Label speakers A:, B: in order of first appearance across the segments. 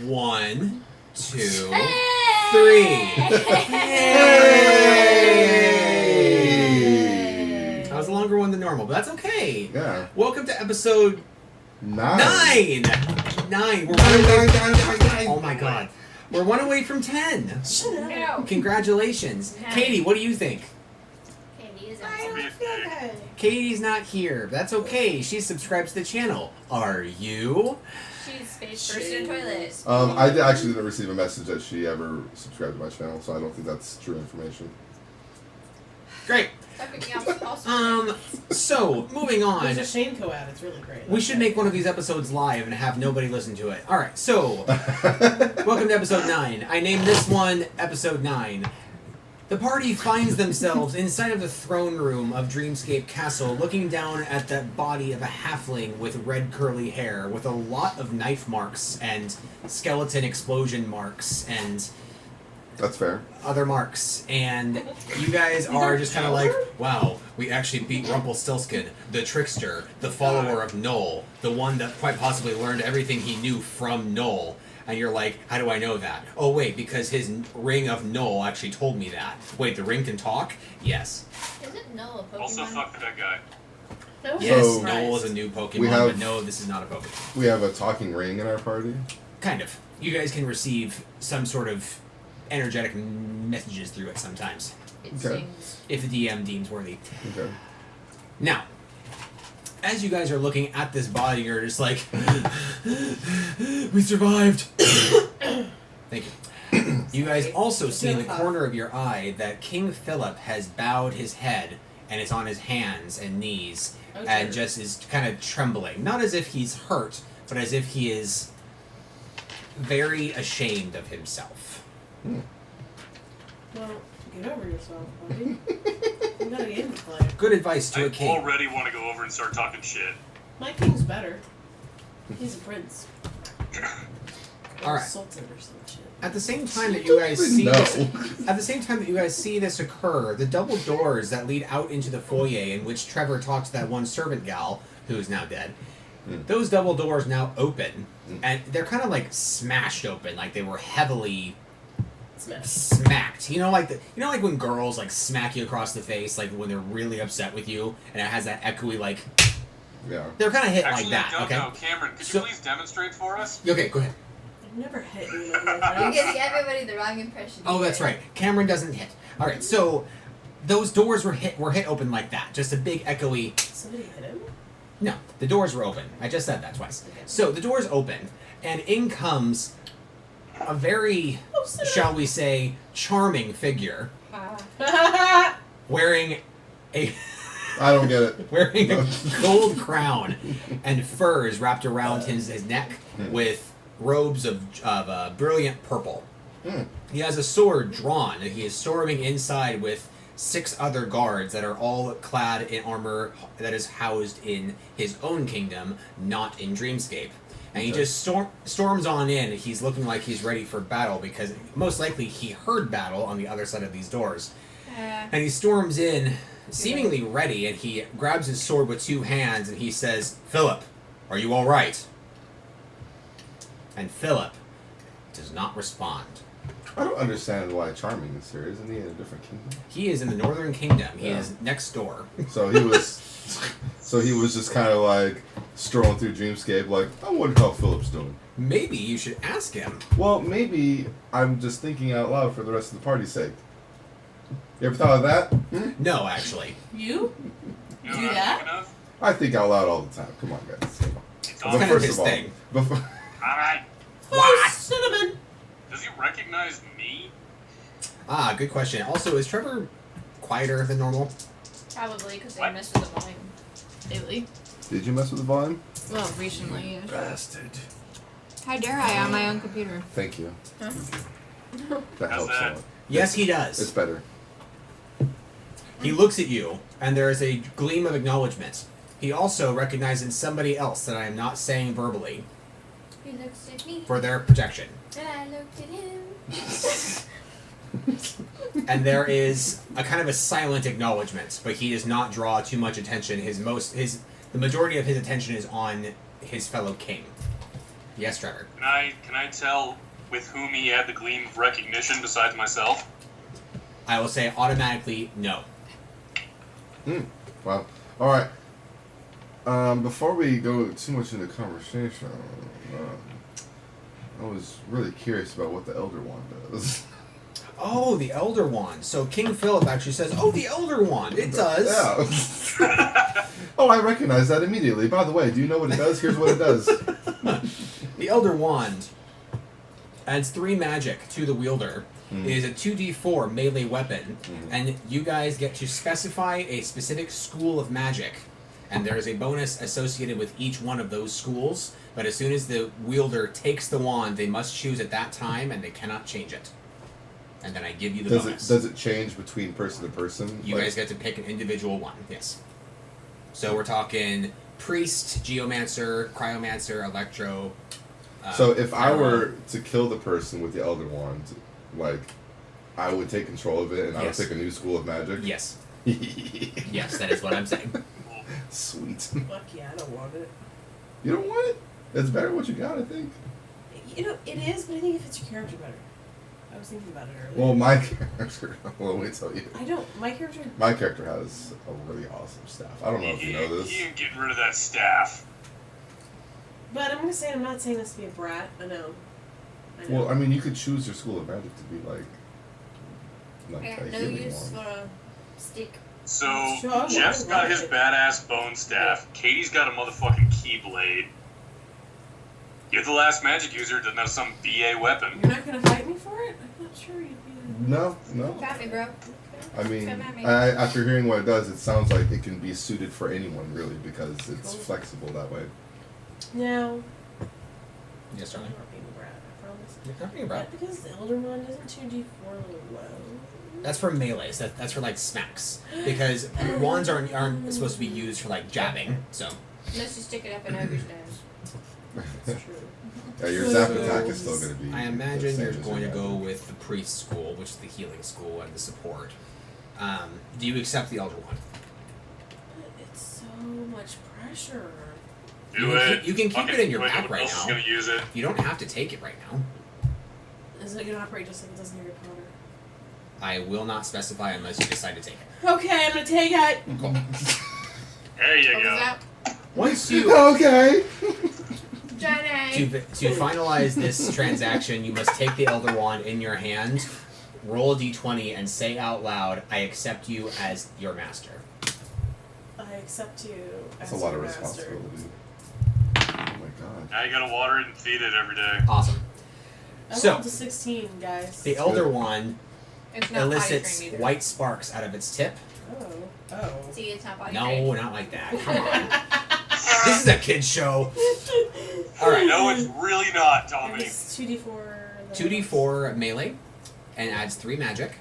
A: 1, 2, 3.
B: Hey!
A: That was a longer one than normal, but that's okay.
C: Yeah.
A: Welcome to episode 9. 9. We're 1 away.
C: 9.
A: Oh my god. We're 1 away from 10.
B: No.
A: Congratulations.
B: No.
A: Katie, what do you think?
B: Katie is
D: I
B: awesome.
D: don't feel good.
A: Katie's not here. That's okay. She's subscribed to the channel. Are you?
B: She's face first in the toilet.
C: Actually didn't receive a message that she ever subscribed to my channel, so I don't think that's true information.
A: Great. So, moving on.
D: There's a Shane co-ad. It's really great.
A: We should make one of these episodes live and have nobody listen to it. Alright, so, welcome to episode 9. I named this one episode 9. The party finds themselves inside of the throne room of Dreamscape Castle, looking down at the body of a halfling with red curly hair, with a lot of knife marks and skeleton explosion marks and
C: That's fair.
A: other marks. And you guys are just kind of like, wow, we actually beat Rumpelstiltskin, the trickster, the follower of Noel, the one that quite possibly learned everything he knew from Noel. And you're like, how do I know that? Oh, wait, because his ring of Noel actually told me that. Wait, the ring can talk? Yes.
B: Isn't Noel a Pokemon?
E: Also, fuck that guy.
D: That was
A: Yes,
C: So-
A: Noel is a new Pokemon, but no, this is not a Pokemon.
C: We have a talking ring in our party.
A: Kind of. You guys can receive some sort of energetic messages through it sometimes,
B: It
C: Okay.
B: sings.
A: if the DM deems worthy.
C: Okay.
A: Now, as you guys are looking at this body, you're just like, we survived. Thank you. You guys also see in the corner of your eye that King Philip has bowed his head and is on his hands and knees and just is kind of trembling. Not as if he's hurt, but as if he is very ashamed of himself.
D: Well, get over yourself, buddy. You got a game to play.
A: Good advice to
E: I
A: a king.
E: already want to go over and start talking shit.
D: My king's better. He's a prince.
A: All right.
D: Sultan or some shit.
A: At the same time that you guys see
C: No.
A: this, at the same time that you guys see this occur, the double doors that lead out into the foyer in which Trevor talks to that one servant gal who is now dead, those double doors now open, and they're kind of like smashed open, like they were heavily
D: Smash.
A: smacked. You know, like when girls like smack you across the face, like when they're really upset with you, and it has that echoey like.
C: Yeah.
A: They're kind of hit
E: Actually,
A: like that.
E: I don't
A: Okay.
E: know. Cameron, could
A: So-
E: you please demonstrate for us?
A: Okay. Go ahead.
D: I've never hit anybody like
B: You're
D: that.
B: giving everybody the wrong impression.
A: Oh, that's right. Cameron doesn't hit. All right. So those doors were hit open like that. Just a big echoey.
D: Somebody hit him?
A: No, the doors were open. I just said that twice. So the doors open, and in comes a very, shall we say, charming figure wearing a
C: I don't get it.
A: wearing a gold crown and furs wrapped around his neck with robes of brilliant purple. He has a sword drawn, and he is storming inside with 6 other guards that are all clad in armor that is housed in his own kingdom, not in Dreamscape. And he just storms on in, and he's looking like he's ready for battle, because most likely he heard battle on the other side of these doors. And he storms in, seemingly ready, and he grabs his sword with 2 hands, and he says, "Philip, are you all right?" And Philip does not respond.
C: I don't understand why Charming is here. Isn't he in a different kingdom?
A: He is in the Northern Kingdom. He
C: Yeah.
A: is next door.
C: So he was just kind of like strolling through Dreamscape, like, I wonder how Philip's doing.
A: Maybe you should ask him.
C: Well, maybe I'm just thinking out loud for the rest of the party's sake. You ever thought of that?
A: No, actually.
D: You?
E: You know
D: Do
E: what I'm
D: that?
E: thinking of?
C: I think out loud all the time. Come on, guys. Come on.
E: It's
A: It's
E: on.
A: kind of
C: first
A: his
C: of all,
A: thing.
C: before,
E: Alright.
D: Oh, cinnamon!
E: Does he recognize me?
A: Ah, good question. Also, is Trevor quieter than normal?
B: Probably because they
E: What?
B: messed with the volume lately.
C: did you mess with the volume?
B: Well, recently.
C: Bastard.
B: How dare I on my own computer?
C: Thank you. That
E: How's
C: helps
E: that?
C: a lot.
A: Yes, he
C: It's
A: does.
C: better.
A: He looks at you, and there is a gleam of acknowledgement. He also recognizes somebody else that I am not saying verbally
B: He looks at me,
A: for their protection.
B: and I looked at him.
A: And there is a kind of a silent acknowledgement, but he does not draw too much attention. The majority of his attention is on his fellow king. Yes, Trevor.
E: Can I tell with whom he had the gleam of recognition besides myself?
A: I will say automatically no.
C: Well, all right. Before we go too much into conversation, I was really curious about what the Elder Wand does.
A: Oh, the Elder Wand. So King Philip actually says, "Oh, the Elder Wand. It does."
C: Yeah. Oh, I recognize that immediately. By the way, do you know what it does? Here's what it does.
A: The Elder Wand adds 3 magic to the wielder. It is a 2d4 melee weapon, and you guys get to specify a specific school of magic. And there is a bonus associated with each one of those schools, but as soon as the wielder takes the wand, they must choose at that time, and they cannot change it. And then I give you the bonus.
C: Does it change between person to person?
A: You guys get to pick an individual one, yes. So we're talking Priest, Geomancer, Cryomancer, Electro.
C: So if I were to kill the person with the Elder Wand, like, I would take control of it and I would pick a new school of magic?
A: Yes. Yes, that is what I'm saying.
C: Sweet.
D: Fuck yeah, I don't want it.
C: You don't want it? It's better what you got, I think.
D: You know, it is, but I think it fits your character better. I was thinking about it earlier.
C: Well, my character, well, let me tell you.
D: My character...
C: My character has a really awesome staff. I don't know if you know this.
E: He ain't getting rid of that staff.
D: But I'm not saying this to be a brat. I know.
C: Well, I mean, you could choose your school of magic to be like
B: Yeah,
C: a
B: no
C: healing
B: use
C: wand.
B: for a stick.
E: So,
D: Sure,
E: Jeff's got his badass bone staff. Katie's got a motherfucking keyblade. You're the last magic user that knows some BA weapon.
D: You're not going to fight me for it? I'm not sure you'd be...
C: No.
B: Got me, bro.
C: I mean,
B: Come at me.
C: after hearing what it does, it sounds like it can be suited for anyone, really, because it's flexible that way.
D: No.
A: Yes,
D: I'm
A: darling.
D: not being a brat, I promise.
A: You're not being a brat.
D: Yeah, because the Elder Wand isn't 2d4 a little low.
A: That's for melees. That's for like smacks. Because wands aren't supposed to be used for like jabbing. So
B: Unless you stick it up in ogre's nose.
D: That's true.
C: Yeah, your zap attack is still going to be.
A: I
C: the
A: imagine
C: same
A: you're
C: as
A: going to
C: your
A: go
C: magic.
A: with the priest school, which is the healing school and the support. Do you accept the Elder Wand?
D: But it's so much pressure.
E: Do
A: You can
E: it.
A: keep- you can keep it in your back right
E: Who else is
A: now.
E: gonna use it?
A: You don't have to take it right now.
D: Is it going to operate just like it does in Harry Potter?
A: I will not specify unless you decide to take it.
D: Okay, I'm going to take it.
A: Cool.
E: There you
B: What was
E: go.
B: that?
A: Once you
C: Okay!
B: Johnny!
A: to finalize this transaction, you must take the Elder Wand in your hand, roll a d20, and say out loud, "I accept you as your master."
D: I accept you as
C: That's a lot of
D: your master.
C: responsibility. Oh my god.
E: Now you gotta water it and feed it every day.
A: Awesome.
D: I
A: So-
D: rolled a 16, guys.
A: The Elder Wand
B: It's not
A: elicits
B: potty trained either.
A: white sparks out of its tip.
D: Oh.
B: See, it's not potty
A: No,
B: trained.
A: not like that. Come on. This is a kid's show. All right.
E: No, it's really not, Tommy.
D: It's 2d4.
A: 2d4 melee, and adds 3 magic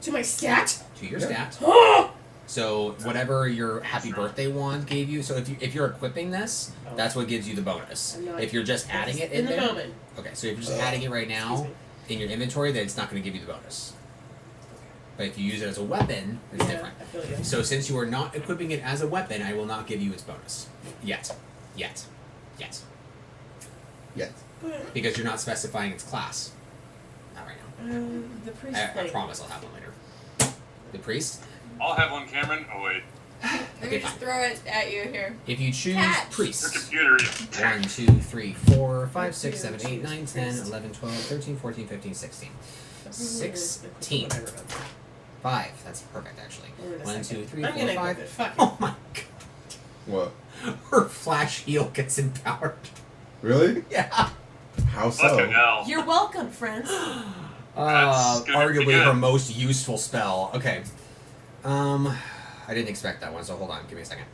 D: To my stat?
A: to your
C: Yeah.
A: stat. So whatever your happy birthday wand gave you. So if you're equipping this,
D: Oh.
A: that's what gives you the bonus.
D: I'm not-
A: If you're just adding it
D: in
A: in
D: the
A: there.
D: moment.
A: Okay, so if you're just adding it right now
D: Excuse me.
A: in your inventory, then it's not going to give you the bonus. But if you use it as a weapon, it's
D: Yeah,
A: different.
D: I feel you.
A: So since you are not equipping it as a weapon, I will not give you its bonus. Yet.
C: Yes.
A: Because you're not specifying its class. Not right now.
D: The priest
A: I
D: thing.
A: promise I'll have one later. The priest?
E: I'll have one, Cameron. Oh wait,
B: Let
A: Okay,
B: me just
A: fine.
B: throw it at you here.
A: If you choose
B: Catch.
E: your
A: priest.
E: computer.
A: 1, 2, 3, 4, 5, 6, 7, 8, 9, 10,
D: Priest.
A: 11, 12, 13, 14, 15, 16.
D: That's
A: 16.
D: what I remember.
A: 5. That's perfect, actually.
D: We're in a
A: 1,
D: second.
A: 2, 3,
D: I'm
A: 4,
D: gonna
A: 5.
D: equip it. Fuck it.
A: Oh my god.
C: What?
A: Her flash heal gets empowered.
C: Really?
A: Yeah.
C: How so?
E: Fucking hell.
D: You're welcome, friends.
E: That's gonna be
A: Arguably
E: good.
A: her most useful spell. Okay. I didn't expect that one, so hold on. Give me a second.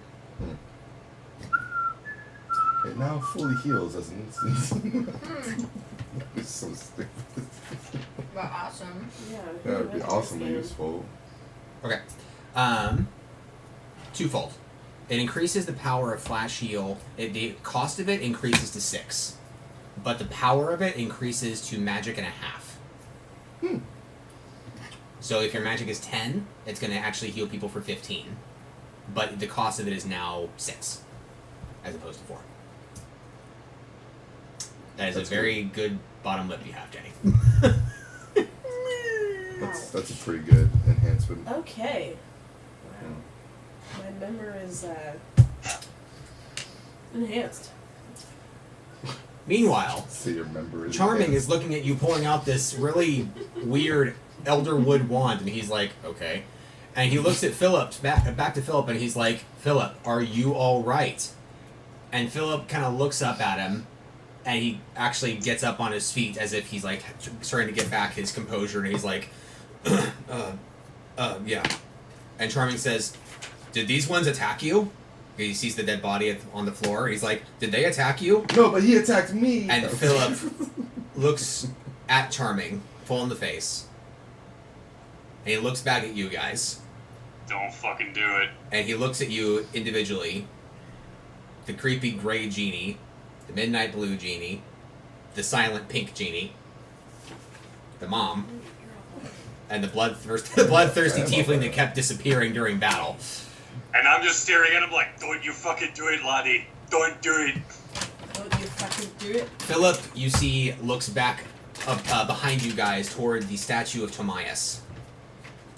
C: It now fully heals as an instant. It's so stupid.
B: But awesome.
D: Yeah.
C: That would be
D: that's
C: awesomely
D: good.
C: useful.
A: Okay. Twofold. It increases the power of Flash Heal. The cost of it increases to 6. But the power of it increases to magic and a half. So if your magic is 10, it's going to actually heal people for 15. But the cost of it is now 6. As opposed to 4. That is
C: That's
A: a very good bottom lip you have, Jenny.
C: That's a pretty good enhancement.
D: Okay. Wow. My memory is enhanced.
A: Meanwhile,
C: So your member is
A: Charming is looking at you pulling out this really weird elderwood wand, and he's like, okay. And he looks at Philip, back to Philip, and he's like, Philip, are you all right? And Philip kind of looks up at him, and he actually gets up on his feet as if he's like starting to get back his composure, and he's like, yeah. And Charming says, did these ones attack you? He sees the dead body on the floor. He's like, did they attack you?
C: No, but he attacked me.
A: And Philip looks at Charming, full in the face. And he looks back at you guys.
E: Don't fucking do it.
A: And he looks at you individually. The creepy gray genie, the midnight blue genie, the silent pink genie, the mom, and the bloodthirsty tiefling that kept disappearing during battle.
E: And I'm just staring at him like, don't you fucking do it, laddie. Don't do it.
D: Don't you fucking do it.
A: Philip, you see, looks back behind you guys toward the statue of Tomias.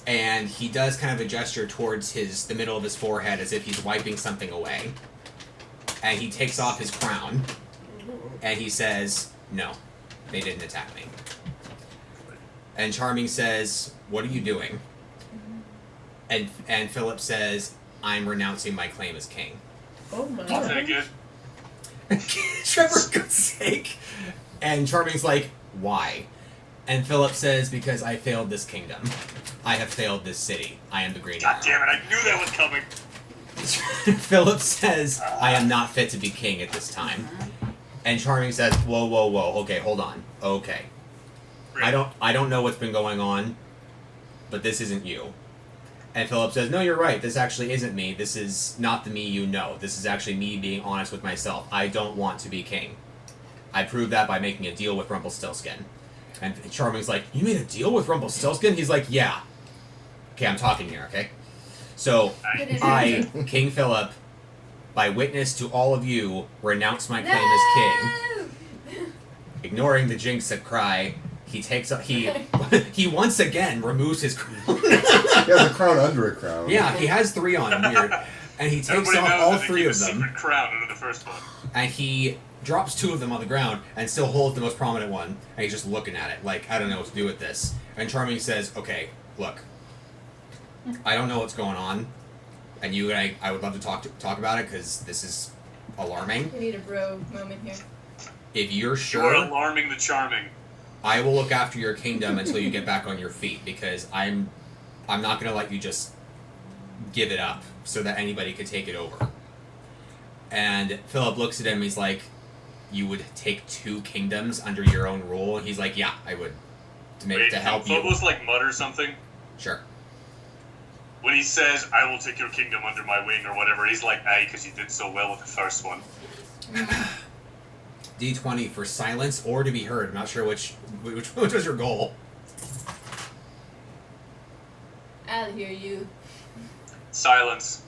A: And he does kind of a gesture towards the middle of his forehead as if he's wiping something away. And he takes off his crown. And he says, no, they didn't attack me. And Charming says, what are you doing? And Philip says, I'm renouncing my claim as king.
D: Oh my
E: I'll take it.
A: Trevor, for goodness sake. And Charming's like, why? And Philip says, because I failed this kingdom. I have failed this city. I am the Green
E: God
A: Arrow.
E: damn it, I knew that was coming.
A: Philip says, I am not fit to be king at this time. And Charming says, whoa, whoa, whoa. Okay, hold on. Okay. I don't know what's been going on, but this isn't you. And Philip says, no, you're right. This actually isn't me. This is not the me you know. This is actually me being honest with myself. I don't want to be king. I proved that by making a deal with Rumpelstiltskin. And Charming's like, you made a deal with Rumpelstiltskin? He's like, yeah. Okay, I'm talking here, okay? So, I, King Philip, by witness to all of you, renounce my claim as king. Ignoring the jinx that cry, he takes up, he once again removes his crown.
C: He has a crown under a crown.
A: Yeah, he has 3 on him, weird. And he takes
E: Everybody
A: off
E: knows
A: all
E: that they
A: 3
E: keep
A: of
E: a
A: them.
E: secret crown under the first one.
A: And he drops 2 of them on the ground and still holds the most prominent one. And he's just looking at it like, I don't know what to do with this. And Charming says, okay, look. I don't know what's going on. And you and I would love to talk about it because this is alarming.
B: We need a bro moment here.
A: If you're
E: You're
A: sure,
E: alarming the charming.
A: I will look after your kingdom until you get back on your feet because I'm not going to let you just give it up so that anybody could take it over. And Philip looks at him, he's like, you would take 2 kingdoms under your own rule? And he's like, yeah, I would. To help you.
E: Philip like mutter something.
A: Sure.
E: When he says, I will take your kingdom under my wing or whatever, he's like, aye, because you did so well with the first one.
A: D20 for silence or to be heard. I'm not sure which was your goal.
B: I'll hear you.
E: Silence.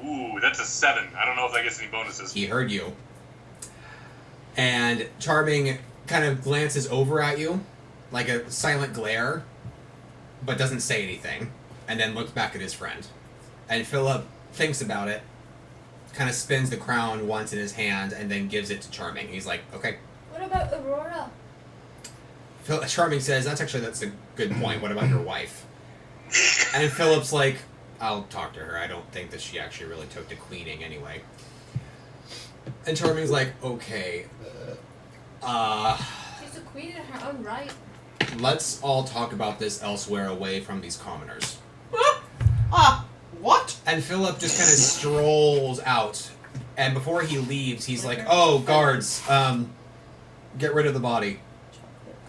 E: Ooh, that's a 7. I don't know if that gets any bonuses.
A: He heard you. And Charming kind of glances over at you, like a silent glare, but doesn't say anything, and then looks back at his friend. And Philip thinks about it, kind of spins the crown once in his hand, and then gives it to Charming. He's like, okay.
B: What about Aurora?
A: Charming says, that's a good point. What about your wife? And Philip's like, I'll talk to her. I don't think that she actually really took to queening anyway. And Charming's like, okay.
B: She's a queen in her own right.
A: Let's all talk about this elsewhere away from these commoners.
D: What?
A: And Philip just kind of strolls out. And before he leaves, he's like, oh, guards, get rid of the body.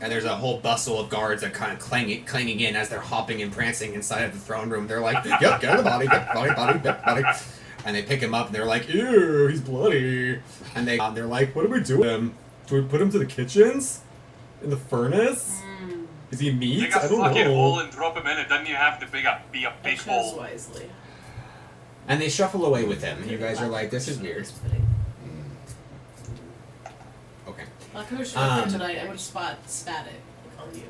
A: And there's a whole bustle of guards that kind of clanging in as they're hopping and prancing inside of the throne room. They're like, yep, get rid of the body, get the body. And they pick him up and they're like, ew, he's bloody. And they're like, what do we do with him? Do we put him to the kitchens? In the furnace? Is he meat?
E: Dig a
A: I don't
E: fucking
A: know.
E: hole and drop him in it. Doesn't you have to be a big
D: I chose
E: hole?
D: wisely.
A: And they shuffle away with him. And you guys are like, this is weird.
D: If I was showing tonight, I would have spat it on you.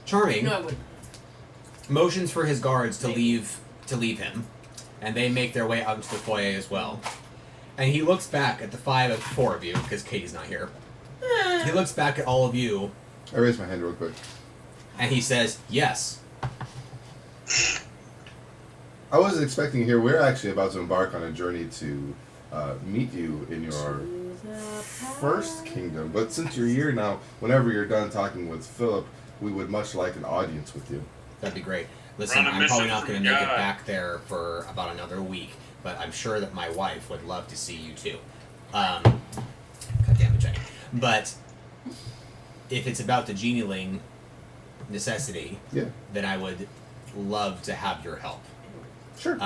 A: Charming
D: No, I wouldn't.
A: motions for his guards to leave him, and they make their way out into the foyer as well. And he looks back at the four of you, because Katie's not here. He looks back at all of you.
C: I raised my hand real quick.
A: And he says, yes.
C: I wasn't expecting here. We're actually about to embark on a journey to meet you in your first kingdom. But since you're here now, whenever you're done talking with Philip, we would much like an audience with you.
A: That'd be great. Listen, I'm probably not going to make it back there for about another week, but I'm sure that my wife would love to see you too. God damn it, Jenny. But if it's about the genieling necessity, then I would love to have your help.
C: Sure.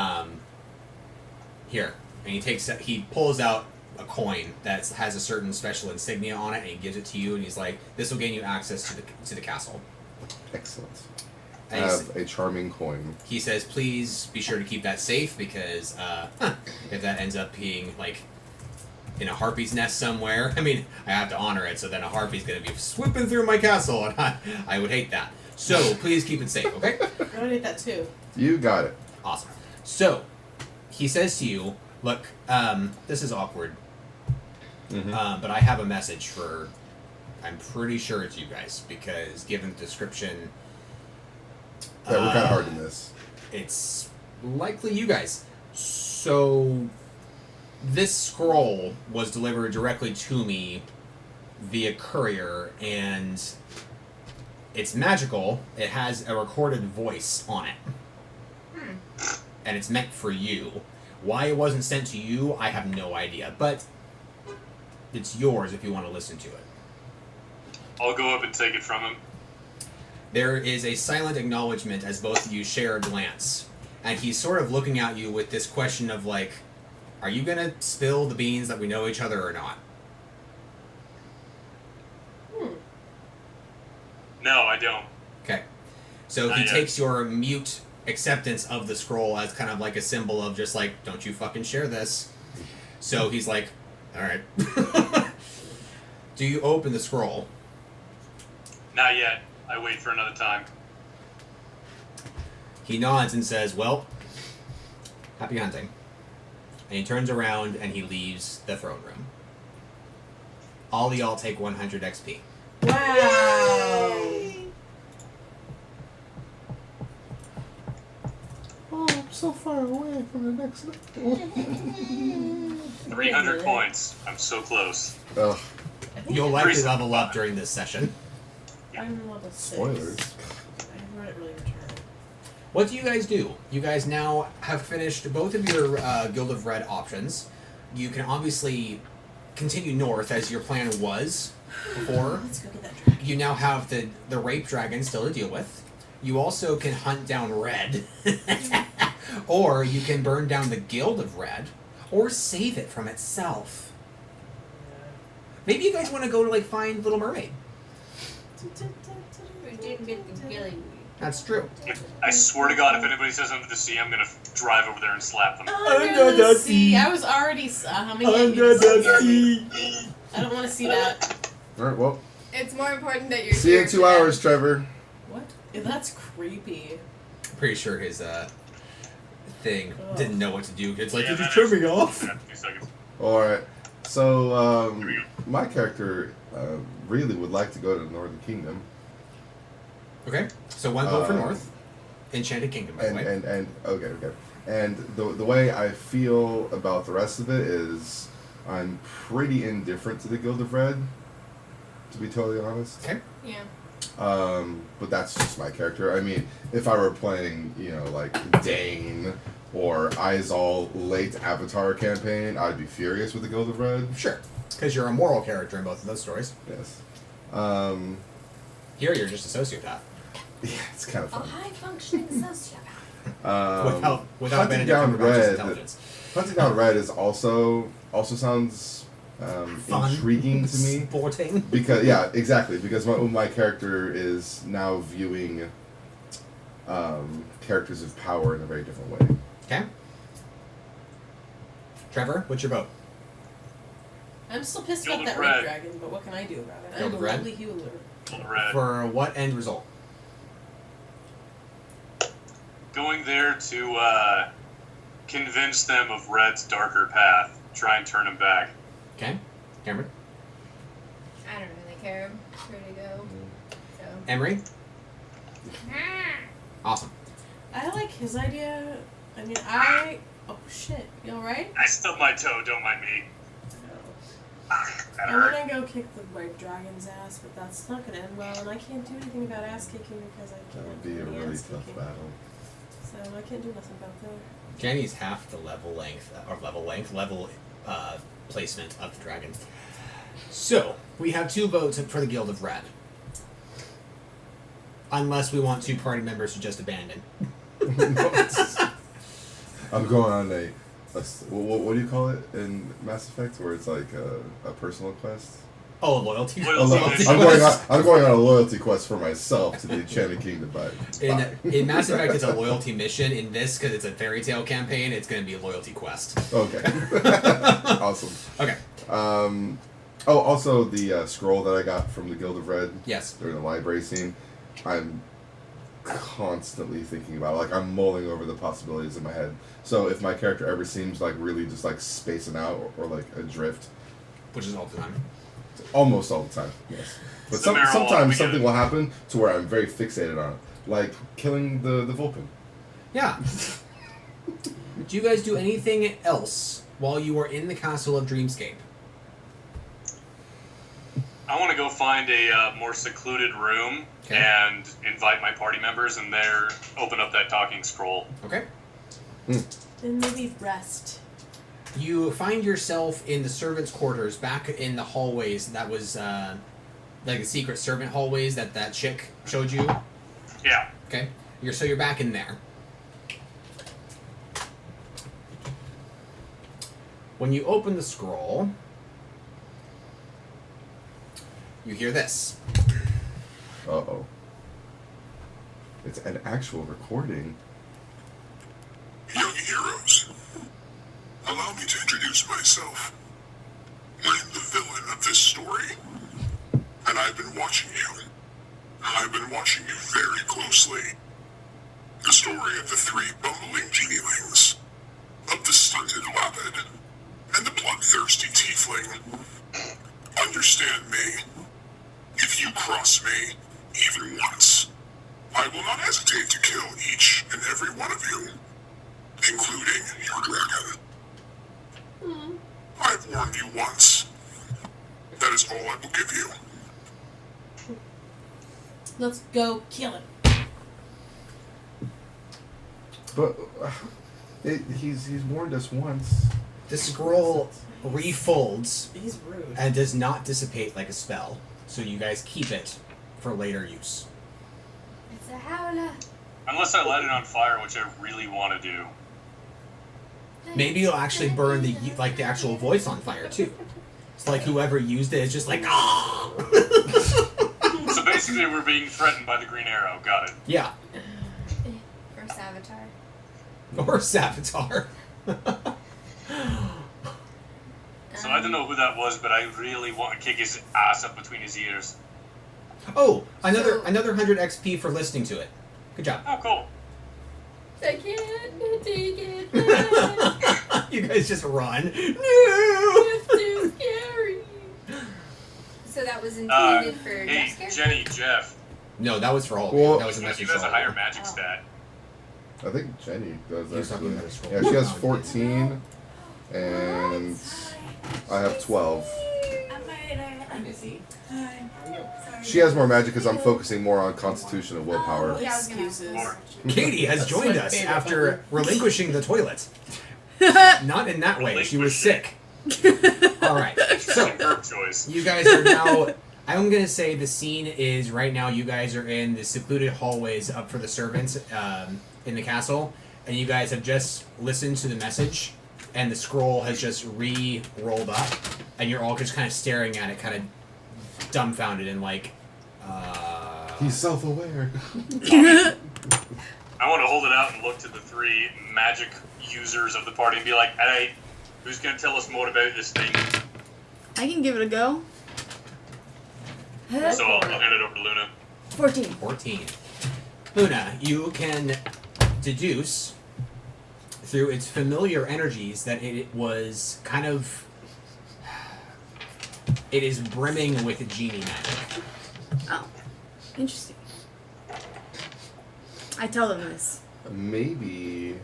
A: Here, and he pulls out a coin that has a certain special insignia on it, and he gives it to you, and he's like, "This will gain you access to the castle."
C: Excellent. I
A: And
C: have a charming coin.
A: he says, "Please be sure to keep that safe, because if that ends up being like in a harpy's nest somewhere, I mean, I have to honor it. So then a harpy's going to be swooping through my castle, and I would hate that. So please keep it safe, okay?"
D: I would hate that too.
C: You got it.
A: Awesome. So he says to you, "Look, this is awkward, but I have a message for. I'm pretty sure it's you guys, because given the description,
C: Yeah, we're kind of hard to miss.
A: it's likely you guys. So this scroll was delivered directly to me via courier, and it's magical. It has a recorded voice on it. And it's meant for you. Why it wasn't sent to you, I have no idea. But it's yours if you want to listen to it.
E: I'll go up and take it from him.
A: There is a silent acknowledgement as both of you share a glance. And he's sort of looking at you with this question of like, are you going to spill the beans that we know each other or not?
E: No, I don't.
A: Okay. So
E: Not
A: he
E: yet.
A: takes your mute acceptance of the scroll as kind of like a symbol of just like, don't you fucking share this. So he's like, alright. Do you open the scroll?
E: Not yet. I wait for another time.
A: He nods and says, well, happy hunting. And he turns around and he leaves the throne room. All of y'all take 100 XP.
D: Wow.
C: Oh, I'm so far away from the next level.
E: 300 points. I'm so close.
C: Ugh,
A: You'll likely
E: Increase-
A: level up during this session.
D: I'm level 6.
C: spoilers.
D: I haven't really returned.
A: What do you guys do? You guys now have finished both of your Guild of Red options. You can obviously continue north as your plan was before.
D: Let's go get that dragon.
A: You now have the rape dragon still to deal with. You also can hunt down Red. Or you can burn down the Guild of Red. Or save it from itself. Maybe you guys want to go to like find Little Mermaid.
B: We didn't get the gilly.
A: That's true.
E: I swear to God, if anybody says under the sea, I'm gonna drive over there and slap them.
D: Under the sea. I was already. How many? Under the sea. I don't want to see that.
C: Alright, well,
B: It's more important that you're
C: see you
B: here
C: in 2
B: for that.
C: hours, Trevor.
D: What? Yeah, that's creepy.
A: Pretty sure his thing
D: Ugh.
A: didn't know what to do. It's like,
E: Yeah,
A: did you
E: that
A: turn
E: is-
A: me off?
E: 2 seconds.
C: Alright, so,
E: Here we go.
C: my character really would like to go to the Northern Kingdom.
A: Okay, so one vote for North. Enchanted Kingdom, by the way.
C: And okay. And the way I feel about the rest of it is I'm pretty indifferent to the Guild of Red, to be totally honest.
A: Okay.
B: Yeah.
C: But that's just my character. I mean, if I were playing, like Dane or Izal late Avatar campaign, I'd be furious with the Guild of Red.
A: Sure, because you're a moral character in both of those stories.
C: Yes.
A: Here, you're just a sociopath.
C: Yeah, it's kind of
B: A
C: fun.
B: high-functioning sociopath.
A: Without
C: Hunting
A: Benedict
C: down
A: Cumberbatch's
C: Red.
A: intelligence.
C: Hunting down Red is also sounds
A: Fun.
C: intriguing to me.
A: Sporting.
C: Because yeah, exactly. Because my character is now viewing characters of power in a very different way.
A: Okay. Trevor, what's your vote?
D: I'm still pissed
E: Guild
D: about
E: of
D: that red
E: Red.
D: dragon, but what can I do about it?
A: Guild
D: I'm
A: of
D: a
A: Red?
D: lovely healer.
E: Red.
A: For what end result?
E: Going there to convince them of Red's darker path. Try and turn him back.
A: Okay. Cameron?
B: I don't really care where to go. So.
A: Emery? Awesome.
D: I like his idea. I mean, oh shit, you alright?
E: I stubbed my toe, don't mind me. That
D: I
E: hurt.
D: want to go kick the white dragon's ass, but that's not going to end well, and I can't do anything about ass kicking because I
C: That
D: can't
C: would be
D: do
C: a
D: any
C: really
D: ass
C: tough
D: kicking.
C: battle.
D: So I can't do nothing about that.
A: Jenny's half the level placement of the dragon. So, we have 2 votes for the Guild of Red. Unless we want 2 party members to just abandon.
C: I'm going on a what do you call it in Mass Effect, where it's like a personal quest?
A: Oh, loyalty.
E: Loyalty.
C: I'm going on a loyalty quest for myself to the Enchanted Kingdom.
A: In Mass Effect, it's a loyalty mission. In this, because it's a fairy tale campaign, it's going to be a loyalty quest.
C: Okay. Awesome.
A: Okay.
C: Also the scroll that I got from the Guild of Red.
A: Yes.
C: During the library scene, I'm constantly thinking about it. Like, I'm mulling over the possibilities in my head. So if my character ever seems like really just like spacing out or like adrift,
A: Which is all the time.
C: almost all the time, yes. But
E: It's the marijuana
C: sometimes
E: we
C: something
E: get.
C: will happen to where I'm very fixated on it, like killing the Vulcan.
A: Yeah. Do you guys do anything else while you are in the castle of Dreamscape?
E: I want to go find a more secluded room
A: Okay.
E: and invite my party members, and there open up that talking scroll.
A: Okay.
D: Then maybe rest.
A: You find yourself in the servants' quarters, back in the hallways that was, like the secret servant hallways that chick showed you.
E: Yeah.
A: Okay. You're back in there. When you open the scroll, you hear this.
C: Uh-oh. It's an actual recording.
F: Young heroes, allow me to introduce myself. I'm the villain of this story, and I've been watching you. I've been watching you very closely. The story of the 3 bumbling genelings, of the stunted lapid, and the bloodthirsty tiefling. Understand me. If you cross me, even once, I will not hesitate to kill each and every one of you, including your dragon. I've warned you once. That is all I will give you.
D: Let's go kill him.
C: But he's warned us once.
A: The scroll refolds
D: He's rude.
A: and does not dissipate like a spell, so you guys keep it for later use.
B: It's a howler.
E: Unless I light it on fire, which I really want to do.
A: Maybe you'll actually burn the actual voice on fire too. It's like whoever used it is just like, ah.
E: So basically, we're being threatened by the Green Arrow. Got it.
A: Yeah,
B: Or Savitar.
A: or Savitar.
E: So I don't know who that was, but I really want to kick his ass up between his ears.
A: Oh, another
B: So-
A: 100 XP for listening to it. Good job.
E: Oh, cool.
B: I can't take it.
A: You guys just run. No.
B: It's too scary. So that was intended for
E: Hey,
B: Jessica?
E: Jenny, Jeff.
A: No, that was for all.
C: Well-
A: That was a
E: Who
A: message
E: has
A: for
E: a
A: all.
E: higher magic stat?
C: I think Jenny does
A: He's talking
C: actually.
A: about a scroll.
C: Yeah, she has 14, and I have 12. She has more magic because I'm focusing more on constitution and willpower.
B: Yeah, I was gonna
D: Excuses.
E: Or
A: Katie has
D: That's
A: joined
D: my
A: us
D: favorite
A: after
D: button.
A: relinquishing the toilet. Not in that way. She was sick. All right. So
E: herb choice.
A: you guys are now. I'm gonna say the scene is right now. You guys are in the secluded hallways up for the servants in the castle, and you guys have just listened to the message, and the scroll has just re-rolled up, and you're all just kind of staring at it, kind of dumbfounded and like.
C: He's self-aware.
E: I want to hold it out and look to the 3 magic users of the party and be like, hey, who's going to tell us more about this thing?
G: I can give it a go.
E: So I'll hand it over to Luna.
G: 14.
A: 14. Luna, you can deduce through its familiar energies that it was kind of... It is brimming with genie magic.
G: Oh, interesting. I tell them this.
C: Maybe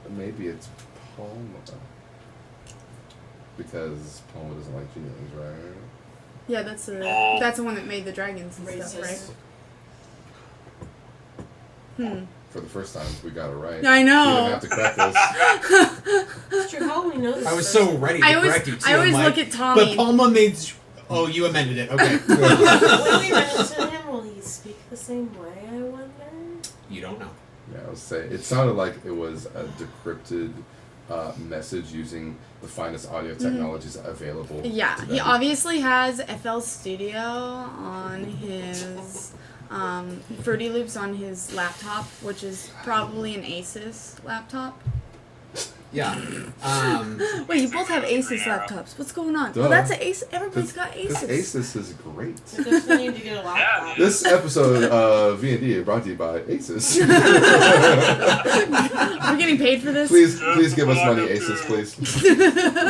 C: it's Palma. Because Palma doesn't like genies, right?
G: Yeah, that's the one that made the dragons and stuff, right?
C: For the first time, we got it right.
G: I know.
C: You didn't have to correct us.
D: It's true. How will we know this?
A: I was so ready to correct you, too.
G: I always
A: I'm
G: look
A: like,
G: at Tommy.
A: But Palma made... Oh, you amended it. Okay.
D: When we run into him, will he speak the same way, I wonder?
A: You don't know.
C: Yeah, I was saying, it sounded like it was a decrypted message using the finest audio technologies available.
G: Yeah,
C: to
G: he
C: them.
G: obviously has FL Studio on his Fruity Loops on his laptop, which is probably an Asus laptop.
A: Yeah.
G: Wait, you both have Asus laptops. What's going on?
C: Duh.
G: Well, that's an Asus. Everybody's got
C: This
G: Asus.
C: Asus is great.
D: We definitely need to get a laptop.
C: This episode of V&D is brought to you by Asus.
G: We're getting paid for this?
C: Please give us money, Asus, please.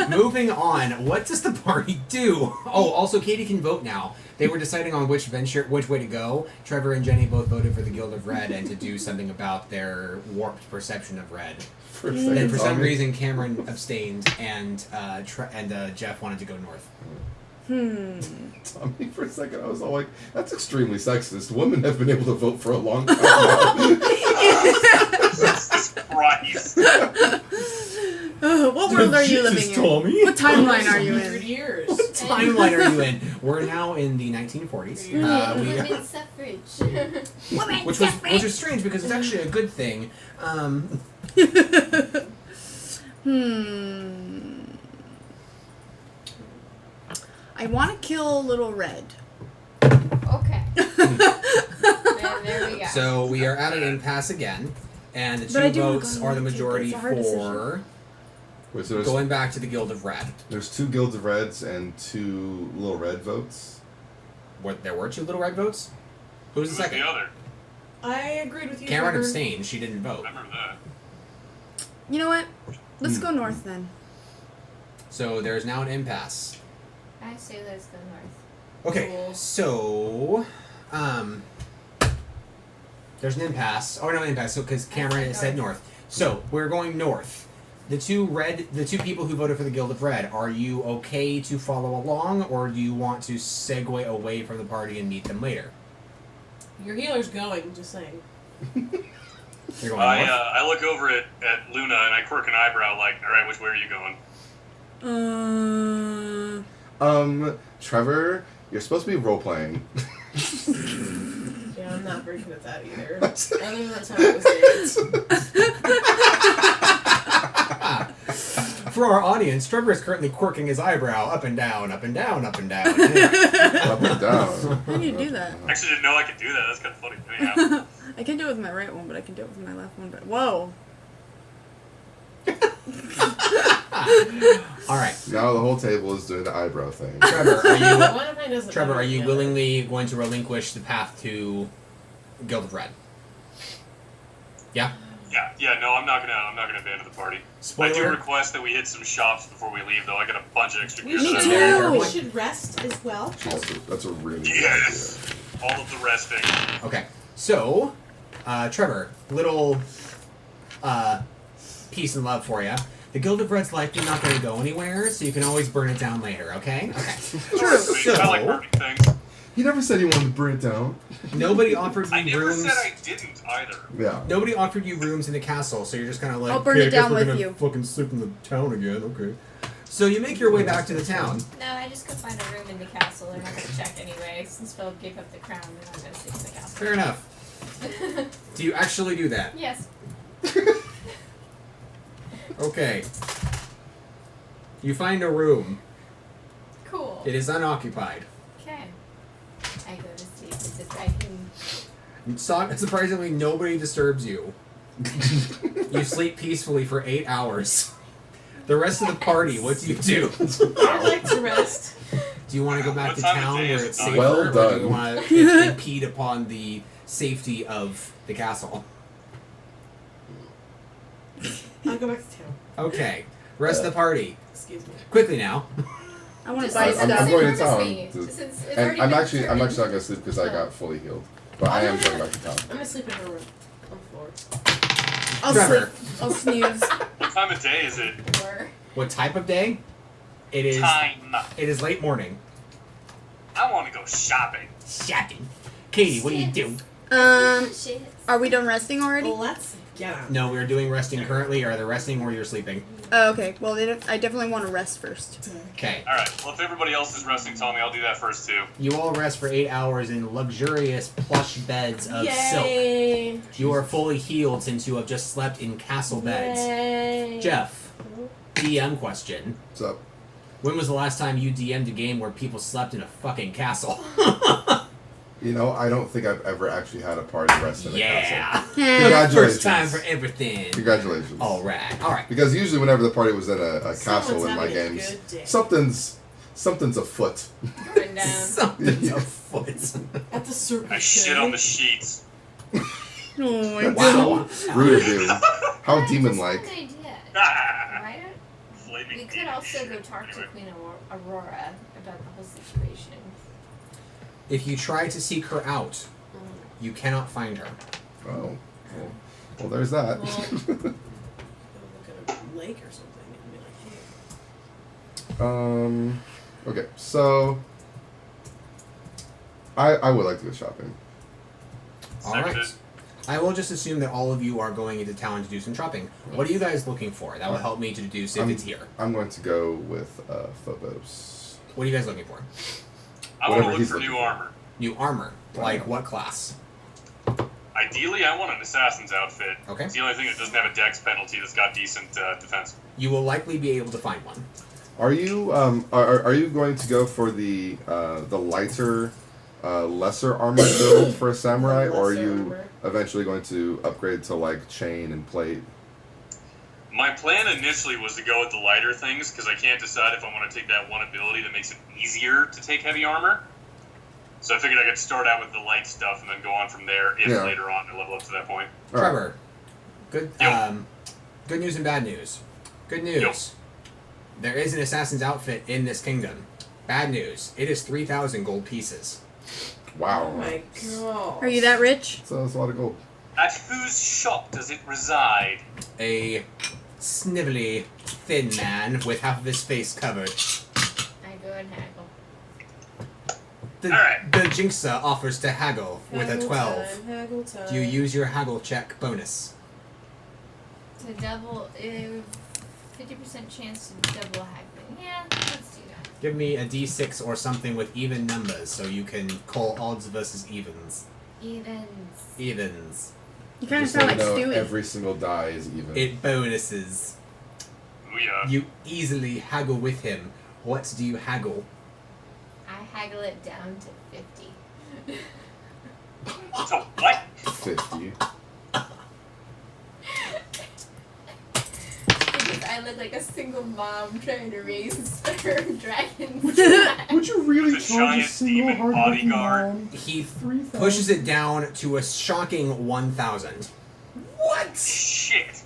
A: Moving on, what does the party do? Oh, also Katie can vote now. They were deciding on which way to go. Trevor and Jenny both voted for the Guild of Red and to do something about their warped perception of red.
C: For a second,
A: Then for some
C: Tommy.
A: reason Cameron abstained and Jeff wanted to go north.
C: Tommy, for a second, I was all like, that's extremely sexist. Women have been able to vote for a long time now.
E: Jesus Christ.
G: What world are you living in?
A: Tommy.
G: What timeline are you
D: 100
G: in?
D: years.
A: What timeline are you in? We're now in the 1940s.
B: Women's suffrage.
A: Which is strange because it's actually a good thing.
G: I want to kill Little Red.
B: Okay. there we go.
A: So we are at an impasse again, and the
G: But I
A: two
G: do wanna
A: votes
G: go
A: are the
G: north, too, but
A: majority
G: it's a hard
A: for
C: Wait, so
A: going back to the Guild of Red.
C: there's 2 Guilds of Reds and 2 Little Red votes.
A: There were 2 Little Red votes? Who was the
E: Who's
A: second?
E: the other?
D: I agreed with you.
A: Cameron
D: Trevor.
A: abstained. She didn't vote.
E: I remember that.
G: You know what? Let's go north then.
A: So there's now an impasse.
B: I say let's go north.
A: Okay,
D: Cool.
A: so there's an impasse. Oh, no, impasse. So because Cameron
B: said
A: said north. So we're going north. The two people who voted for the Guild of Red. Are you okay to follow along, or do you want to segue away from the party and meet them later?
D: Your healer's going, just saying.
A: You're going north.
E: I look over at Luna and I quirk an eyebrow like, all right, which way are you going?
C: Trevor, you're supposed to be role-playing.
D: Yeah, I'm not very good at that either. Other than that time I was
A: For our audience, Trevor is currently quirking his eyebrow up and down, up and down, up and down.
C: Up and down.
G: How do you do that?
E: I actually didn't know I could do that. That's kind of funny. Anyhow.
G: I can do it with my right one, but I can do it with my left one. But whoa!
A: All right,
C: Now the whole table is doing the eyebrow thing.
A: Trevor, are you?
D: One of mine doesn't
A: Trevor,
D: matter
A: are you
D: together.
A: willingly going to relinquish the path to Guild of Red? Yeah.
E: Yeah. No, I'm not gonna abandon the party. I do
A: Spoiler.
E: request that we hit some shops before we leave, though. I got a bunch of extra gear.
D: We
E: that
D: should,
E: I
A: too.
E: don't-
D: we should rest as well.
C: That's a really good
E: Yes. All of the resting.
A: Okay. So, Trevor, little peace and love for you. The Guild of Red's likely not going to go anywhere, so you can always burn it down later. Okay. Okay.
G: True.
E: Sweet. I like burning things.
C: He never said he wanted to burn it down.
A: Nobody offered
E: I
A: you
E: never
A: rooms.
E: said I didn't either.
C: Yeah.
A: Nobody offered you rooms in the castle, so you're just kind of like,
G: I'll burn
A: okay,
G: it
A: I guess
G: down
A: we're
G: with
A: gonna
G: you.
A: Fucking sleep in the town again. Okay. So you make your way back to the town.
B: No, I just go find a room in the castle. They're not going to check anyway. Since Philip gave up the crown, they're not going to sleep in the castle.
A: Fair enough. Do you actually do that?
B: Yes.
A: Okay. You find a room.
B: Cool.
A: It is unoccupied.
B: Okay. I go to sleep. It's just I can.
A: Surprisingly, nobody disturbs you. You sleep peacefully for 8 hours. The rest of the party, what do you do?
D: I'd like to rest.
A: Do you want to go back
E: What
A: to
E: time of
A: town
E: day
A: where
E: is
A: it's
E: it?
A: safer,
C: Well
A: or do
C: done.
A: you want to impede upon the safety of the castle?
D: I'll go back to town.
A: Okay, rest of the party.
D: Excuse me.
A: Quickly now.
G: I want to
B: Just
G: buy
B: since
C: I'm
G: stuff.
C: going to
B: promise
C: town.
B: me,
C: to-
B: since it's
C: And
B: already
C: I'm
B: been
C: actually not
B: determined.
C: gonna sleep because I got fully healed. But I am going back to town.
D: I'm gonna sleep in her room on the floor.
G: I'll
A: Trevor.
G: sleep. I'll snooze.
E: What time of day is it?
B: Or
A: What type of day? It is.
E: Time.
A: It is late morning.
E: I want to go shopping.
A: Shopping. Katie, what do you do?
B: shit.
G: Are we done resting already?
D: Well, let's get out.
A: No, we're doing resting currently. Are they resting or you're sleeping?
G: Oh, okay. Well, then I definitely want to rest first.
A: Okay.
E: All right. Well, if everybody else is resting, tell me. I'll do that first too.
A: You all rest for 8 hours in luxurious plush beds of silk.
D: Yay!
A: You are fully healed since you have just slept in castle beds.
D: Yay!
A: Jeff, DM question.
C: What's up?
A: When was the last time you DM'd a game where people slept in a fucking castle?
C: You know, I don't think I've ever actually had a party rest in a castle.
A: Yeah.
C: Congratulations.
A: First time for everything.
C: Congratulations.
A: Alright. Alright.
C: Because usually whenever the party was in a castle
D: Someone's
C: in my
D: having a
C: games,
D: good day.
C: something's afoot.
B: Going down.
A: Something's afoot.
D: At the circus.
E: I shit on the sheets.
G: Oh my
A: Wow.
C: Rude of you. How
B: Just
C: demon-like.
B: an idea.
E: Ah,
B: Why don't
E: flaming
B: we could
E: demon
B: also
E: shit.
B: go talk to
E: Anyway.
B: Queen Aurora about the whole situation.
A: If you try to seek her out, you cannot find her.
C: Oh. Well, there's that.
D: Well, Go look at a lake or something and be like, hey.
C: Okay, so I would like to go shopping.
A: Alright.
E: Seconded.
A: I will just assume that all of you are going into town to do some shopping. What are you guys looking for? That will help me to deduce if it's here.
C: I'm going to go with Phobos.
A: What are you guys looking for?
E: I want to
C: Whatever
E: look
C: he's
E: for
C: looking
E: new
C: for.
E: armor.
A: New armor. Like what class?
E: Ideally, I want an assassin's outfit.
A: Okay.
E: It's the only thing that doesn't have a dex penalty that's got decent defense.
A: You will likely be able to find one.
C: Are you are you going to go for the lighter, lesser armor build for a samurai, or are
D: Lesser
C: you
D: armor.
C: eventually going to upgrade to like chain and plate?
E: My plan initially was to go with the lighter things because I can't decide if I want to take that one ability that makes it easier to take heavy armor. So I figured I could start out with the light stuff and then go on from there if
C: Yeah.
E: later on I level up to that point.
C: All right.
A: Trevor, good
E: Yo.
A: good news and bad news. Good news.
E: Yo.
A: There is an assassin's outfit in this kingdom. Bad news. It is 3,000 gold pieces.
C: Wow.
D: Oh my god.
G: Are you that rich?
C: So that's a lot of gold.
E: At whose shop does it reside?
A: A snivelly, thin man with half of his face covered.
B: I go and haggle.
A: The,
E: Alright.
A: the Jinxa offers to haggle with a
D: Haggle
A: 12.
D: time, haggle time.
A: Do you use your haggle check bonus?
B: To double, 50% chance to double haggling. Yeah, let's do that.
A: Give me a d6 or something with even numbers so you can call odds versus evens.
B: Evens.
A: Evens.
G: You kind of
C: Just so
G: sound
C: you
G: like
C: know,
G: Stewie.
C: every single die is even.
A: It bonuses.
E: Booyah.
A: You easily haggle with him. What do you haggle?
B: I haggle it down to 50.
E: So what?
C: 50.
B: Because I look like a single mom trying to raise her dragons.
C: Would you really
E: The giant demon bodyguard.
A: He pushes it down to a shocking 1,000. What?
E: Shit.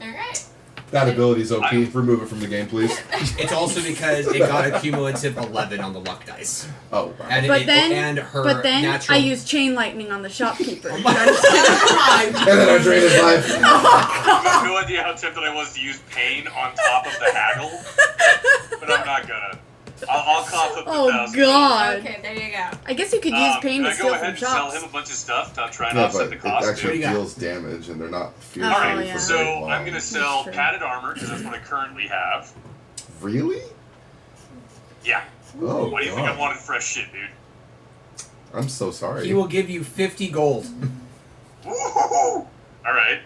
B: Alright.
C: That ability's OP. Remove it from the game, please.
A: It's also because it got a cumulative 11 on the luck dice.
C: Oh, wow.
A: And
G: But
A: it,
G: then-
A: and her
G: But then
A: natural.
G: I use chain lightning on the shopkeeper.
C: And then I drain his life.
E: You have no idea how tempted I was to use pain on top of the haggle, but I'm not gonna. I'll cough up the
G: Oh
E: 1,000.
G: god.
B: Okay, there you go.
G: I guess you could use pain
E: can
G: to
E: I go
G: steal
E: ahead
G: from
E: and sell him
G: shops.
E: a bunch of stuff to try and
C: Yeah,
E: offset
C: but
E: the
C: it
E: cost?
A: What do
C: actually
A: you got?
C: deals damage, and they're not fear
G: Oh,
C: free
G: yeah.
C: for
E: So
C: very long.
E: I'm gonna sell
G: true.
E: padded armor because that's what I currently have.
C: Really?
E: Yeah.
C: Oh,
E: What do you think I
C: God.
E: wanted fresh shit, dude?
C: I'm so sorry.
A: He will give you 50 gold.
E: Woo-hoo-hoo! All right.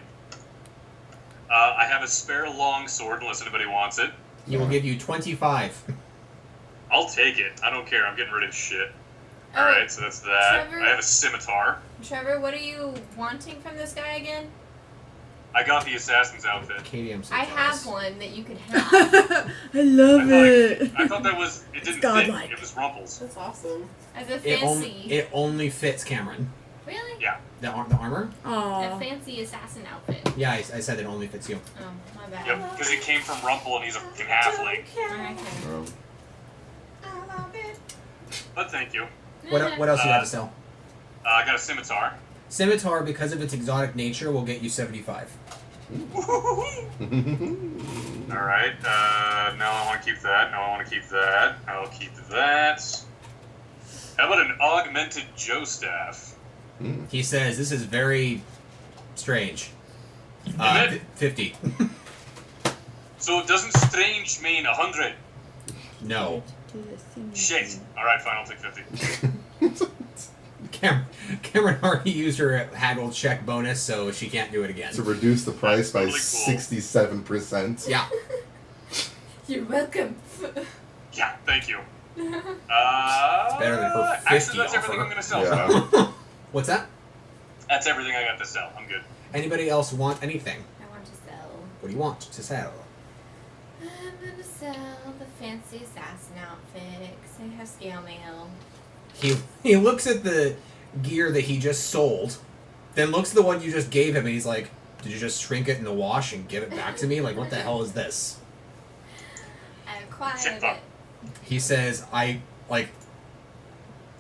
E: I have a spare long sword unless anybody wants it.
A: He will give you 25.
E: I'll take it. I don't care. I'm getting rid of shit.
B: Oh,
E: All right, so that's that.
B: Trevor-
E: I have a scimitar.
B: Trevor, what are you wanting from this guy again?
E: I got the assassin's outfit.
A: Katie, I'm so
B: I
A: jealous.
B: have one that you can have.
G: I love it.
E: I thought that was it didn't fit.
G: godlike.
E: It was Rumple's.
D: That's awesome.
B: As a
A: It
B: fancy.
A: only fits Cameron.
B: Really?
E: Yeah.
A: The armor?
B: A
G: Aw.
B: fancy assassin outfit.
A: Yeah, I said it only fits you.
B: Oh, my bad.
E: Yep. Because it came from Rumple and he's a fucking halfling.
B: Okay.
D: I love it.
E: But thank you.
A: What else you got to sell?
E: I got a scimitar.
A: Scimitar, because of its exotic nature, will get you 75.
E: Alright, no, I want to keep that. No, I want to keep that. I'll keep that. How about an augmented Joe staff?
A: He says, this is very strange.
E: Is it?
A: 50.
E: So doesn't strange mean 100?
A: No.
E: Shit. Alright, fine, I'll take 50.
A: Cameron already used her haggle check bonus, so she can't do it again.
C: To reduce the price by
E: That's totally
C: 67%.
A: Yeah.
B: You're welcome.
E: Yeah, thank you.
A: better than her 50
E: Actually, that's everything
A: offer.
E: I'm going to sell.
C: Yeah.
E: So.
A: What's that?
E: That's everything I got to sell. I'm good.
A: Anybody else want anything?
B: I want to sell.
A: What do you want to sell?
B: I'm gonna sell the fancy assassin outfit because I have scale mail.
A: He looks at the gear that he just sold, then looks at the one you just gave him, and he's like, did you just shrink it in the wash and give it back to me? Like, what the hell is this?
B: I acquired
E: Shit, fuck.
B: it.
A: He says,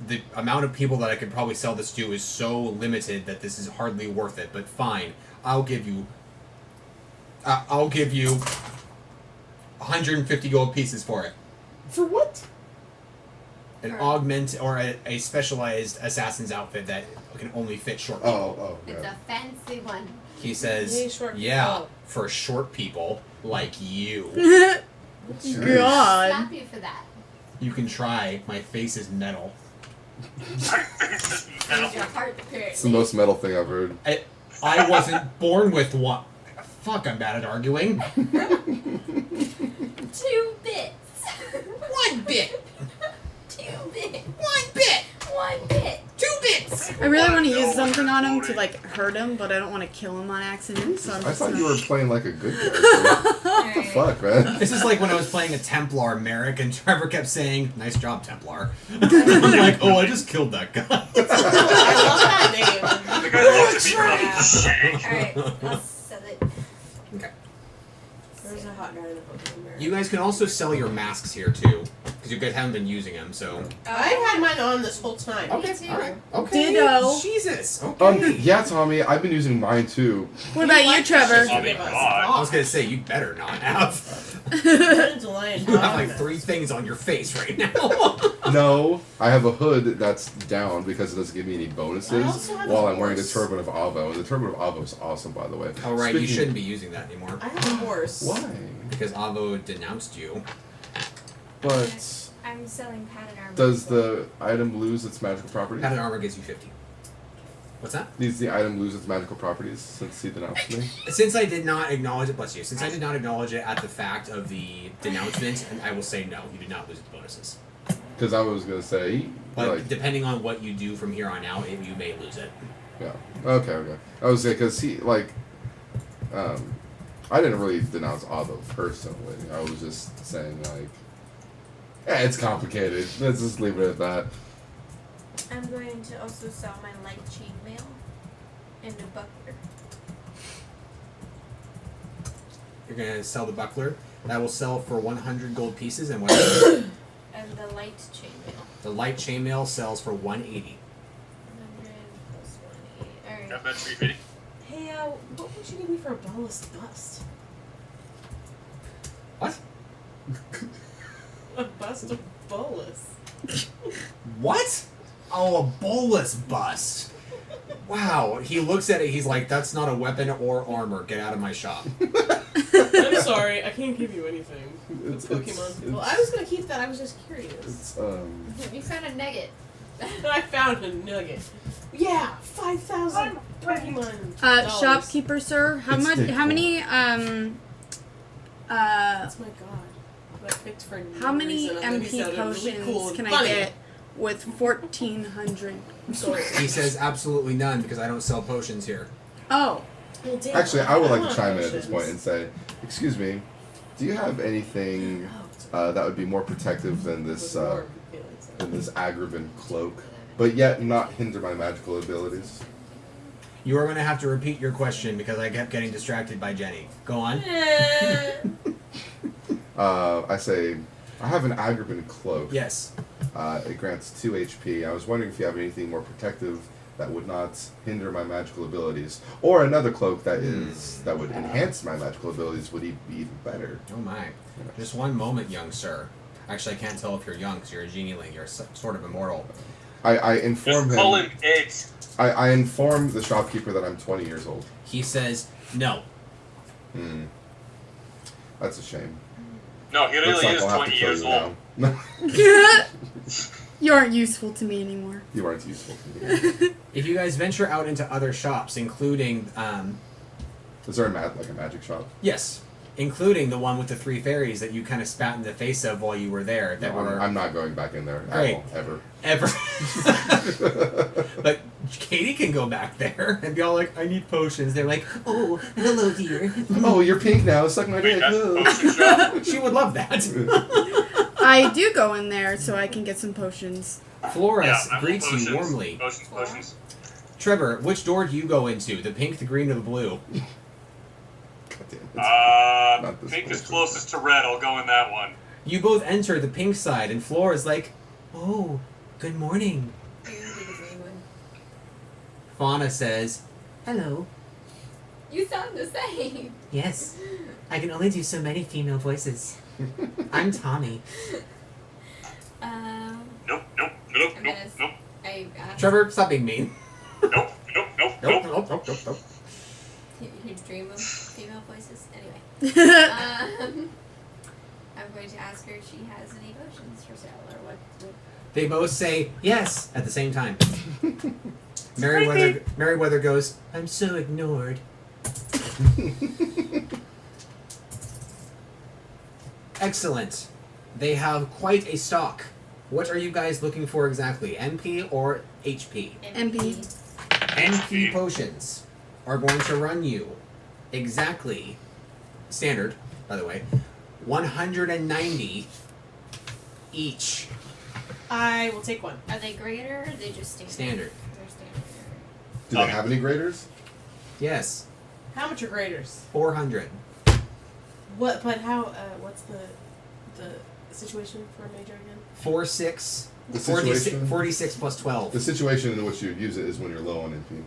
A: the amount of people that I could probably sell this to is so limited that this is hardly worth it, but fine, I'll give you 150 gold pieces for it.
C: For what?
A: An
B: For-
A: augment or a specialized assassin's outfit that can only fit short people.
C: Oh,
B: It's
C: yeah.
B: a fancy one.
A: He
D: Yay,
A: says,
D: short
A: yeah,
D: people.
A: for short people like you.
C: Jeez.
G: God.
B: Slap you for that.
A: You can try. My face is metal.
E: My face is
B: Here's
E: metal.
B: your heart,
C: It's the most metal thing I've heard.
A: I wasn't born with one. Fuck, I'm bad at arguing.
B: 2 bits.
A: 1 bit.
B: 2 bits.
A: 1 bit.
B: 1 bit.
A: 2 bits.
G: I really want to use something on him to like hurt him, but I don't want to kill him on accident. So I'm
C: I
G: just
C: thought
G: gonna...
C: you were playing like a good character. What the
B: Alright.
C: fuck, man?
A: This is like when I was playing a Templar Merrick and Trevor kept saying, "Nice job, Templar." I'm like, "Oh, I just killed that guy."
D: I love that name.
E: The guy looks at me like, shit.
B: Alright, I'll sell it.
A: Okay.
D: There's a hot guy in the Pokemon Bear.
A: You guys can also sell your masks here too, because you guys haven't been using them. So.
D: I've had mine on this whole time.
B: Me too.
A: All right. Okay.
G: Ditto.
A: Jesus. Okay.
C: Yeah, Tommy, I've been using mine too.
G: What about you, Trevor?
E: Oh, my God.
A: I was gonna say you better not have.
D: Dandelion
A: You have like
D: dog.
A: 3 things on your face right now.
C: No, I have a hood that's down because it doesn't give me any
D: I
C: bonuses
D: also have
C: while
D: a
C: I'm wearing the
D: horse.
C: Turban of Avo. The Turban of Avo is awesome, by the way.
A: Oh right, you
C: Speaking-
A: shouldn't be using that anymore
D: I have a horse.
C: Why?
A: because Avo denounced you.
C: But
B: I'm selling padded armor.
C: does the item lose its magical properties?
A: Padded armor gives you 50. What's that?
C: Does the item lose its magical properties since he denounced me?
A: Since I did not acknowledge it, bless you. Since I did not acknowledge it at the fact of the denouncement, I will say no. You did not lose its bonuses.
C: Because I was gonna say,
A: But
C: like,
A: depending on what you do from here on out, you may lose it.
C: yeah, okay. I was saying because he like, I didn't really denounce Avo personally. I was just saying like, it's complicated. Let's just leave it at that.
B: I'm going to also sell my light chainmail and a buckler.
A: You're gonna sell the buckler. That will sell for 100 gold pieces, and what?
B: And the light chainmail.
A: The light chainmail sells for 180.
B: 100 plus 180. Alright.
E: Got that 350?
D: Hey, what would you give me for a boneless bust?
A: What?
D: A bust of bolus.
A: What? Oh, a bolus bust. Wow. He looks at it. He's like, "That's not a weapon or armor. Get out of my shop."
D: I'm sorry, I can't give you anything.
C: It's-
D: Pokemon.
C: it's-
D: Well, I was gonna keep that. I was just curious.
C: It's
B: You found a nugget.
D: I found a nugget. Yeah, 5,000 Pokemon. dollars.
G: Shopkeeper, sir, how
C: It's
G: much?
C: stick
G: How
C: form.
G: many?
D: That's my god. What I picked for no
G: How many
D: reason. And then he
G: MP
D: sounded
G: potions
D: really cool and
G: can I
D: funny.
G: get with 1,400 gold?
A: He says, "Absolutely none, because I don't sell potions here."
G: Oh,
D: Well, damn,
C: Actually, I would like to
D: want
C: chime in at this
D: potions.
C: point and say, excuse me, do you have anything that would be more protective than this Agrabah cloak, but yet not hinder my magical abilities?
A: You are going to have to repeat your question because I kept getting distracted by Jenny. Go on.
C: I say, I have an Agrabah cloak.
A: Yes.
C: It grants 2 HP. I was wondering if you have anything more protective that would not hinder my magical abilities, or another cloak that would enhance my magical abilities would be even better.
A: Oh my. Just one moment, young sir. Actually, I can't tell if you're young because you're a genieling. You're sort of immortal.
C: I inform
E: Just call him Ed.
C: I inform the shopkeeper that I'm 20 years old.
A: He says, no.
C: That's a shame.
E: No, he
C: Looks
E: really
C: like
E: is
C: I'll have
E: 20
C: to kill
E: years
C: you
E: old.
C: now.
G: You aren't useful to me anymore.
C: You aren't useful to me.
A: If you guys venture out into other shops, including,
C: Is there a magic shop?
A: yes, including the one with the 3 fairies that you kind of spat in the face of while you were there. That
C: No,
A: were
C: I'm not going back in there.
A: Great.
C: Ever.
A: But Katie can go back there and be all like, I need potions. They're like, oh, hello, dear.
C: Oh, you're pink now. Suck my
E: Wait,
C: dick.
E: that's
C: Ugh.
E: the potion shop?
A: She would love that.
G: I do go in there so I can get some potions.
A: Flores
E: Yeah, I want
A: greets
E: potions.
A: you warmly.
E: Potions.
A: Trevor, which door do you go into? The pink, the green, or the blue?
C: God damn it. Not this
E: Pink is
C: bullshit.
E: closest to red. I'll go in that one.
A: You both enter the pink side, and Flores like, oh, good morning. Fauna says, hello.
B: You sound the same.
A: Yes, I can only do so many female voices. I'm Tommy.
E: Nope.
B: I'm gonna I asked
A: Trevor, stop being mean.
E: Nope.
B: you dream of female voices. Anyway, I'm going to ask her if she has any potions for sale or what.
A: They both say yes at the same time. Merryweather goes, I'm so ignored. Excellent. They have quite a stock. What are you guys looking for exactly? MP or HP?
G: MP.
A: MP potions are going to run you exactly, standard, by the way, 190 each.
D: I will take one.
B: Are they greater or are they just standard?
A: Standard.
B: They're standard.
C: Do they have any graders?
A: Yes,
D: How much are graders?
A: 400.
D: What? But how? What's the situation for a major again?
A: 46.
C: The
A: 46,
C: situation?
A: 46 plus 12.
C: The situation in which you use it is when you're low on MP.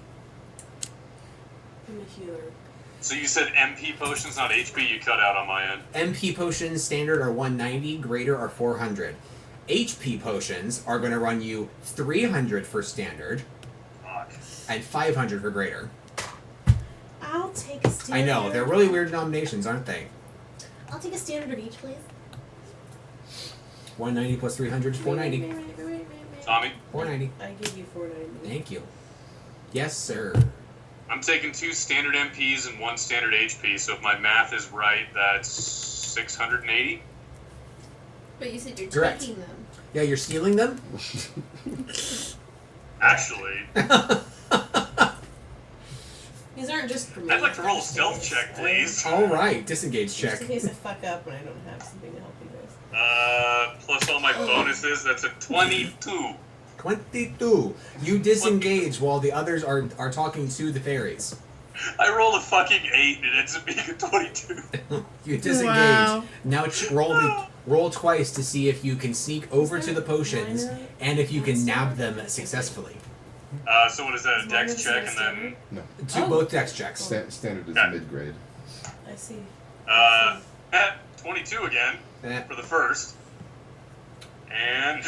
D: I'm a healer.
E: So you said MP potions, not HP. You cut out on my end.
A: MP potions standard are 190, greater are 400. HP potions are going to run you 300 for standard
E: Fuck.
A: and 500 for greater.
D: I'll take a standard.
A: I know, they're really weird denominations, aren't they?
D: I'll take a standard of each, please.
A: 190 plus 300 is 490.
E: Tommy,
A: 490.
D: I give you 490.
A: Thank you. Yes, sir.
E: I'm taking 2 standard MPs and 1 standard HP. So if my math is right, that's 680.
B: But you said you're
A: Correct.
B: taking them.
A: Yeah, you're stealing them?
E: Actually,
D: These aren't just for me.
E: I'd like to roll a stealth check, please.
A: Alright, disengage
D: Just
A: check.
D: in case I fuck up and I don't have something to help you guys.
E: Plus all my bonuses, that's a 22.
A: 22. You disengage while the others are talking to the fairies.
E: I rolled a fucking 8 and it ends up being a 22.
A: You disengage.
G: Wow.
A: Now roll twice to see if you can sneak over to the potions and if you can nab them successfully.
E: So what is that, a dex check and then...
A: Both dex checks.
C: Standard is
E: Yeah.
C: mid-grade.
D: I see.
E: 22 again
A: Eh.
E: for the first. And...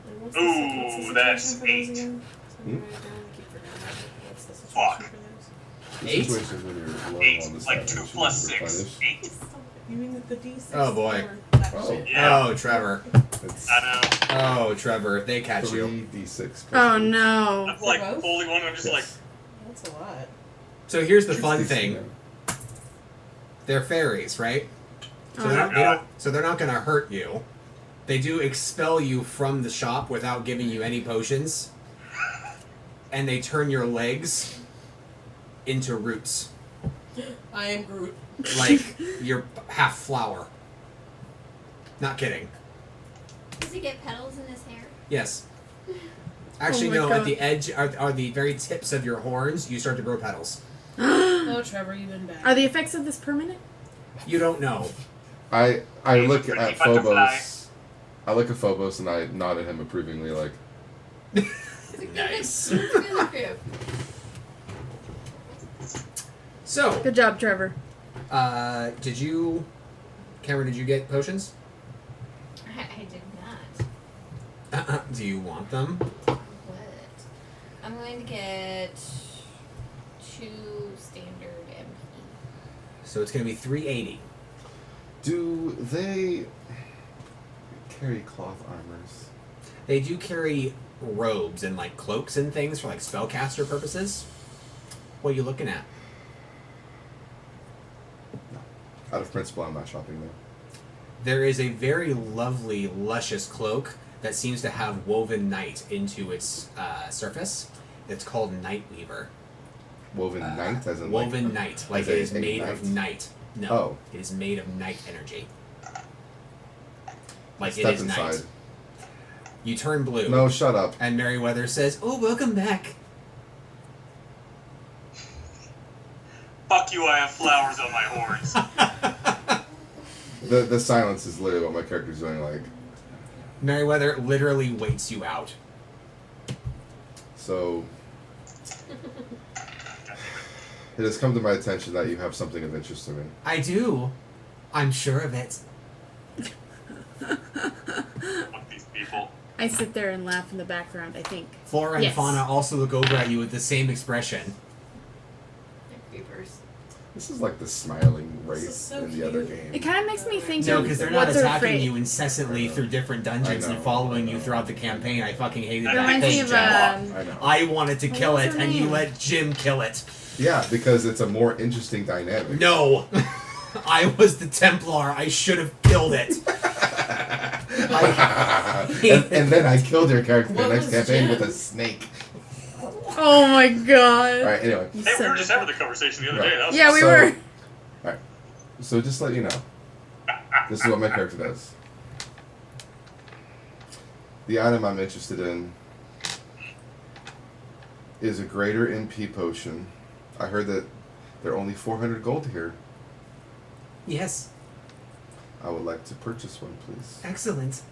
D: And what's the
E: Ooh, that's
D: situation for those
E: 8.
D: again?
C: Hmm?
D: Keep forgetting. What's the situation
E: Fuck.
D: for those?
C: The
A: 8?
C: situation is when you're low
E: 8,
C: on the
E: like
C: stat
E: 2
C: ratio
E: plus
C: and
E: 6.
C: replenish.
E: 8.
D: You mean the D6?
A: Oh, boy.
D: or that
C: Oh.
D: shit?
E: Yeah.
A: Oh, Trevor.
C: It's
E: I know.
A: Oh, Trevor. They catch you.
C: 3d6.
G: Oh no.
E: I'm like
D: both?
E: holding one, I'm just like...
D: That's a lot.
A: So here's the
C: It's
A: fun
C: decent,
A: thing.
C: yeah.
A: They're fairies, right? So
G: Oh,
A: they're not gonna hurt you. They do expel you from the shop without giving you any potions. And they turn your legs into roots.
D: I am Groot.
A: Like you're half flower. Not kidding.
B: Does he get petals in his hair?
A: Yes. Actually,
G: Oh my
A: no.
G: God.
A: At the edge are the very tips of your horns. You start to grow petals.
D: Oh, Trevor, you've been bad.
G: Are the effects of this permanent?
A: You don't know.
C: I
E: He's a
C: look
E: pretty
C: at
E: butterfly.
C: Phobos. I look at Phobos and I nod at him approvingly, like,
A: Nice.
B: It's a good group.
A: So,
G: Good job, Trevor.
A: did you, Cameron? Did you get potions?
B: I did not.
A: Do you want them?
B: What? I'm going to get 2 standard MP.
A: So it's going to be 380.
C: do they carry cloth armors?
A: They do carry robes and like cloaks and things for like spellcaster purposes. What are you looking at?
C: Out of principle, I'm not shopping there.
A: There is a very lovely, luscious cloak that seems to have woven night into its surface. It's called Nightweaver.
C: Woven night, as in
A: Woven
C: like,
A: night, like
C: as
A: it
C: in
A: is
C: a
A: made
C: night?
A: of night. No,
C: Oh.
A: it is made of night energy. Like
C: Step
A: it is
C: inside.
A: night. You turn blue.
C: No, shut up.
A: And Merryweather says, "Oh, welcome back."
E: Fuck you, I have flowers on my horns.
C: The silence is literally what my character's doing. Like,
A: Merryweather literally waits you out.
C: so it has come to my attention that you have something of interest to me.
A: I do. I'm sure of it.
E: Fuck these people.
G: I sit there and laugh in the background, I think.
A: Flora and
G: Yes.
A: Fauna also look over at you with the same expression.
B: Creepers.
C: This is like the smiling
D: This is
C: race
D: so
C: in the other
D: cute.
C: game.
G: It kind of makes me think
A: No,
G: of
A: because they're
G: what
A: not
G: they're
A: attacking
G: afraid.
A: you incessantly
C: I know.
A: through different dungeons
C: I know,
A: and following
C: I
A: you
C: know.
A: throughout the campaign. I fucking hated
E: It
A: that.
G: Reminds me
A: thing,
G: of
A: Jeff.
C: I know.
A: I wanted to
G: What
A: kill
G: was
A: it,
G: her
A: and you
G: name?
A: let Jim kill it.
C: Yeah, because it's a more interesting dynamic.
A: No, I was the Templar. I should have killed it.
C: and then I killed your character in the
D: What
C: next
D: was
C: campaign
D: Jim?
C: with a snake.
G: Oh my god.
C: Alright, anyway.
G: You
E: Hey, we
G: said
E: were just
G: it.
E: having the conversation the other
C: Right.
E: day. That was
G: Yeah, we
C: So-
G: were.
C: Alright. So just to let you know, this is what my character does. The item I'm interested in is a greater NP potion. I heard that there are only 400 gold here.
A: Yes,
C: I would like to purchase one, please.
A: excellent.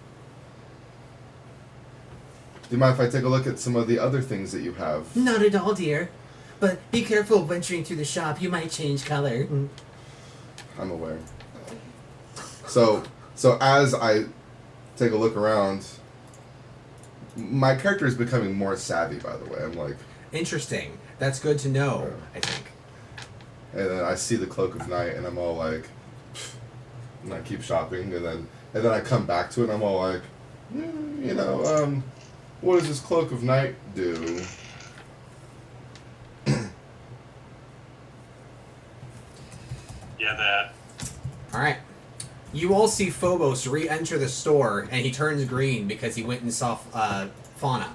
C: Do you mind if I take a look at some of the other things that you have?
A: Not at all, dear. But be careful venturing through the shop. You might change color.
C: I'm aware. So as I take a look around, my character is becoming more savvy, by the way. I'm like,
A: Interesting. That's good to know,
C: Yeah.
A: I think.
C: and then I see the Cloak of Night, and I'm all like, and I keep shopping, and then I come back to it, and I'm all like, what does this Cloak of Night do?
E: Yeah, that.
A: Alright. You all see Phobos re-enter the store, and he turns green because he went and saw Fauna.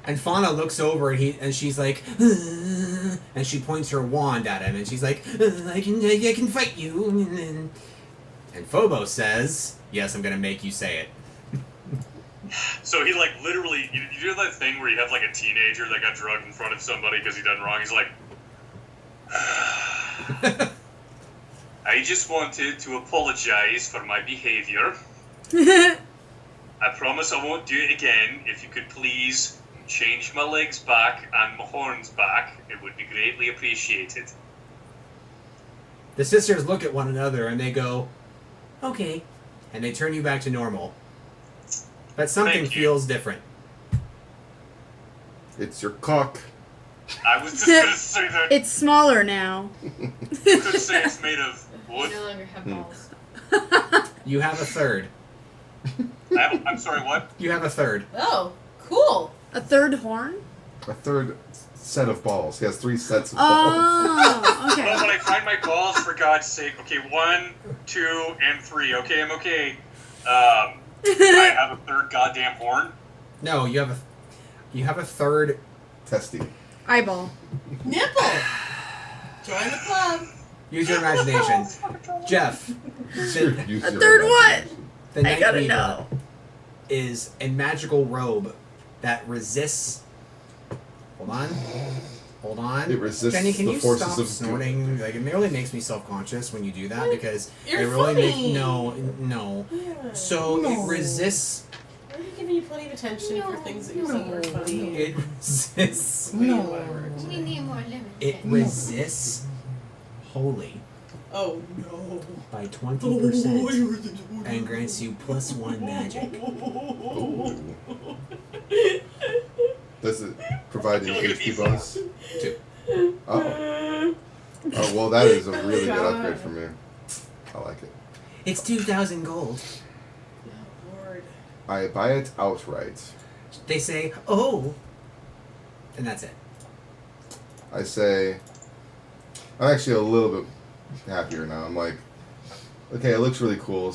A: And Fauna looks over, and she's like, and she points her wand at him, and she's like, I can fight you. And Phobos says, yes, I'm gonna make you say it.
E: So he, like, literally, you do that thing where you have, like, a teenager that got drugged in front of somebody because he done wrong. He's like, I just wanted to apologize for my behavior. I promise I won't do it again. If you could please change my legs back and my horns back, it would be greatly appreciated.
A: The sisters look at one another, and they go, okay. And they turn you back to normal. But something
E: Thank you.
A: feels different.
C: It's your cock.
E: I was just gonna say that.
G: It's smaller now.
E: Could say it's made of
B: I
E: wood.
B: no longer have balls.
A: You have a third.
E: I'm sorry, what?
A: You have a third.
D: Oh, cool.
G: A third horn?
C: A third set of balls. He has 3 sets of balls.
G: Oh,
E: Well,
G: okay.
E: when I find my balls, for God's sake, okay, 1, 2, and 3. Okay, I'm okay. I have a third goddamn horn.
A: No, you have a third.
C: Testy.
G: Eyeball.
D: Nipple. Join the club.
A: Use your imagination. Jeff,
C: Use
G: A
C: your
G: third what?
C: imagination.
A: the
G: I
A: Night
G: gotta
A: Weaver
G: know.
A: is a magical robe that resists. Hold on.
C: It resists
A: Jenny, can
C: the
A: you
C: forces
A: stop
C: of
A: snorting? Like, it really makes me self-conscious when you do that because
D: You're
A: it really
D: funny.
A: no.
D: Yeah.
A: So it resists.
D: I'm giving you plenty of attention for things that you said were funny.
A: It resists.
D: Whatever.
B: We need more lemon.
A: It resists holy
D: Oh no.
A: by 20% and grants you +1 magic.
C: Ooh. Does it provide an HP bonus?
A: 2.
C: Oh. Oh, well, that is a really good upgrade for me. I like it.
A: It's 2,000 gold.
D: Oh Lord.
C: I buy it outright.
A: They say, "Oh," and that's it.
C: I say, I'm actually a little bit happier now. I'm like, okay, it looks really cool.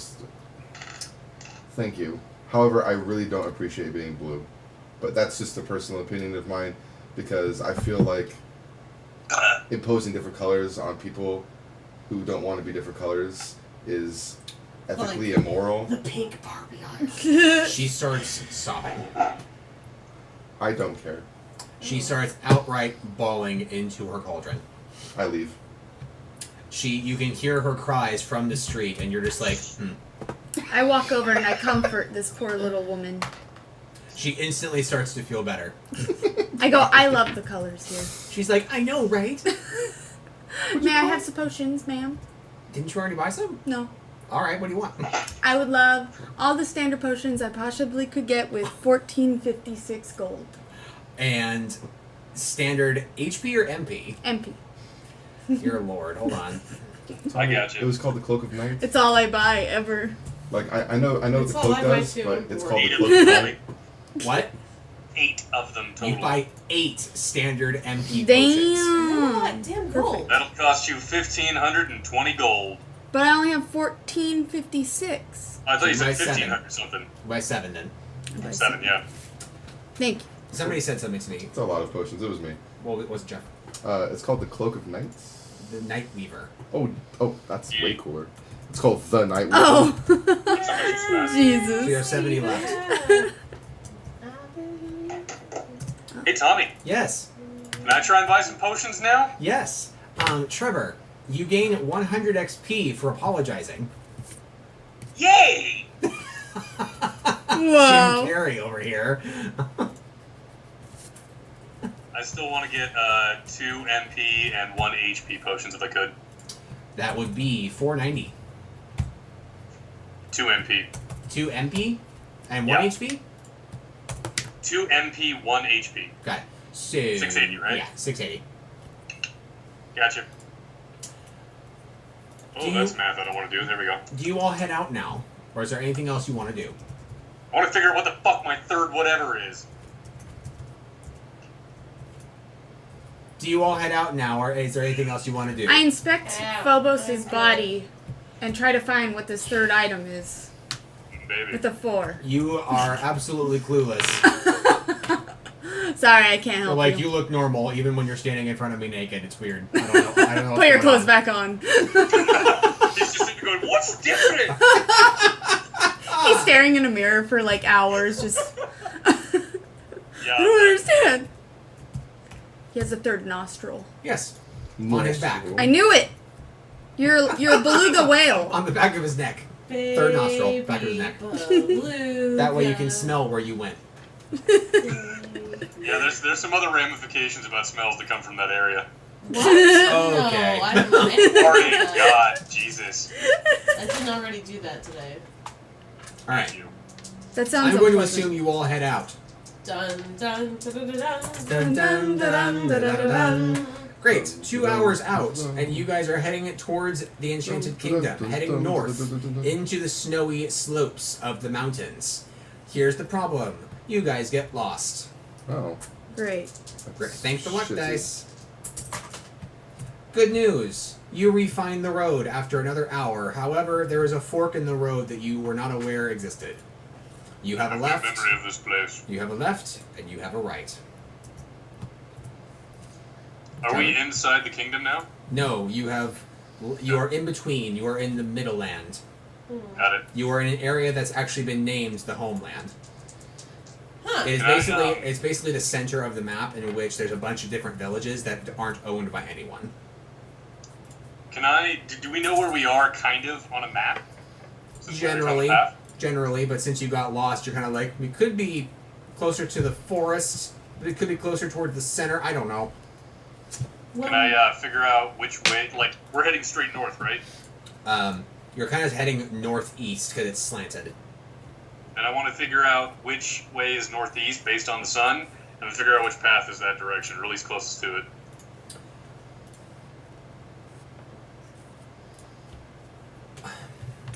C: Thank you. However, I really don't appreciate being blue. But that's just a personal opinion of mine because I feel like imposing different colors on people who don't want to be different colors is ethically immoral.
D: The pink Barbie eyes.
A: She starts sobbing.
C: I don't care.
A: She starts outright bawling into her cauldron.
C: I leave.
A: You can hear her cries from the street, and you're just like,
G: I walk over and I comfort this poor little woman.
A: She instantly starts to feel better.
G: I go, I love the colors here.
A: She's like, I know, right?
G: May I have some potions, ma'am?
A: Didn't you already buy some?
G: No.
A: All right, what do you want?
G: I would love all the standard potions I possibly could get with 1456 gold.
A: And standard HP or MP?
G: MP.
A: Your lord, hold on.
E: I got
C: It
E: you.
C: was called the Cloak of Night.
G: It's all I buy ever.
C: Like, I know what
D: It's
C: the
D: all
C: cloak
D: I buy
C: does,
D: too.
C: but it's called the
E: 8 of
C: Cloak
E: them,
C: of
E: Tommy.
C: Night.
A: What?
E: 8 of them total.
A: You buy 8 standard MP potions.
G: Damn.
D: What? Damn gold.
E: That'll cost you 1,520 gold.
G: But I only have 1456.
E: I thought you
A: So you buy
E: said
A: 7.
E: 1,500 something.
A: You buy 7 then.
G: I buy
E: 7, yeah.
G: Thank you.
A: Somebody said something to me.
C: It's a lot of potions. It was me.
A: Well, it was Jeff.
C: It's called the Cloak of Nights.
A: The Night Weaver.
C: Oh, that's way cooler. It's called the Night Weaver.
G: Oh.
A: So you have
G: Jesus.
A: 70 left.
E: Hey, Tommy,
A: Yes.
E: can I try and buy some potions now?
A: Yes. Trevor, you gain 100 XP for apologizing.
E: Yay!
A: Jim
G: Whoa.
A: Carrey over here.
E: I still want to get 2 MP and 1 HP potions if I could.
A: That would be 490.
E: 2 MP.
A: 2 MP and 1
E: Yeah.
A: HP?
E: 2 MP, 1 HP.
A: Got it. So,
E: 680, right?
A: Yeah, 680.
E: Gotcha.
A: Do
E: Oh,
A: you-
E: that's math I don't want to do. There we go.
A: Do you all head out now? Or is there anything else you want to do?
E: I want to figure out what the fuck my third whatever is.
A: Do you all head out now, or is there anything else you want to do?
G: I inspect Phobos' body and try to find what this third item is.
E: Baby.
G: With a 4.
A: You are absolutely clueless.
G: Sorry, I can't
A: But
G: help
A: like,
G: you.
A: you look normal even when you're standing in front of me naked. It's weird. I don't know. I don't know
G: Put your
A: what's going
G: clothes back on.
E: He's just sitting going, what's different?
G: He's staring in a mirror for like hours, just. I
E: Yeah.
G: don't understand. He has a third nostril.
A: Yes. On his back.
G: I knew it. You're a beluga whale.
A: On the back of his neck. Third nostril, back of his neck. That way you can smell where you went.
E: Yeah, there's some other ramifications about smells that come from that area.
D: What?
A: Okay.
D: No, I don't know anything
E: Already,
D: about that.
E: God, Jesus.
D: I didn't already do that today.
A: Alright.
E: Thank you.
G: That sounds.
A: I'm going to
G: unpleasant.
A: assume you all head out.
D: Dun dun da da da dun.
A: Dun, dun, dun, dun, dun, dun. Great. 2 hours out, and you guys are heading towards the Enchanted Kingdom, heading north into the snowy slopes of the mountains. Here's the problem. You guys get lost.
C: Oh.
G: Great.
A: Great. Thanks for luck,
C: Shitty.
A: dice. Good news. You refine the road after another hour. However, there is a fork in the road that you were not aware existed. You have
E: I
A: a
E: have no
A: left,
E: memory of this place.
A: you have a left, and you have a right.
E: Are we inside the kingdom now?
A: No, you are in between. You are in the middle land.
E: Got it.
A: You are in an area that's actually been named the homeland.
D: Huh.
A: It's basically the center of the map in which there's a bunch of different villages that aren't owned by anyone.
E: Do we know where we are, kind of, on a map? Since we're on the path?
A: Generally, but since you got lost, you're kind of like, we could be closer to the forest, but it could be closer toward the center. I don't know.
E: Can I figure out which way? Like, we're heading straight north, right?
A: You're kind of heading northeast because it's slanted.
E: And I want to figure out which way is northeast based on the sun, and then figure out which path is that direction, or at least closest to it.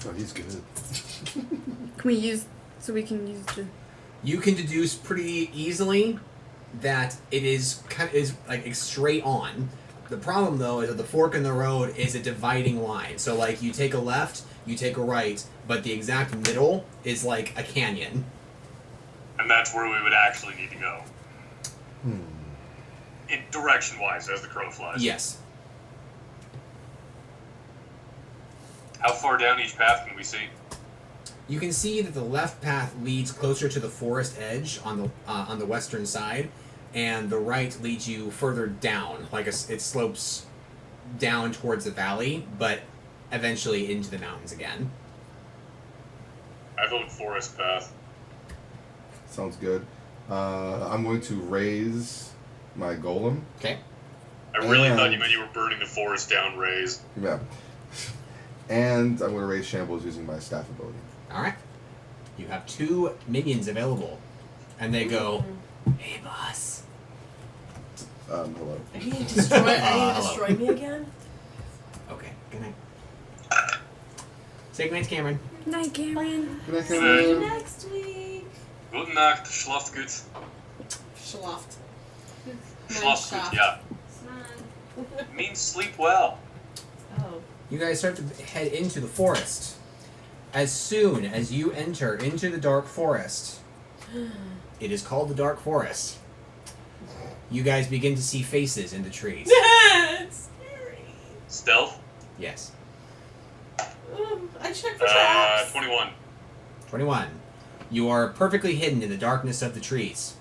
C: Oh, he's good.
G: We can use the...
A: You can deduce pretty easily that it is like straight on. The problem though is that the fork in the road is a dividing line. So like you take a left, you take a right, but the exact middle is like a canyon.
E: And that's where we would actually need to go. Direction-wise, as the crow flies.
A: Yes.
E: How far down each path can we see?
A: You can see that the left path leads closer to the forest edge on the western side, and the right leads you further down. Like it slopes down towards the valley, but eventually into the mountains again.
E: I vote forest path.
C: Sounds good. I'm going to raise my golem.
A: Okay.
E: I really thought you meant you were burning the forest down, raised.
C: Yeah. And I'm going to raise shambles using my staff ability.
A: Alright. You have 2 minions available. And they go, "Hey, boss."
C: Hello.
D: Are you going to destroy me again?
A: Okay, good night. Say good night to Cameron.
G: Night, Cameron.
C: Good night,
D: See you
C: Cameron.
D: next week.
E: Guten Nacht, schlaft gut.
D: Schlaft.
E: Schlaft gut, yeah. It means sleep well.
D: Oh.
A: You guys start to head into the forest. As soon as you enter into the dark forest, it is called the dark forest. You guys begin to see faces in the trees.
D: It's scary.
E: Stealth?
A: Yes.
D: I checked for traps.
E: 21.
A: 21. You are perfectly hidden in the darkness of the trees.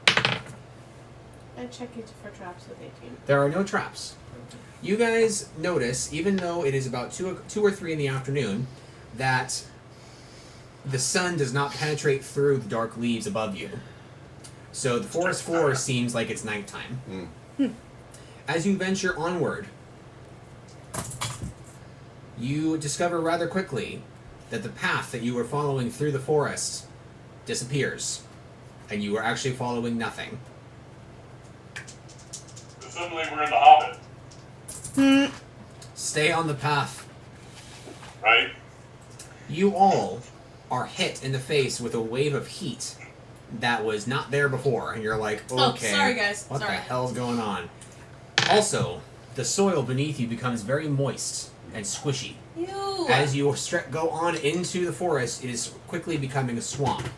D: I checked it for traps with 18.
A: There are no traps. You guys notice, even though it is about 2 or 3 in the afternoon, that the sun does not penetrate through the dark leaves above you. So the forest floor seems like it's nighttime. As you venture onward, you discover rather quickly that the path that you were following through the forest disappears, and you are actually following nothing.
E: So suddenly we're in the Hobbit,
A: Stay on the path.
E: right?
A: You all are hit in the face with a wave of heat that was not there before, and you're like, okay,
D: Oh, sorry, guys.
A: what
D: Sorry.
A: the hell's going on? Also, the soil beneath you becomes very moist and squishy.
D: Ew.
A: As you go on into the forest, it is quickly becoming a swamp.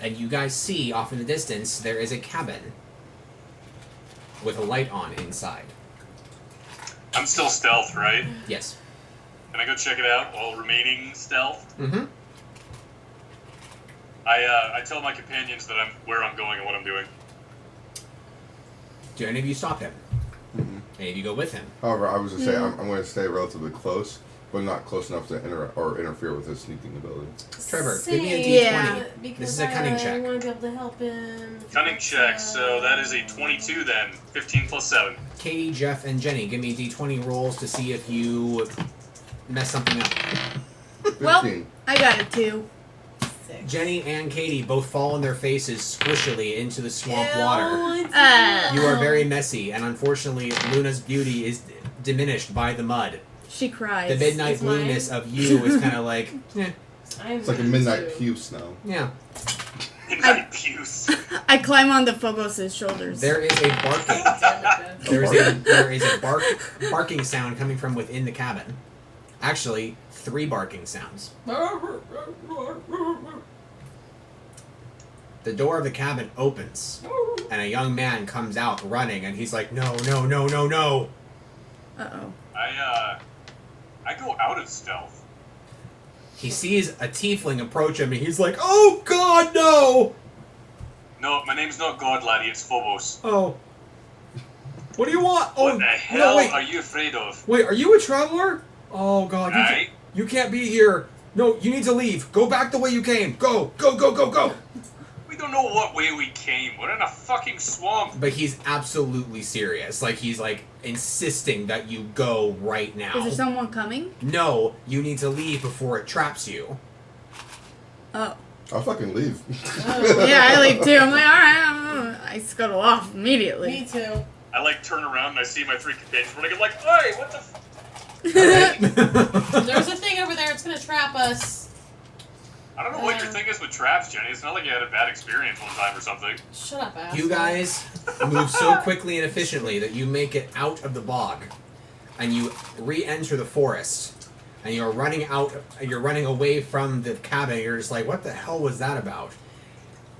A: And you guys see, off in the distance, there is a cabin with a light on inside.
E: I'm still stealth, right?
A: Yes.
E: Can I go check it out while remaining stealth?
A: Mm-hmm.
E: I tell my companions that where I'm going and what I'm doing.
A: Do any of you stop him? Any of you go with him?
C: However, I was going to say, I'm going to stay relatively close, but not close enough to interfere with his sneaking ability.
A: Trevor, give me a D20.
G: Yeah.
A: This is a cunning check.
D: I want to be able to help him.
E: Cunning check, so that is a 22 then. 15 plus 7.
A: Katie, Jeff, and Jenny, give me D20 rolls to see if you mess something up.
C: 15.
G: Well, I got it too.
D: 6.
A: Jenny and Katie both fall on their faces squishily into the swamp water. You are very messy, and unfortunately, Luna's beauty is diminished by the mud.
G: She cries.
A: The midnight
D: Is mine?
A: blueness of you is kind of like,
C: It's like a midnight puce now.
A: yeah.
E: Midnight puce.
G: I climb on the Phobos' shoulders.
A: There is a barking. There is a barking sound coming from within the cabin. Actually, 3 barking sounds. The door of the cabin opens, and a young man comes out running, and he's like, no, no, no, no, no.
G: Uh-oh.
E: I go out of stealth.
A: He sees a tiefling approach him, and he's like, oh, God, no!
E: No, my name's not God, laddie, it's Phobos.
A: Oh. What do you want? Oh,
E: What the hell
A: no, wait.
E: are you afraid of?
A: Wait, are you a traveler? Oh, God,
E: Right?
A: you can't be here. No, you need to leave. Go back the way you came. Go, go, go, go, go.
E: We don't know what way we came. We're in a fucking swamp.
A: But he's absolutely serious. Like, he's, like, insisting that you go right now.
G: Is there someone coming?
A: No, you need to leave before it traps you.
G: Oh.
C: I'll fucking leave.
G: Yeah, I leave too. I'm like, alright, I scuttle off immediately.
D: Me too.
E: I like turn around and I see my 3 companions running. I'm like, hey, what the?
D: There's a thing over there. It's gonna trap us.
E: I don't know what your thing is with traps, Jenny. It's not like you had a bad experience one time or something.
D: Shut up, asshole.
A: You guys move so quickly and efficiently that you make it out of the bog, and you re-enter the forest, and you're running out. You're running away from the cabin. You're just like, what the hell was that about?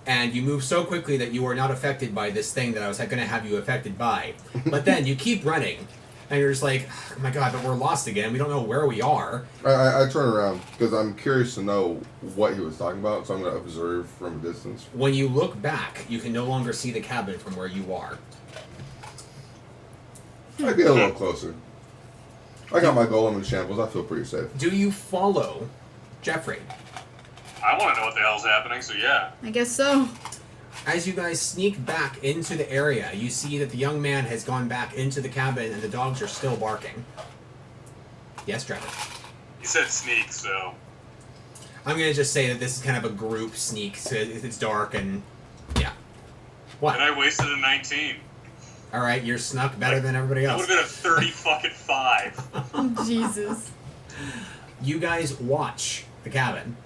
A: And you move so quickly that you are not affected by this thing that I was going to have you affected by. But then you keep running, and you're just like, oh my God, but we're lost again. We don't know where we are.
C: I turn around because I'm curious to know what he was talking about, so I'm going to observe from a distance.
A: When you look back, you can no longer see the cabin from where you are.
C: I get a little closer. I got my golem in shambles. I feel pretty safe.
A: Do you follow J-Pfleg?
E: I want to know what the hell's happening, so yeah.
G: I guess so.
A: As you guys sneak back into the area, you see that the young man has gone back into the cabin and the dogs are still barking. Yes, Trevor?
E: He said sneak, so.
A: I'm going to just say that this is kind of a group sneak. So it's dark and... yeah. What?
E: And I wasted a 19.
A: Alright, you're snuck better than everybody
E: That
A: else.
E: would have been a 30 fucking 5.
G: Oh, Jesus.
A: You guys watch the cabin.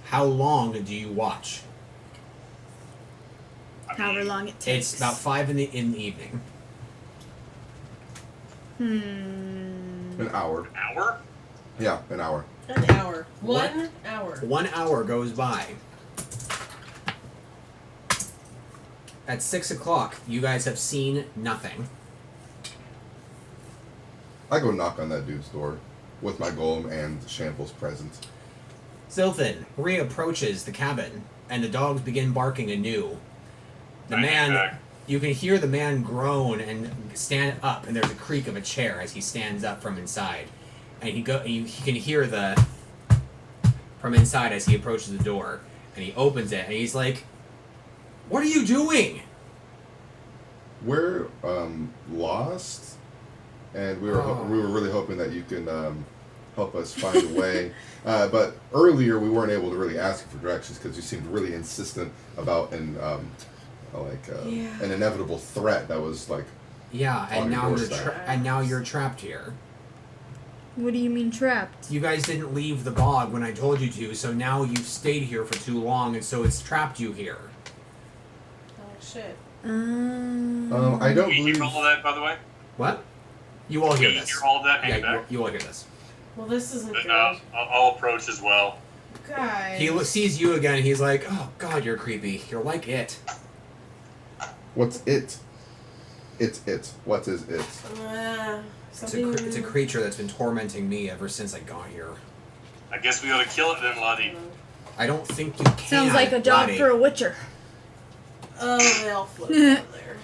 A: How long do you watch?
G: However long it takes.
A: It's about 5 in the evening.
C: An hour.
E: An hour?
C: Yeah, an hour.
D: An hour.
A: What?
D: 1 hour.
A: 1 hour goes by. At 6 o'clock, you guys have seen nothing.
C: I go knock on that dude's door with my golem and shambles present.
A: Zilthan reapproaches the cabin, and the dogs begin barking anew. The man, you can hear the man groan and stand up, and there's a creak of a chair as he stands up from inside, and he can hear the from inside as he approaches the door, and he opens it, and he's like, "What are you doing?"
C: We're lost, and we were really hoping that you can help us find a way. But earlier we weren't able to really ask you for directions because you seemed really insistent about an inevitable threat that was like.
A: Yeah, and
C: on your
A: now you're
C: doorstep.
A: you're trapped here.
G: What do you mean trapped?
A: You guys didn't leave the bog when I told you to, so now you've stayed here for too long, and so it's trapped you here.
D: Oh, shit.
C: I don't
E: Can you
C: believe.
E: hear all of that, by the way?
A: What? You all hear
E: Can you
A: this.
E: hear all of that? Hang
A: Yeah,
E: back.
A: you all hear this.
D: Well, this isn't
E: Then,
D: good.
E: I'll approach as well.
D: Guys.
A: He sees you again, and he's like, "Oh God, you're creepy. You're like it."
C: What's it? It's it. What is it?
A: It's a creature that's been tormenting me ever since I got here.
E: I guess we ought to kill it then, laddie.
A: I don't think you can.
G: Sounds like a job
A: buddy.
G: for a witcher.
D: Oh, they all float down there.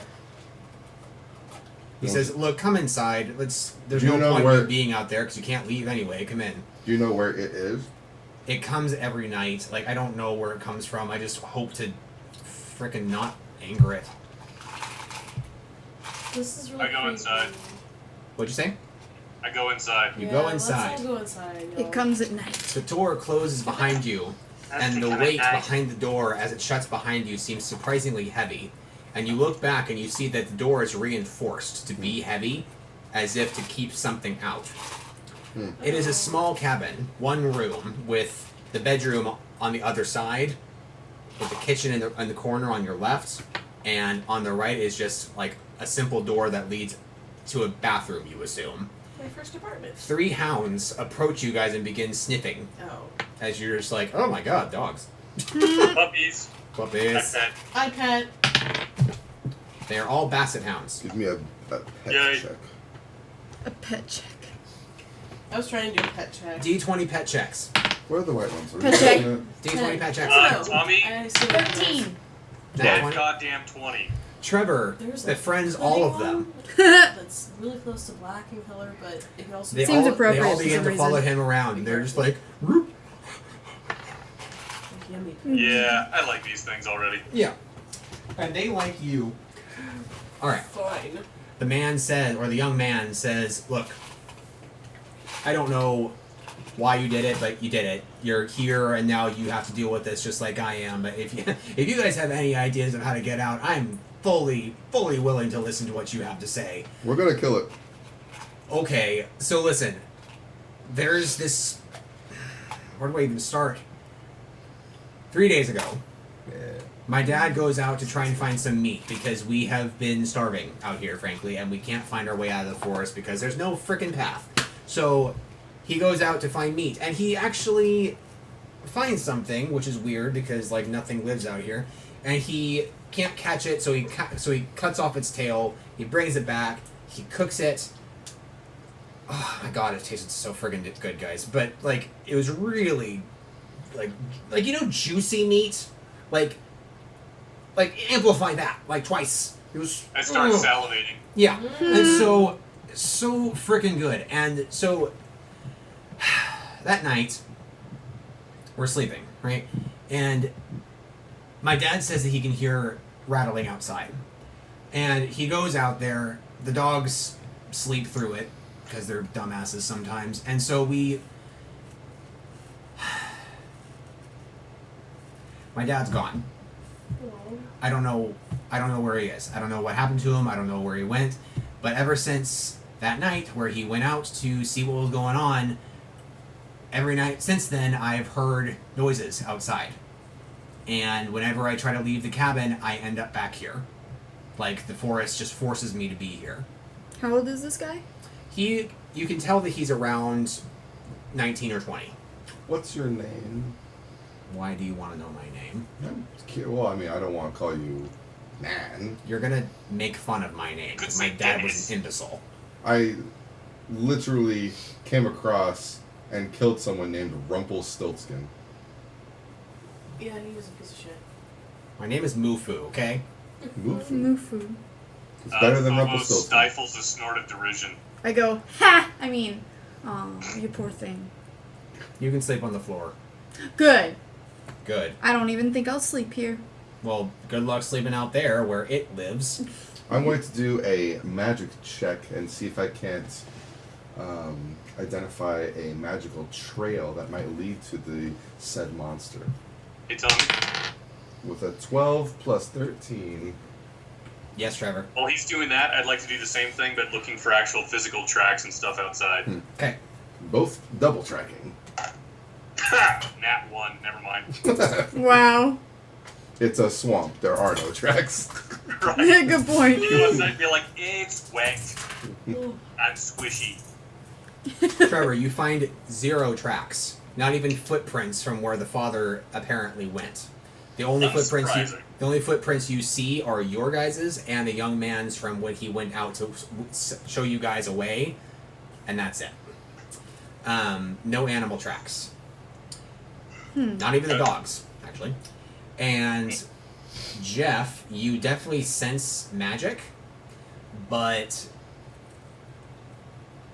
A: He says, "Look, come inside. There's
C: Do you
A: no
C: know
A: point
C: where-
A: in you being out there because you can't leave anyway. Come in."
C: Do you know where it is?
A: It comes every night. Like, I don't know where it comes from. I just hope to frickin' not anger it.
D: This is really
E: I go
D: creepy.
E: inside.
A: What'd you say?
E: I go inside.
A: You go
D: Let's
A: inside.
D: all go inside. y'all.
G: It comes at night.
A: The door closes behind you, and the weight behind the door as it shuts behind you seems surprisingly heavy. And you look back and you see that the door is reinforced to be heavy, as if to keep something out. It is a small cabin, one room, with the bedroom on the other side, with the kitchen in the corner on your left, and on the right is just like a simple door that leads to a bathroom, you assume.
D: My first apartment.
A: 3 hounds approach you guys and begin sniffing,
D: Oh.
A: as you're just like, "Oh my God, dogs."
E: Puppies.
A: Puppies.
E: That's it.
D: I pet.
A: They're all basset hounds.
C: Give me a pet
E: Yay.
C: check.
G: A pet check.
D: I was trying to do a pet check.
A: D20 pet checks.
C: Where are the white ones? Are
G: Pet
C: we
G: check.
C: looking
A: D20 pet checks.
E: Tommy,
D: I assume it was.
G: 13.
A: Nat
E: that
A: 20.
E: goddamn 20.
A: Trevor
D: There's a
A: befriends all of them.
D: one That's really close to black in color, but it can also
A: They
G: Seems
A: all,
G: appropriate
A: They all
G: for
A: begin
G: some
A: to follow
G: reason.
A: him around, and they're just like, "Roop."
D: yummy.
E: Yeah, I like these things already.
A: Yeah. And they like you. Alright.
D: Fine.
A: The man says, or the young man says, look, I don't know why you did it, but you did it. You're here, and now you have to deal with this just like I am. But if you guys have any ideas of how to get out, I'm fully willing to listen to what you have to say.
C: We're gonna kill it.
A: Okay, so listen. There's this... Where do I even start? 3 days ago, my dad goes out to try and find some meat because we have been starving out here, frankly, and we can't find our way out of the forest because there's no frickin' path. So he goes out to find meat, and he actually finds something, which is weird because like nothing lives out here, and he can't catch it, so he cuts off its tail. He brings it back. He cooks it. Oh my god, it tasted so friggin' good, guys. But like, it was really like you know, juicy meat, like amplify that like twice. It was.
E: I started
A: ugh.
E: salivating.
A: Yeah, and so freaking good. And so that night we're sleeping, right? And my dad says that he can hear rattling outside, and he goes out there. The dogs sleep through it because they're dumbasses sometimes, and so my dad's gone. I don't know where he is. I don't know what happened to him. I don't know where he went. But ever since that night where he went out to see what was going on, every night since then I've heard noises outside. And whenever I try to leave the cabin, I end up back here. Like the forest just forces me to be here.
G: How old is this guy?
A: You can tell that he's around 19 or 20.
C: What's your name?
A: Why do you want to know my name?
C: Well, I mean, I don't want to call you man.
A: You're gonna make fun of my name because my dad was an imbecile.
C: I literally came across and killed someone named Rumpelstiltskin.
D: Yeah, he was a piece of shit.
A: My name is Mufu, okay?
C: Mufu.
G: Mufu.
C: It's better than
E: Almost
C: Rumpelstiltskin.
E: stifles a snort of derision.
G: I go, ha! I mean, oh, you poor thing.
A: You can sleep on the floor.
G: Good.
A: Good.
G: I don't even think I'll sleep here.
A: Well, good luck sleeping out there where it lives.
C: I'm going to do a magic check and see if I can't identify a magical trail that might lead to the said monster.
E: Hey, Tommy.
C: With a 12 plus 13.
A: Yes, Trevor.
E: While he's doing that, I'd like to do the same thing, but looking for actual physical tracks and stuff outside.
A: Okay.
C: Both double tracking.
E: Ha! Nat 1. Never mind.
G: Wow.
C: It's a swamp. There are no tracks.
E: Right.
G: Good point.
E: You must not be like, it's wet. I'm squishy.
A: Trevor, you find 0 tracks. Not even footprints from where the father apparently went. The only
E: That's
A: footprints you see are your guys's and the young man's from when he went out to show you guys a way, and that's it. No animal tracks. Not even the dogs, actually. And Jeff, you definitely sense magic, but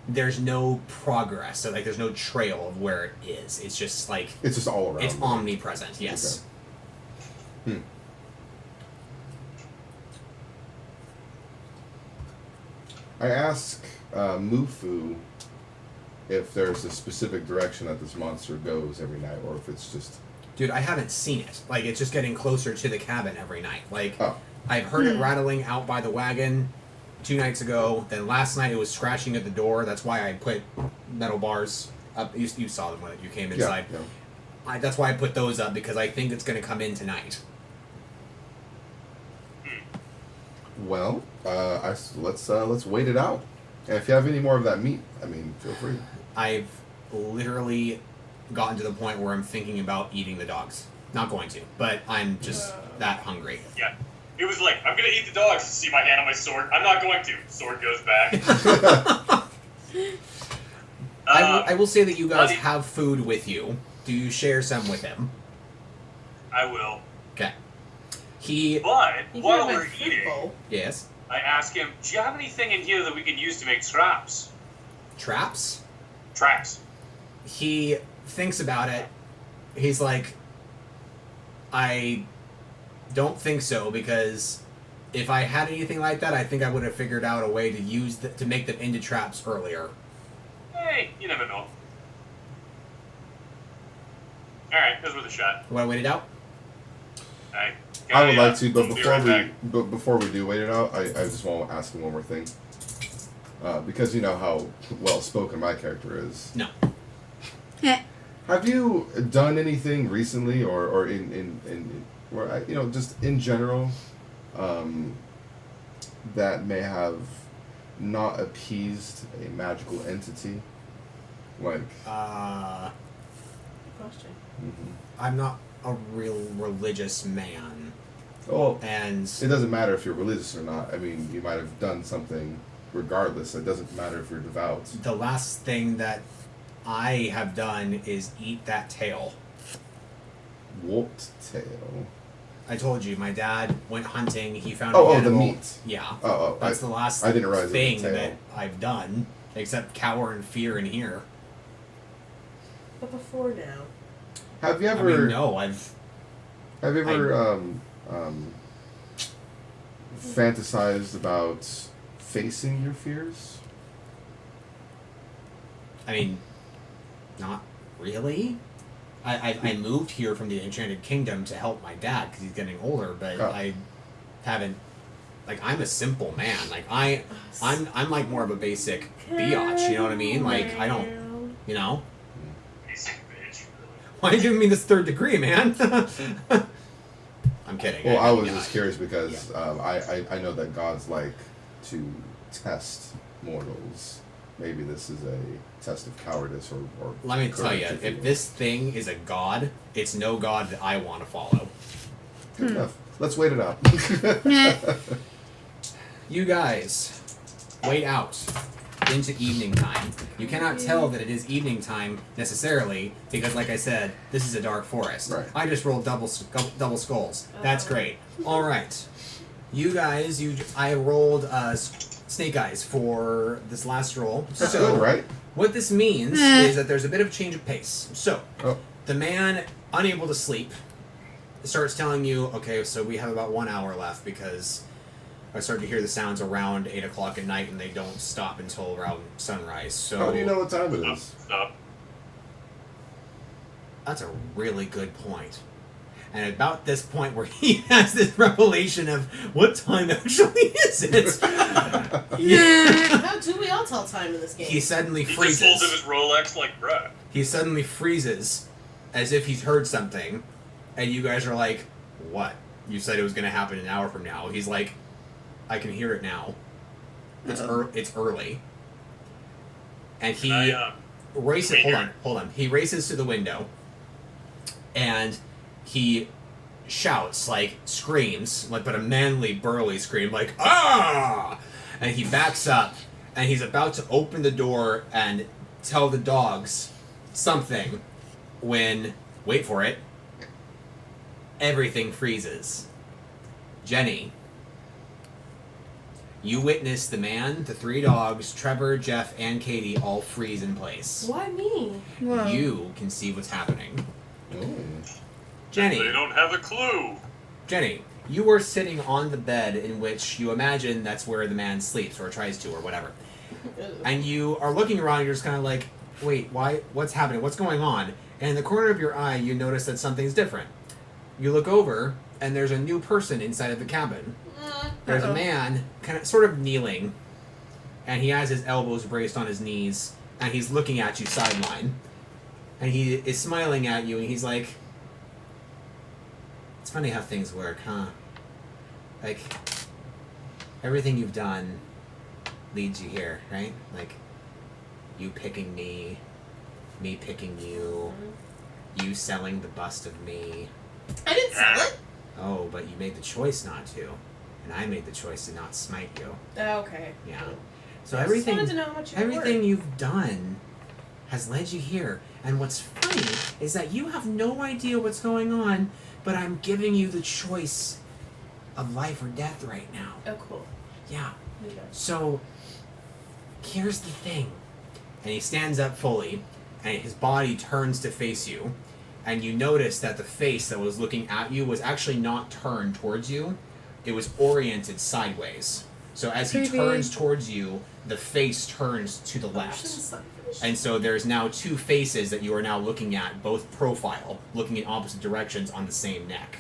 A: there's no progress. So like, there's no trail of where it is. It's just like
C: It's just all around.
A: it's omnipresent. Yes.
C: Okay. I ask Mufu if there's a specific direction that this monster goes every night, or if it's just...
A: Dude, I haven't seen it. Like, it's just getting closer to the cabin every night. Like,
C: Oh.
A: I've heard it rattling out by the wagon 2 nights ago. Then last night it was scratching at the door. That's why I put metal bars up. You saw them when you came inside.
C: Yeah.
A: That's why I put those up, because I think it's going to come in tonight.
C: Well, let's wait it out. And if you have any more of that meat, I mean, feel free.
A: I've literally gotten to the point where I'm thinking about eating the dogs. Not going to, but I'm just that hungry.
E: Yeah. It was like, I'm gonna eat the dogs. See my hand on my sword? I'm not going to. Sword goes back.
A: I will say that you guys have food with you. Do you share some with him?
E: I will.
A: Okay.
E: But
D: You
E: while
D: can have
E: we're
D: my fruit
E: eating,
D: bowl.
A: Yes.
E: I ask him, do you have anything in here that we can use to make traps?
A: Traps?
E: Traps.
A: He thinks about it. He's like, I don't think so, because if I had anything like that, I think I would have figured out a way to to make them into traps earlier.
E: Hey, you never know. Alright, that's worth a shot.
A: Want to wait it out?
C: I would like to, but
E: I'll be right back.
C: before we do wait it out, I just want to ask him one more thing. Because you know how well spoken my character is.
A: No.
C: Have you done anything recently, or in where just in general, that may have not appeased a magical entity, like?
A: Uh,
D: Good question.
A: I'm not a real religious man.
C: Well,
A: And
C: it doesn't matter if you're religious or not. I mean, you might have done something regardless. It doesn't matter if you're devout.
A: the last thing that I have done is eat that tail.
C: What tail?
A: I told you, my dad went hunting. He found
C: Oh,
A: an
C: the
A: animal.
C: meat.
A: Yeah.
C: Oh,
A: That's the last
C: I didn't realize it was a
A: thing
C: tail.
A: that I've done, except cower in fear in here.
D: But before now.
C: Have you
A: I
C: ever?
A: mean, no, I've.
C: Have you ever fantasized about facing your fears?
A: I mean, not really. I moved here from the Enchanted Kingdom to help my dad because he's getting older, but
C: Oh.
A: I haven't. Like, I'm a simple man. Like, I'm like more of a basic biatch. You know what I mean? Like, I don't. You know.
E: Basic bitch, really.
A: Why are you giving me this third degree, man? I'm kidding.
C: Well, I was
A: you know,
C: just curious because I know that gods like to test mortals. Maybe this is a test of cowardice or
A: Let me tell you,
C: courage,
A: if
C: will.
A: this thing is a god, it's no god that I want to follow.
C: Good enough. Let's wait it out.
A: You guys, wait out into evening time. You cannot tell that it is evening time necessarily because, like I said, this is a dark forest.
C: Right.
A: I just rolled double skulls. That's great. All right, you guys, I rolled snake eyes for this last roll.
C: That's
A: so
C: good, right?
A: what this means is that there's a bit of a change of pace. So
C: Oh.
A: the man, unable to sleep, starts telling you, okay, so we have about 1 hour left because I start to hear the sounds around 8 o'clock at night and they don't stop until around sunrise. So
C: How do you know what time it is?
E: Stop.
A: that's a really good point. And about this point where he has this revelation of what time actually is it?
D: How do we all tell time in this game?
A: He suddenly
E: He just pulls
A: freezes.
E: his Rolex like, bruh.
A: He suddenly freezes as if he's heard something. And you guys are like, what? You said it was going to happen an hour from now. He's like, I can hear it now. It's early. And he races. Hold on. He races to the window. And he shouts, like, screams, like, but a manly, burly scream, like, ah! And he backs up, and he's about to open the door and tell the dogs something when, wait for it, everything freezes. Jenny, you witness the man, the 3 dogs, Trevor, Jeff, and Katie all freeze in place.
D: Why me?
G: Whoa.
A: You can see what's happening.
C: Oh.
A: Jenny,
E: They don't have a clue.
A: Jenny, you are sitting on the bed in which you imagine that's where the man sleeps or tries to or whatever. And you are looking around and you're just kind of like, wait, why? What's happening? What's going on? And in the corner of your eye, you notice that something's different. You look over and there's a new person inside of the cabin. There's a man sort of kneeling and he has his elbows braced on his knees and he's looking at you sideline. And he is smiling at you and he's like, it's funny how things work, huh? Like, everything you've done leads you here, right? Like, you picking me picking you, you selling the bust of me.
D: I didn't sell it.
A: Oh, but you made the choice not to. And I made the choice to not smite you.
D: Okay.
A: Yeah. So
D: I just
A: everything
D: wanted to know how much you
A: everything
D: were.
A: you've done has led you here. And what's funny is that you have no idea what's going on, but I'm giving you the choice of life or death right now.
D: Oh, cool.
A: Yeah.
D: Okay.
A: So here's the thing. And he stands up fully, and his body turns to face you. And you notice that the face that was looking at you was actually not turned towards you. It was oriented sideways. So as he
G: Creepy.
A: turns towards you, the face turns to the left. And so there's now two faces that you are now looking at, both profile, looking in opposite directions on the same neck.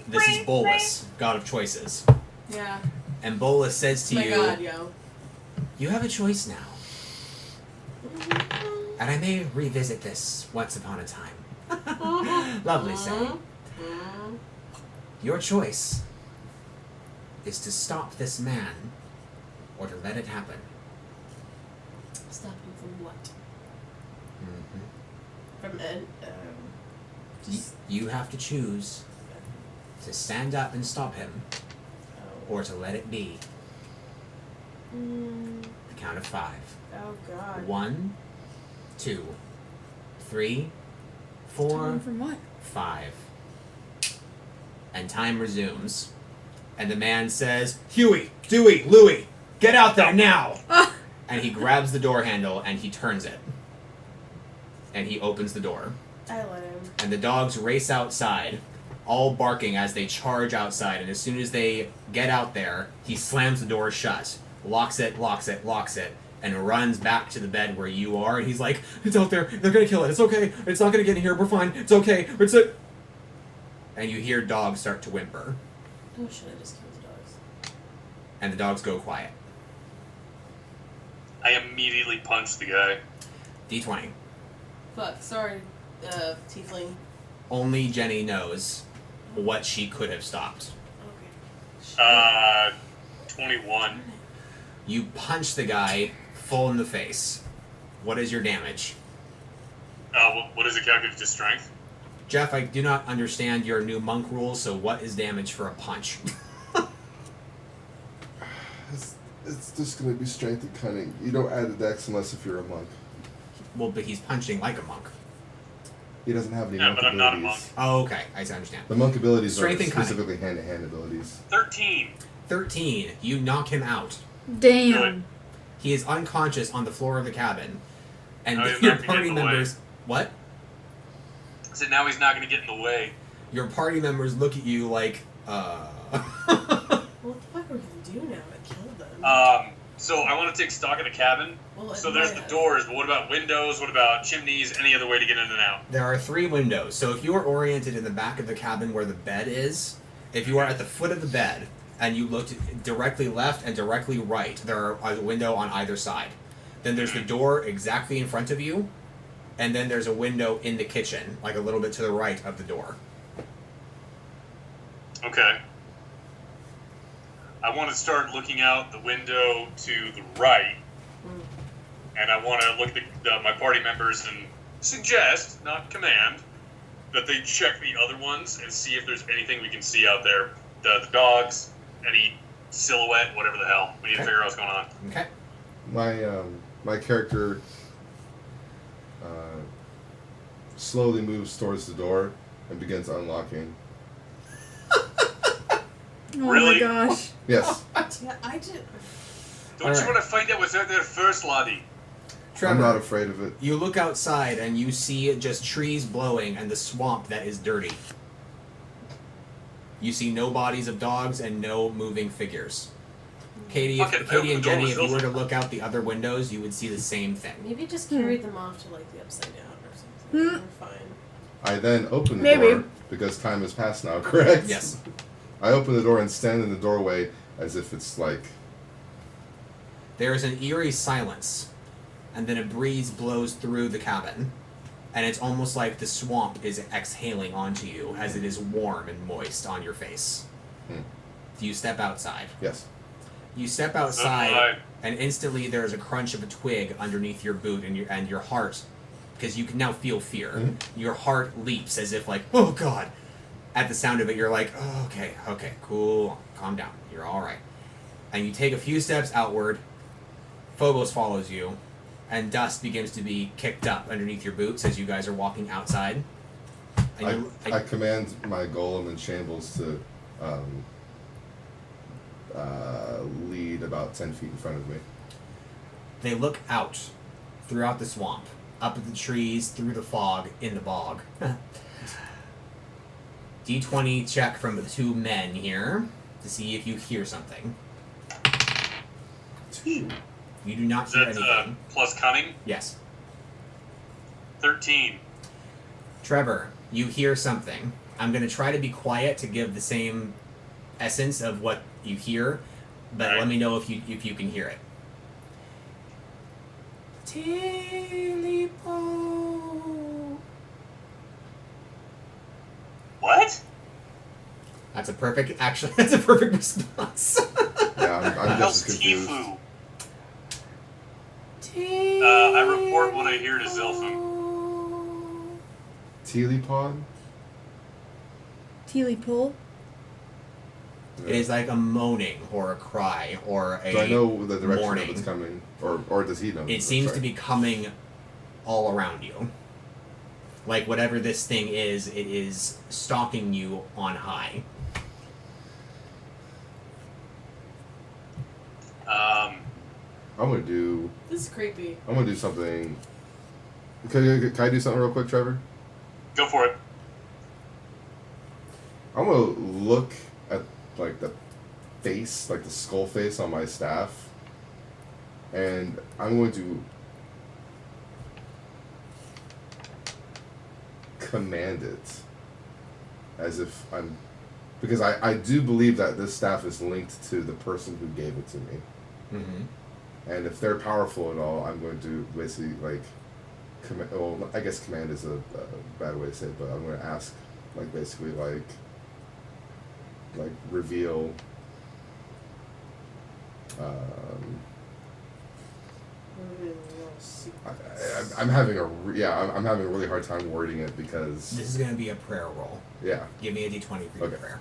A: This is Bolus, God of Choices.
D: Yeah.
A: And Bolus says to
D: My
A: you,
D: God, yo.
A: you have a choice now. And I may revisit this once upon a time. Lovely saying. Your choice is to stop this man or to let it happen.
D: Stop him from what?
A: Mm-hmm.
D: From Ed.
A: You have to choose to stand up and stop him or to let it be. The count of 5.
D: Oh God.
A: 1, 2, 3, 4,
G: Time from what?
A: 5. And time resumes. And the man says, Huey, Dewey, Louie, get out there now! And he grabs the door handle and he turns it. And he opens the door.
D: I let him.
A: And the dogs race outside, all barking as they charge outside. And as soon as they get out there, he slams the door shut, locks it, and runs back to the bed where you are. And he's like, it's out there. They're going to kill it. It's okay. It's not going to get in here. We're fine. It's okay. It's a... And you hear dogs start to whimper.
D: Oh, should I just kill the dogs?
A: And the dogs go quiet.
E: I immediately punched the guy.
A: D20.
D: Fuck. Sorry, Tiefling.
A: Only Jenny knows what she could have stopped.
D: Okay.
E: 21.
A: You punch the guy full in the face. What is your damage?
E: What is it calculated to strength?
A: Jeff, I do not understand your new monk rules, so what is damage for a punch?
C: It's just going to be strength and cunning. You don't add a dex unless if you're a monk.
A: Well, but he's punching like a monk.
C: He doesn't have any
E: Yeah,
C: monk
E: but I'm not a
C: abilities.
A: Oh, okay. I understand.
C: The monk abilities
A: Strength
C: are
A: and cunning.
C: specifically hand-to-hand abilities.
E: 13.
A: 13. You knock him out.
G: Damn.
E: Good.
A: He is unconscious on the floor of the cabin. And
E: Oh, he's
A: your
E: not gonna
A: party
E: get in the way.
A: members... What?
E: I said now he's not going to get in the way.
A: Your party members look at you like,
D: What the fuck are we gonna do now? I killed them.
E: So I want to take stock of the cabin.
D: Well,
E: So there's the doors, but what about windows? What about chimneys? Any other way to get in and out?
A: There are 3 windows. So if you are oriented in the back of the cabin where the bed is, if you are at the foot of the bed and you looked directly left and directly right, there are a window on either side. Then there's the door exactly in front of you, and then there's a window in the kitchen, like a little bit to the right of the door.
E: Okay. I want to start looking out the window to the right, and I want to look at my party members and suggest, not command, that they check the other ones and see if there's anything we can see out there. The dogs, any silhouette, whatever the hell. We need to figure out what's going on.
A: Okay?
C: My character slowly moves towards the door and begins unlocking.
G: Oh
E: Really?
G: my gosh.
C: Yes.
D: Yeah, I did.
E: Don't
A: All
E: you
A: right.
E: want to find out what's out there first, laddie?
A: Trevor,
C: I'm not afraid of it.
A: you look outside and you see just trees blowing and the swamp that is dirty. You see no bodies of dogs and no moving figures. Katie,
E: Okay, open
A: Katie
E: the
A: and
E: door,
A: Jenny,
E: let's
A: if you were
E: go.
A: to look out the other windows, you would see the same thing.
D: Maybe just carried them off to like the upside down or something. We're fine.
C: I then open the
G: Maybe.
C: door because time has passed now, correct?
A: Yes.
C: I open the door and stand in the doorway as if it's like...
A: There is an eerie silence, and then a breeze blows through the cabin, and it's almost like the swamp is exhaling onto you as it is warm and moist on your face. Do you step outside?
C: Yes.
A: You step outside,
E: Alright.
A: and instantly there is a crunch of a twig underneath your boot, and your heart, because you can now feel fear. Your heart leaps as if like, oh God, at the sound of it, you're like, oh, okay, cool, calm down, you're all right. And you take a few steps outward. Phobos follows you, and dust begins to be kicked up underneath your boots as you guys are walking outside. And
C: I command my golem and shambles to lead about 10 feet in front of me.
A: They look out throughout the swamp, up at the trees, through the fog, in the bog. D20 check from the two men here to see if you hear something.
C: 2.
A: You do not
E: Is
A: hear
E: that
A: anything.
E: plus cunning?
A: Yes.
E: 13.
A: Trevor, you hear something. I'm going to try to be quiet to give the same essence of what you hear, but
E: Right.
A: let me know if you can hear it. Telepo.
E: What?
A: That's a perfect response.
C: Yeah, I'm
E: The
C: just
E: hell's
C: as confused.
E: Tifu? I report what I hear to Zilfin.
C: Telepod?
G: Telepool.
A: It is like a moaning or a cry or a
C: Do I know the direction
A: mourning.
C: of it's coming? Or does he know?
A: It seems to be coming all around you. Like whatever this thing is, it is stalking you on high.
C: I'm gonna do
D: This is creepy.
C: something. Can I do something real quick, Trevor?
E: Go for it.
C: I'm gonna look at like the face, like the skull face on my staff, and I'm going to command it as if I'm, because I do believe that this staff is linked to the person who gave it to me, and if they're powerful at all, I'm going to basically like well, I guess command is a bad way to say it, but I'm going to ask, like, basically like reveal I'm having I'm having a really hard time wording it because
A: This is going to be a prayer roll.
C: yeah.
A: Give me a d20 for your
C: Okay.
A: prayer.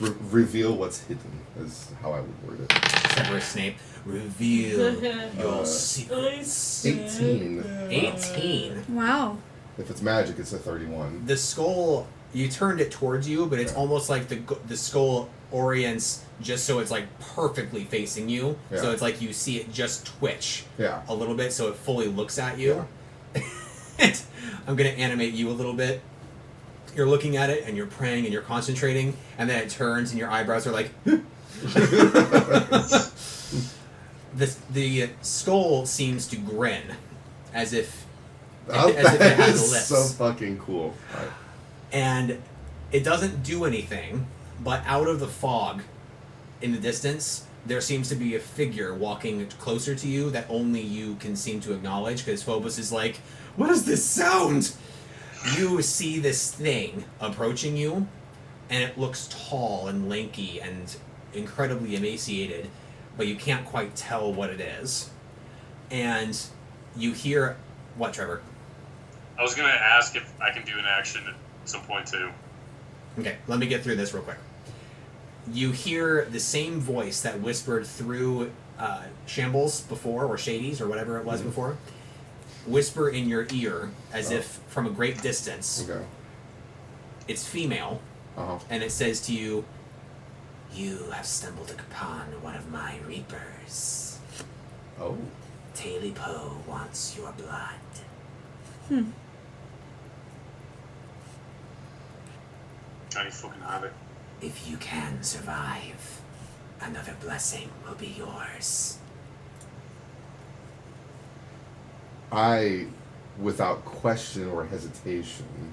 C: Reveal what's hidden is how I would word it.
A: Severus Snape, reveal your secrets.
C: 18.
A: 18.
G: Wow.
C: If it's magic, it's a 31.
A: The skull, you turned it towards you, but it's almost like the skull orients just so it's like perfectly facing you.
C: Yeah.
A: So it's like you see it just twitch
C: Yeah.
A: a little bit so it fully looks at you. I'm going to animate you a little bit. You're looking at it and you're praying and you're concentrating, and then it turns and your eyebrows are like the skull seems to grin as if it
C: That
A: has
C: is
A: lips.
C: so fucking cool. Right.
A: And it doesn't do anything, but out of the fog in the distance, there seems to be a figure walking closer to you that only you can seem to acknowledge, because Phobos is like, what is this sound? You see this thing approaching you, and it looks tall and lanky and incredibly emaciated, but you can't quite tell what it is. And you hear... What, Trevor?
E: I was gonna ask if I can do an action at some point too.
A: Okay, let me get through this real quick. You hear the same voice that whispered through Shambles before, or Shades, or whatever it was before, whisper in your ear as if from a great distance.
C: Okay.
A: It's female,
C: Uh-huh.
A: and it says to you, "You have stumbled upon one of my reapers.
C: Oh.
A: Telepo wants your blood."
E: Johnny fucking have it.
A: If you can survive, another blessing will be yours.
C: I, without question or hesitation,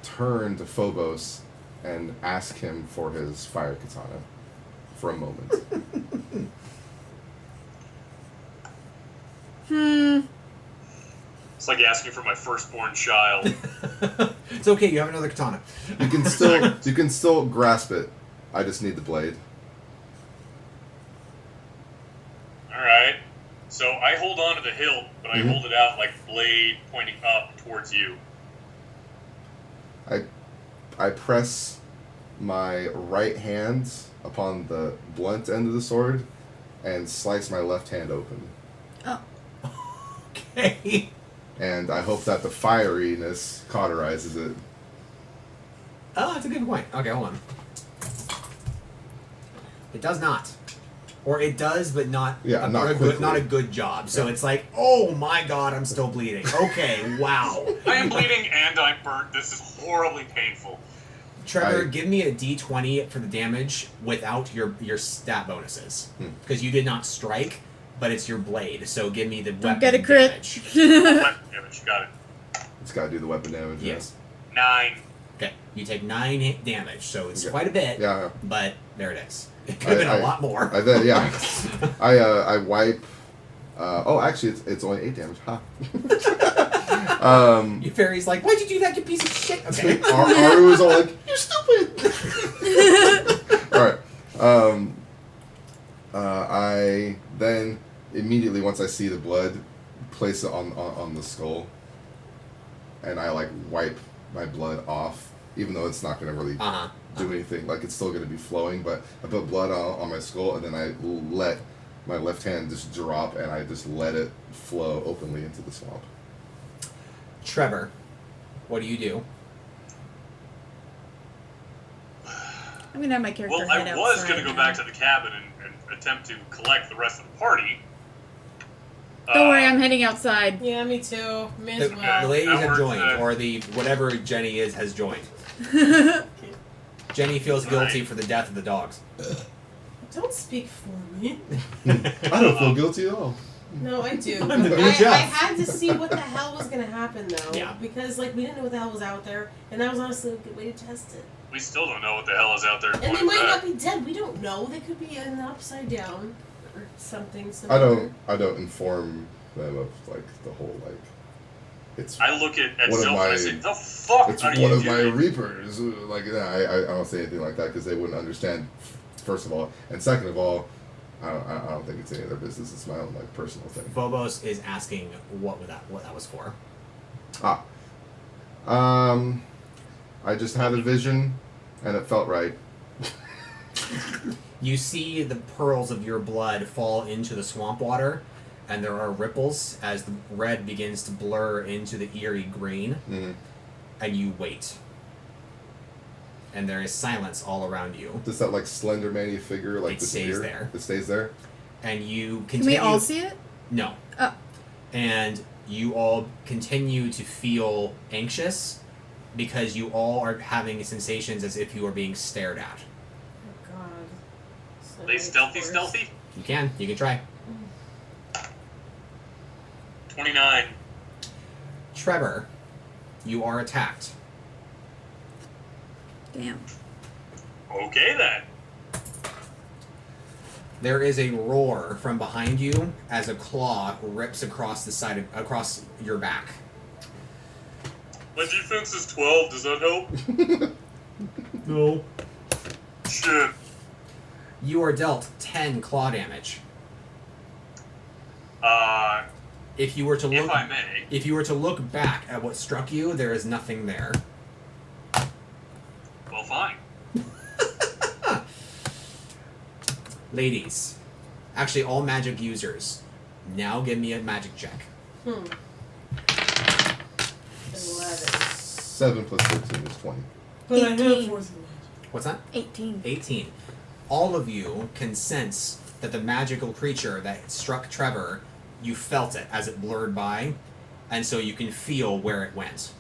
C: turn to Phobos and ask him for his fire katana for a moment.
E: It's like asking for my firstborn child.
A: It's okay, you have another katana.
C: You can still grasp it. I just need the blade.
E: Alright. So I hold on to the hilt, but I hold it out like blade pointing up towards you.
C: I press my right hand upon the blunt end of the sword and slice my left hand open.
G: Oh.
A: Okay.
C: And I hope that the fieriness cauterizes it.
A: Oh, that's a good point. Okay, hold on. It does not. Or it does, but not not a good job. So it's like, oh my god, I'm still bleeding. Okay, wow.
E: I am bleeding and I'm burnt. This is horribly painful.
A: Trevor, give me a d20 for the damage without your stat bonuses. Because you did not strike, but it's your blade. So give me the weapon
G: Get a crit.
A: damage.
E: Weapon damage, got it.
C: It's got to do the weapon damage.
A: Yes.
E: 9.
A: Okay, you take 9 damage, so it's quite a bit.
C: Yeah.
A: But there it is. It could have been a lot more.
C: I wipe. Actually, it's only 8 damage. Huh.
A: Your fairy's like, why'd you do that, you piece of shit? Okay.
C: Aru is all like, you're stupid. Alright. I then immediately, once I see the blood, place it on the skull. And I like wipe my blood off, even though it's not going to really do anything. Like, it's still going to be flowing, but I put blood on my skull, and then I let my left hand just drop, and I just let it flow openly into the swamp.
A: Trevor, what do you do?
G: I'm gonna have my character
E: Well,
G: head
E: I was
G: outside
E: going to go
G: now.
E: back to the cabin and attempt to collect the rest of the party.
G: Don't worry, I'm heading outside.
D: Yeah, me too. May as
A: The
D: well.
A: ladies
E: That
A: have
E: works,
A: joined, or the whatever Jenny is has joined. Jenny feels guilty for the death of the dogs.
D: Don't speak for me.
C: I don't feel guilty at all.
D: No, I do.
A: I'm the new
D: I
A: Jeff.
D: had to see what the hell was going to happen, though.
A: Yeah.
D: Because, like, we didn't know what the hell was out there, and that was honestly a good way to test it.
E: We still don't know what the hell is out there.
D: And they
E: going
D: might
E: back.
D: not be dead. We don't know. They could be in the upside down or something.
C: I don't inform them of, like, the whole, like, it's
E: I look at
C: one of
E: Zilph and
C: my-
E: I say, the fuck
C: it's
E: are
C: one
E: you
C: of my
E: doing?
C: reapers. Like, I don't say anything like that because they wouldn't understand, first of all. And second of all, I don't think it's any of their business. It's my own, like, personal thing.
A: Phobos is asking what that was for.
C: I just had a vision, and it felt right.
A: You see the pearls of your blood fall into the swamp water, and there are ripples as the red begins to blur into the eerie green, and you wait. And there is silence all around you.
C: Does that, like, Slender Man-y figure, like,
A: It stays
C: disappear?
A: there.
C: It stays there?
A: And you
G: Can
A: continue...
G: we all see it?
A: No.
G: Oh.
A: And you all continue to feel anxious because you all are having sensations as if you are being stared at.
D: Oh, God.
E: Are they stealthy?
A: You can try.
E: 29.
A: Trevor, you are attacked.
G: Damn.
E: Okay then.
A: There is a roar from behind you as a claw rips across across your back.
E: My defense is 12. Does that help?
A: No.
E: Shit.
A: You are dealt 10 claw damage. If you were to look,
E: If I may.
A: if you were to look back at what struck you, there is nothing there.
E: Well, fine.
A: Ladies, actually all magic users, now give me a magic check.
D: 11.
C: 7 plus 13 is 20.
D: But I have
G: 18.
D: force
A: What's that?
G: 18.
A: 18. All of you can sense that the magical creature that struck Trevor, you felt it as it blurred by, and so you can feel where it went.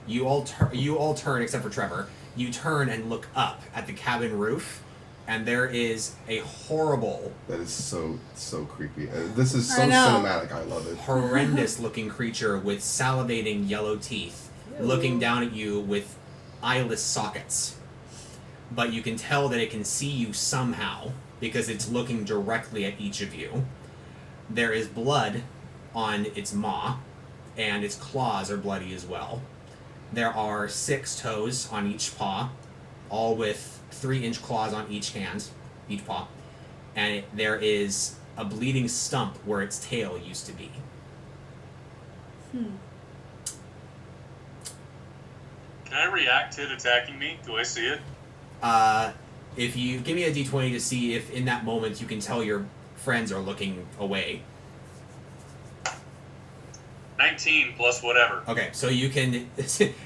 A: You all turn, except for Trevor. You turn and look up at the cabin roof, and there is a horrible,
C: That is so creepy. This is so
G: I know.
C: cinematic. I love it.
A: horrendous-looking creature with salivating yellow teeth, looking down at you with eyeless sockets. But you can tell that it can see you somehow, because it's looking directly at each of you. There is blood on its maw, and its claws are bloody as well. There are 6 toes on each paw, all with 3-inch claws on each hand, each paw. And there is a bleeding stump where its tail used to be.
E: Can I react to it attacking me? Do I see it?
A: If you give me a d20 to see if in that moment you can tell your friends are looking away.
E: 19 plus whatever.
A: Okay, so you can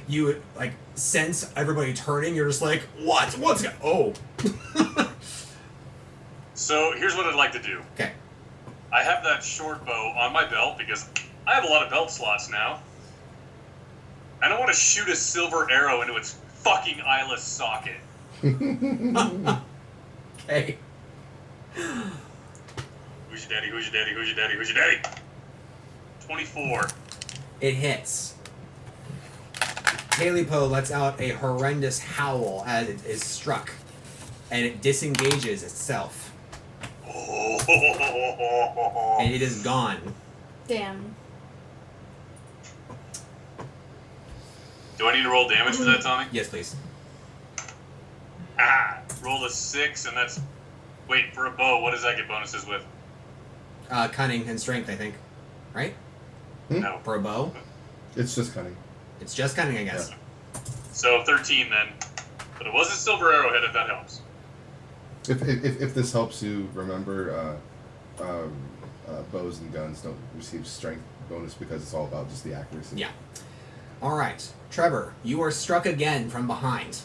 A: you like sense everybody turning. You're just like, what? What's oh?
E: So here's what I'd like to do.
A: Okay.
E: I have that short bow on my belt because I have a lot of belt slots now. And I want to shoot a silver arrow into its fucking eyeless socket.
A: Okay.
E: Who's your daddy? Who's your daddy? Who's your daddy? Who's your daddy? 24.
A: It hits. Talipo lets out a horrendous howl as it is struck, and it disengages itself, and it is gone.
G: Damn.
E: Do I need to roll damage for that, Tommy?
A: Yes, please.
E: Ah! Roll a 6, and that's... Wait, for a bow, what does that get bonuses with?
A: Cunning and strength, I think. Right?
E: No.
A: For a bow?
C: It's just cunning.
A: It's just cunning, I guess.
E: So 13 then. But it was a silver arrowhead if that helps.
C: If this helps you remember, bows and guns don't receive strength bonus because it's all about just the accuracy.
A: Yeah. Alright. Trevor, you are struck again from behind.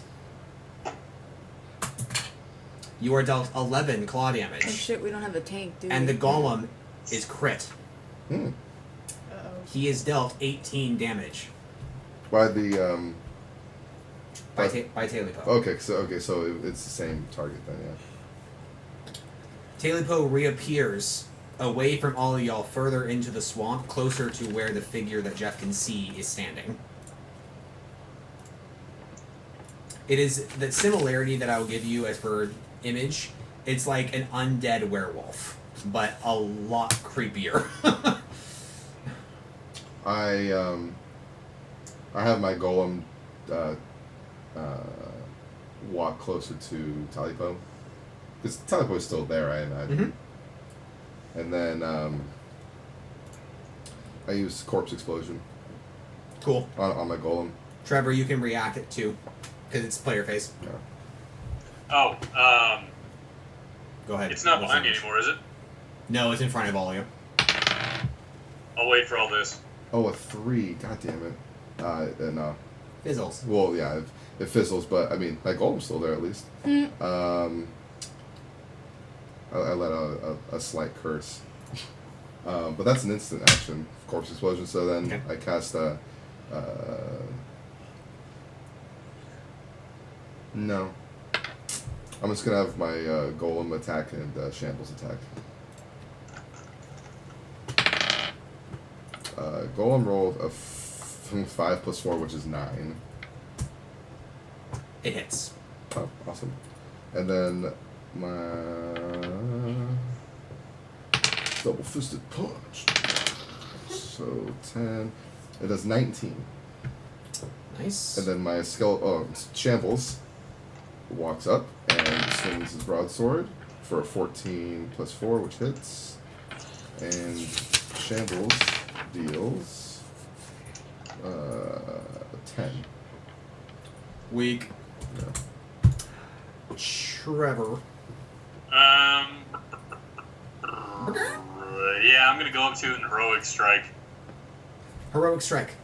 A: You are dealt 11 claw damage.
G: Oh shit, we don't have a tank, dude.
A: And the golem is crit.
G: Uh-oh.
A: He is dealt 18 damage
C: By the
A: by Talipo.
C: Okay, so it's the same target then, yeah.
A: Talipo reappears away from all of y'all, further into the swamp, closer to where the figure that Jeff can see is standing. It is the similarity that I will give you as for image. It's like an undead werewolf, but a lot creepier.
C: I have my golem walk closer to Talipo, because Talipo is still there, I imagine. Mm-hmm. And then I use corpse explosion.
A: Cool.
C: On my golem.
A: Trevor, you can react it too, because it's player face.
C: Yeah.
E: Oh,
A: Go ahead.
E: it's not behind me anymore, is it?
A: No, it's in front of all of you.
E: I'll wait for all this.
C: Oh, a 3. God damn it. No.
A: Fizzles.
C: Well, yeah, it fizzles, but I mean, my golem's still there at least. I let out a slight curse. But that's an instant action, corpse explosion. So then
A: okay.
C: I cast no. I'm just gonna have my golem attack and shambles attack. Golem rolled a 5 plus 4, which is 9.
A: It hits.
C: Oh, awesome. And then my double fisted punch. So 10. It does 19.
A: Nice.
C: And then my shambles walks up and swings his broadsword for a 14 plus 4, which hits. And shambles deals 10.
A: Weak.
C: Yeah.
A: Trevor.
E: Yeah, I'm gonna go up to it and heroic strike.
A: Heroic strike.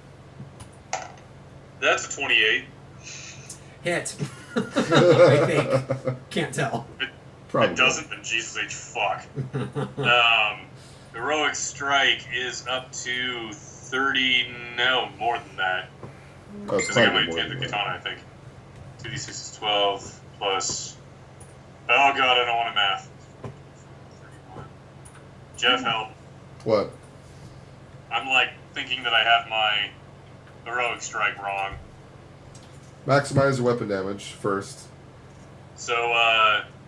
E: That's a 28.
A: Hit. I think. Can't tell.
C: Probably.
E: It doesn't, then Jesus H. Fuck. Heroic strike is up to 30. No, more than that.
C: Oh, it's
E: Because I got my
C: probably more than that.
E: katana, I think. 2d6 is 12 plus. Oh god, I don't want to math. 31. Jeff, help.
C: What?
E: I'm like thinking that I have my heroic strike wrong.
C: Maximize your weapon damage first.
E: So,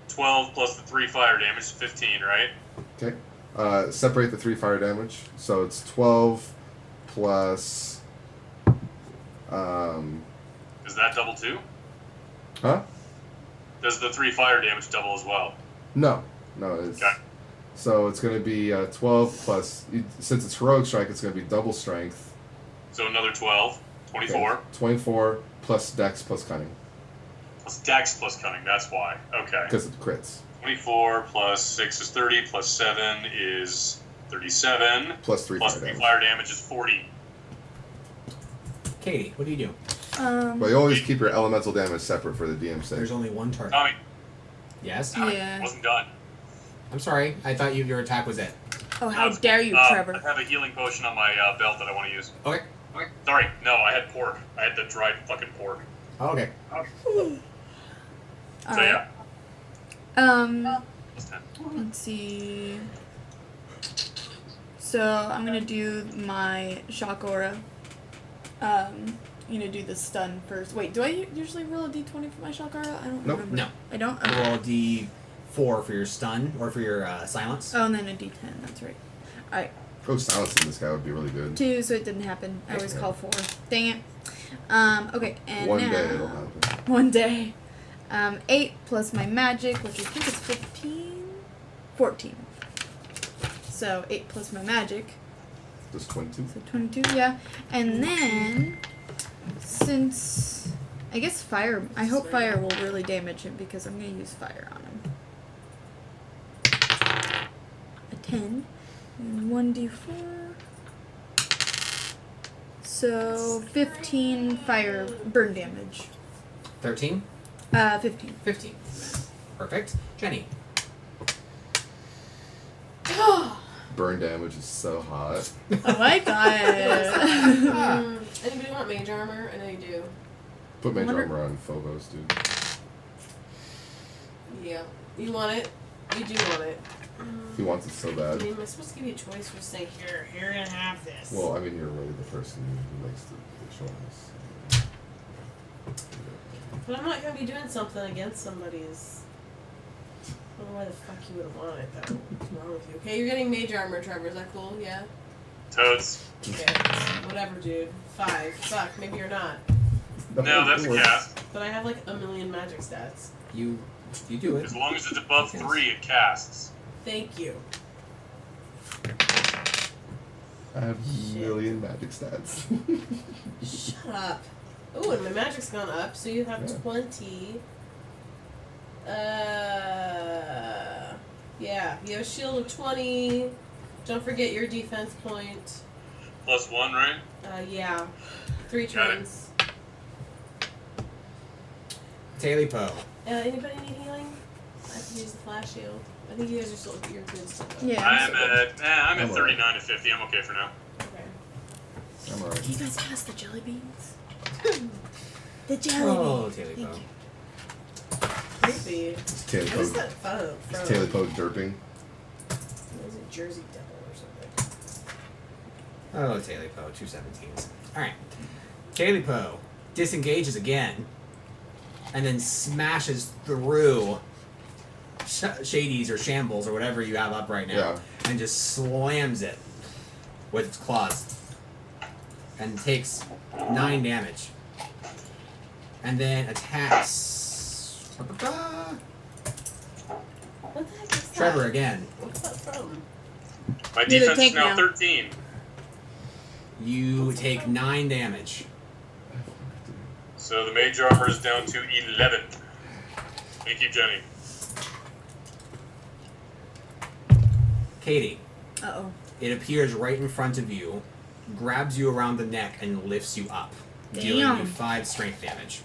E: 12 plus the 3 fire damage is 15, right?
C: Okay. Separate the 3 fire damage. So it's 12 plus.
E: Does that double too?
C: Huh?
E: Does the 3 fire damage double as well?
C: No. It's.
E: Okay.
C: So it's going to be 12 plus. Since it's heroic strike, it's going to be double strength
E: So another 12. 24.
C: Okay. 24 plus Dex plus Cunning.
E: Plus Dex plus Cunning, that's why. Okay.
C: Because it crits.
E: 24 plus 6 is 30, plus 7 is 37.
C: Plus 3
E: Plus
C: fire
E: 3
C: damage.
E: fire damage is 40.
A: Katie, what do you do?
C: But you always keep your elemental damage separate for the DM's sake.
A: There's only one target.
E: Tommy,
A: Yes?
G: Yeah.
E: wasn't done.
A: I'm sorry. I thought your attack was it.
G: Oh, how dare you,
E: I
G: Trevor.
E: have a healing potion on my belt that I want to use.
A: Okay.
E: Sorry, no, I had pork. I had the dried fucking pork.
A: Oh, okay.
E: So
G: Alright.
E: yeah. Plus 10.
G: Let's see. So I'm gonna do my shock aura. I'm gonna do the stun first. Wait, do I usually roll a d20 for my shock aura? I don't
C: Nope.
G: remember.
A: No.
G: I don't? Okay.
A: Roll D4 for your stun or for your silence.
G: Oh, and then a d10. That's right. Alright.
C: Oh, silencing this guy would be really good.
G: 2, so it didn't happen. I always call 4. Dang it. Okay, and
C: One
G: now...
C: day it'll happen.
G: One day. 8 plus my magic, which I think is 15? 14. So 8 plus my magic.
C: Just 22.
G: So 22, yeah. And then, since... I guess fire... I hope fire will really damage him because I'm going to use fire on him. A 10. And 1d4. So 15 fire burn damage.
A: 13?
G: 15.
A: 15. Perfect. Jenny.
C: Burn damage is so hot.
G: Oh my god.
D: Anybody want mage armor? I know you do.
C: Put mage
G: Wonder-
C: armor on Phobos, dude.
D: Yeah. You want it? You do want it.
C: He wants it so
D: I
C: bad.
D: mean, am I supposed to give you a choice for saying, here, you're gonna have this?
C: Well, I mean, you're really the person who likes the choice.
D: But I'm not gonna be doing something against somebody's. I don't know why the fuck you would want it though. What's wrong with you? Okay, you're getting mage armor, Trevor. Is that cool? Yeah?
E: Toads.
D: Okay. Whatever, dude. 5. Fuck, maybe you're not.
E: No, that's a cast.
D: But I have like a million magic stats.
A: You do it.
E: As long as it's above 3, it casts.
D: Thank you.
C: I have a million magic stats.
D: Shut up. Ooh, and my magic's gone up, so you have
C: Yeah.
D: 20. Yeah, you have a shield of 20. Don't forget your defense point.
E: Plus 1, right?
D: Yeah. 3
E: Got it.
D: turns.
A: Taily Poe.
D: Anybody need healing? I can use the flash shield. I think you guys are still, you're good still. Though.
G: Yeah.
E: I'm at
C: I'm
E: 39 to 50. I'm okay for now.
D: Okay.
C: I'm alright.
G: Can you guys pass the jelly beans? The jelly
A: Oh,
G: beans.
A: Taily
G: Thank
A: Poe.
G: you.
D: Creepy.
C: Taily
D: What is
C: Poe.
D: that photo from?
C: Taily Poe derping.
D: What is it, Jersey Devil or something?
A: Oh, Taily Poe, 217s. Alright. Taily Poe disengages again and then smashes through Shades or Shambles or whatever you have up right now
C: Yeah.
A: and just slams it with its claws and takes 9 damage. And then attacks
D: What the heck is that?
A: Trevor again.
D: What's that from?
E: My
G: Do the
E: defense is
G: tank
E: now
G: now.
E: 13.
A: You take 9 damage.
E: So the mage armor is down to 11. Thank you, Jenny.
A: Katie,
G: Uh-oh.
A: it appears right in front of you, grabs you around the neck, and lifts you up, dealing you
G: Damn.
A: 5 strength damage.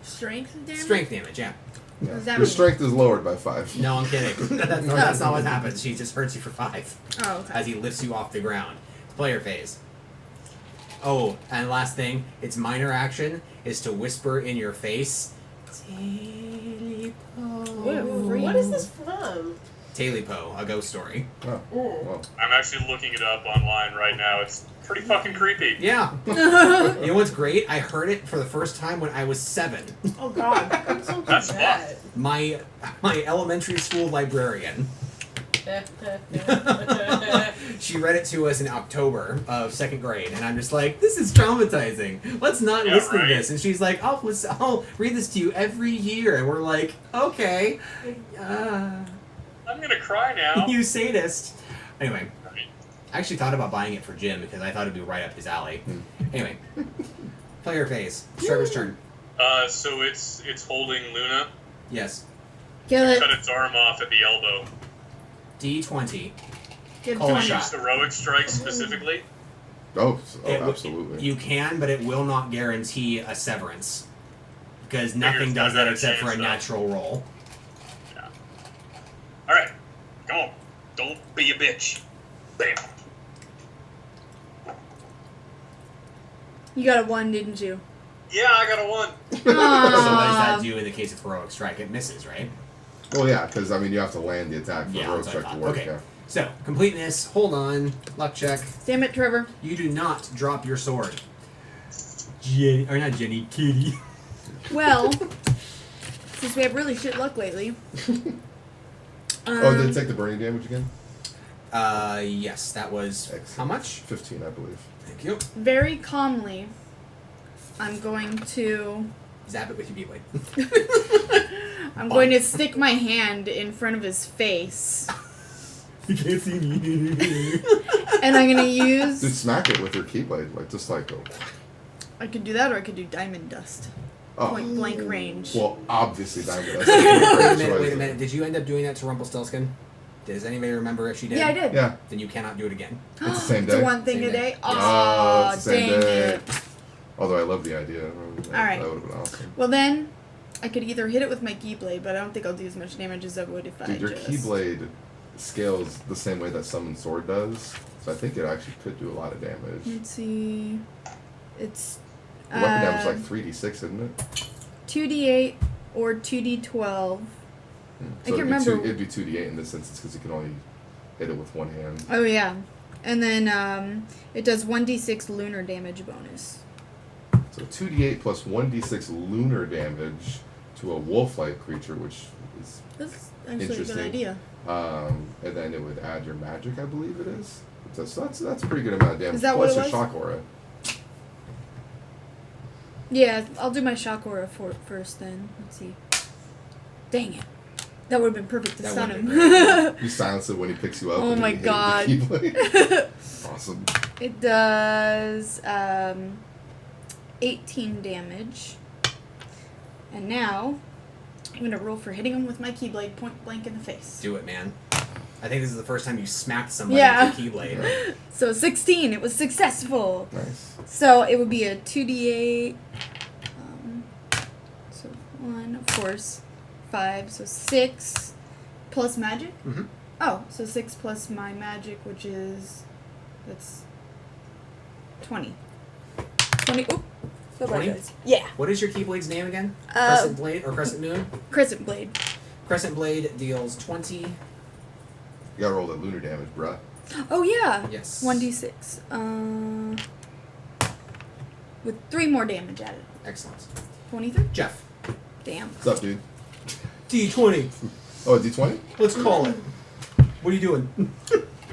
G: Strength damage?
A: Strength damage, yeah.
C: Yeah.
G: Does that
C: Your
G: mean-
C: strength is lowered by 5.
A: No, I'm kidding. That's not what happens. She just hurts you for 5
G: Oh, okay.
A: as he lifts you off the ground. It's player phase. Oh, and last thing, its minor action is to whisper in your face, Taily Poe.
D: What is this from?
A: Taily Poe, a ghost story.
C: Oh, well.
E: I'm actually looking it up online right now. It's pretty fucking creepy.
A: Yeah. You know what's great? I heard it for the first time when I was 7.
D: Oh god. Don't do
E: That's
D: that.
A: My elementary school librarian. She read it to us in October of 2nd grade, and I'm just like, this is traumatizing. Let's not
E: Yeah,
A: listen
E: right.
A: to this. And she's like, I'll read this to you every year. And we're like, okay.
E: I'm gonna cry now.
A: You sadist. Anyway, I actually thought about buying it for Jim because I thought it'd be right up his alley. Anyway, player phase. Trevor's turn.
E: So it's holding Luna.
A: Yes.
G: Kill it.
E: Cut its arm off at the elbow.
A: D20.
G: Give
A: Call
E: Can
A: a
E: I
G: it
A: shot.
E: use heroic strike specifically?
C: Absolutely.
A: You can, but it will not guarantee a severance. Because nothing
E: it's
A: does
E: not
A: that
E: a
A: except for a
E: chance, though.
A: natural roll.
E: Yeah. Alright. Come on. Don't be a bitch. Bam.
G: You got a 1, didn't you?
E: Yeah, I got a 1.
A: So what does
G: Aw.
A: that do in the case of heroic strike? It misses, right?
C: Well, yeah, because I mean you have to land the attack for
A: Yeah,
C: heroic
A: that's what I
C: strike to
A: thought.
C: work.
A: Okay.
C: Yeah.
A: So, completeness, hold on, luck check.
G: Damn it, Trevor.
A: You do not drop your sword. Jenny, or not Jenny, Kitty.
G: Well, since we have really shit luck lately.
C: Oh, did it take the burning damage again?
A: Yes, that was
C: Excellent.
A: how much?
C: 15, I believe.
A: Thank you.
G: Very calmly, I'm going to.
A: Zap it with your B-blade.
G: I'm going to stick my hand in front of his face,
A: You can't see me.
G: and I'm gonna
C: Dude,
G: use.
C: smack it with your keyblade, like just like
G: I could do that, or I could do diamond dust.
C: oh.
G: Point blank range.
C: Well, obviously diamond. That's
A: Wait a minute. Did you end up doing that to Rumpelstiltskin? Does anybody remember if she did?
G: Yeah, I did.
C: Yeah,
A: Then you cannot do it again.
C: it's the same
G: It's
C: day.
G: one thing
A: Same
G: a
A: day.
G: day.
A: Yes.
G: Oh,
C: it's the same
G: dang
C: day.
G: it.
C: Although I love the idea.
G: right.
C: That would have been awesome.
G: Well then, I could either hit it with my keyblade, but I don't think I'll do as much damage as I would if I
C: Dude, your
G: just.
C: keyblade scales the same way that summon sword does, so I think it actually could do a lot of damage.
G: Let's see. It's.
C: The weapon damage is like 3d6, isn't it?
G: 2d8 or 2d12.
C: So
G: can't remember.
C: It'd be 2d8 in this instance because you can only hit it with one hand.
G: Oh yeah, and then it does 1d6 lunar damage bonus.
C: So 2d8 plus 1d6 lunar damage to a wolf-like creature, which is
G: That's actually a good
C: Interesting.
G: idea.
C: and then it would add your magic, I believe it is. So that's a pretty good amount of damage.
G: Is that
C: plus
G: what it
C: your
G: was?
C: shock aura.
G: Yeah, I'll do my shock aura first then. Let's see. Dang it. That would have been perfect to
A: That
G: stun
A: would've
G: him.
C: You silence it when he picks you up.
G: Oh
C: and
G: my
C: you hit
G: God.
C: it with the keyblade. Awesome.
G: It does 18 damage. And now, I'm going to roll for hitting him with my keyblade point blank in the face.
A: Do it, man. I think this is the first time you smacked somebody
G: Yeah.
A: with a keyblade.
G: So 16, it was successful.
C: Nice.
G: So it would be a 2d8. So 1, of course. 5, so 6 plus magic?
A: Mhm.
G: Oh, so 6 plus my magic, which is. That's 20. 20. Oop.
A: 20?
G: Yeah.
A: What is your keyblade's name again?
G: Uh,
A: Crescent Blade or Crescent Moon?
G: Crescent Blade.
A: Crescent Blade deals 20.
C: You gotta roll the lunar damage, bruh.
G: Oh, yeah.
A: Yes.
G: 1d6. With 3 more damage added.
A: Excellent.
G: 23?
A: Jeff.
G: Damn.
C: What's up, dude?
A: D20.
C: Oh, d20?
A: Let's call it. What are you doing?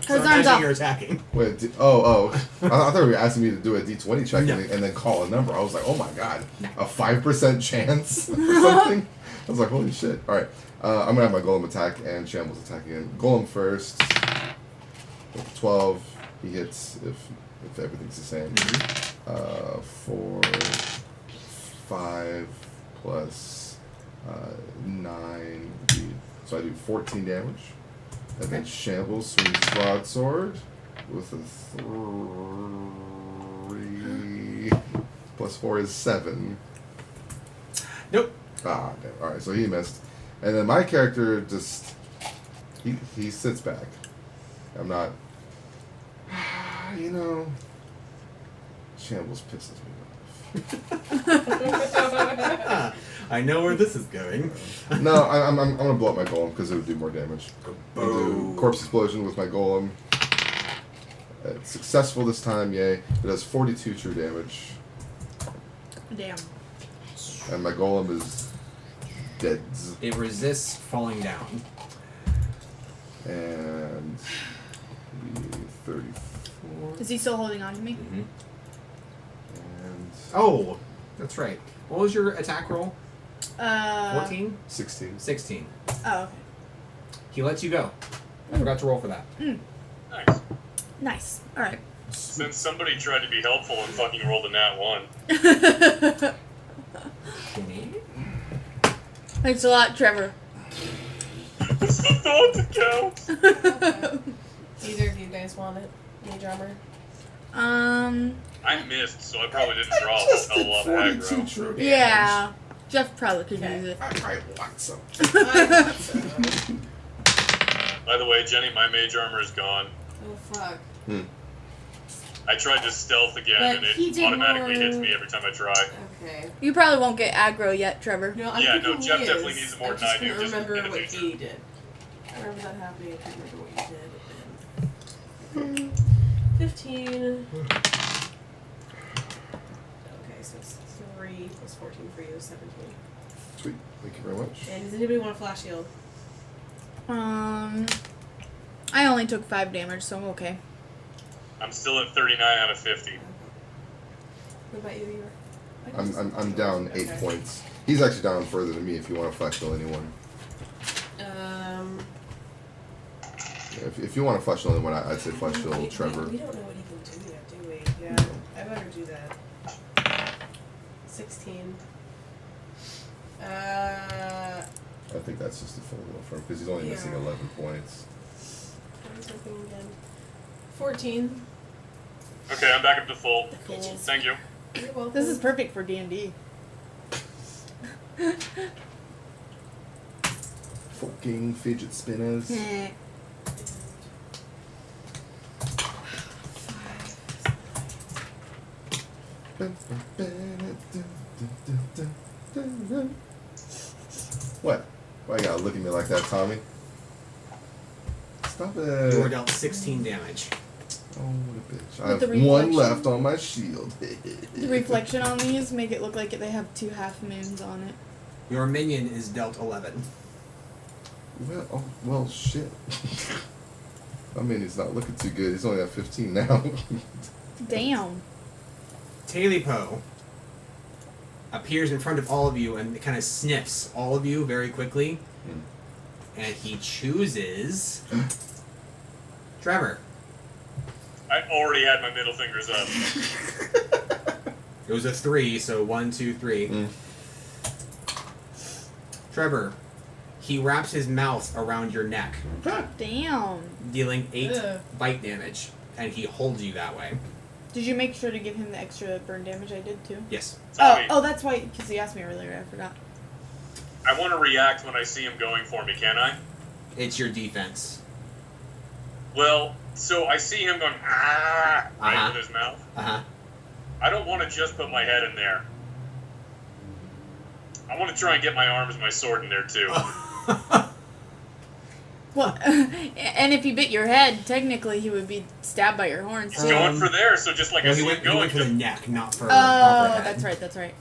G: His arms
A: imagine
G: off.
A: you're attacking.
C: Wait, oh. I thought you were asking me to do a d20 check
A: No.
C: and then call a number. I was like, oh my god,
A: No.
C: a 5% chance or something? I was like, holy shit. Alright, I'm gonna have my golem attack and Shambles attack again. Golem first. With 12, he hits if everything's the same. 4, 5 plus 9. So I do 14 damage. And then Shambles swings broadsword with a 3 plus 4 is 7.
A: Nope.
C: Ah, damn. Alright, so he missed. And then my character just he sits back. I'm not Shambles pisses me off.
A: I know where this is going.
C: No, I'm gonna blow up my golem because it would do more damage. I'll do corpse explosion with my golem. It's successful this time, yay. It does 42 true damage,
G: Damn.
C: and my golem is dead.
A: It resists falling down.
C: And 34.
G: Is he still holding on to me?
A: Mm-hmm.
C: And
A: Oh, that's right. What was your attack roll? 14?
C: 16.
A: 16.
G: Oh, okay.
A: He lets you go. I forgot to roll for that.
E: Nice.
G: Nice. All right.
E: Since somebody tried to be helpful and fucking rolled a nat 1.
G: Thanks a lot, Trevor.
E: It's the thought that counts.
D: Either of you guys want it? Mage armor?
E: I missed, so I probably didn't draw a
C: Just
E: hell
C: did
E: of a lot of
C: 42
E: aggro.
C: true damage.
G: Yeah. Jeff probably could
D: Okay.
G: use it.
C: I want some.
D: I thought so.
E: By the way, Jenny, my mage armor is gone.
D: Oh fuck.
E: I tried to stealth again,
D: But
E: and
D: he
E: it
D: did
E: automatically
D: more-
E: hits me every time I try.
D: Okay.
G: You probably won't get aggro yet, Trevor.
D: No, I'm
E: Yeah,
D: thinking
E: no, Jeff
D: he
E: definitely
D: is.
E: needs it more
D: I
E: than
D: just
E: I do,
D: couldn't
E: just
D: remember
E: in the
D: what
E: future.
D: he did. I remember that happening. I can't remember what he did. 15. Okay, so it's 3 plus 14 for you is 17.
C: Sweet. Thank you very much.
D: And does anybody want a flash shield?
G: I only took 5 damage, so I'm okay.
E: I'm still at 39 out of 50.
D: What about you, Eeyore?
C: I'm down 8 points. He's actually down further than me if you want to flash heal anyone. If you want to flash heal anyone, I'd say flash heal Trevor.
D: We don't know what he can do yet, do we? Yeah, I better do that. 16.
C: I think that's just a full roll for him because he's only missing 11 points.
D: What is something again? 14.
E: Okay, I'm back up to full.
D: Cool.
E: Thank you.
D: You're welcome.
G: This is perfect for D&D.
C: Fucking fidget spinners. What? Why you gotta look at me like that, Tommy? Stop it.
A: You are dealt 16 damage.
C: Oh, what a bitch. I
G: With the
C: have one
G: reflection?
C: left on my shield.
G: The reflection on these make it look like they have 2 half moons on it.
A: Your minion is dealt 11.
C: Well, shit. I mean, he's not looking too good. He's only at 15 now.
G: Damn.
A: Talipo appears in front of all of you and kind of sniffs all of you very quickly. And he chooses Trevor.
E: I already had my middle fingers up.
A: It was a 3, so 1, 2, 3. Trevor, he wraps his mouth around your neck,
G: Damn.
A: dealing 8
D: Ugh.
A: bite damage, and he holds you that way.
G: Did you make sure to give him the extra burn damage I did too?
A: Yes.
E: Tommy,
G: Oh, that's why, because he asked me earlier, I forgot.
E: I want to react when I see him going for me, can I?
A: It's your defense.
E: Well, so I see him going, right
A: Uh-huh.
E: with his mouth.
A: Uh-huh.
E: I don't want to just put my head in there. I want to try and get my arms and my sword in there, too.
G: Well, and if he bit your head, technically he would be stabbed by your horns.
E: He's going for there, so just like I
A: Well,
E: see
A: he
E: him
A: went
E: going.
A: for the
E: just-
A: neck, not for
G: Oh,
A: not for head.
G: that's right.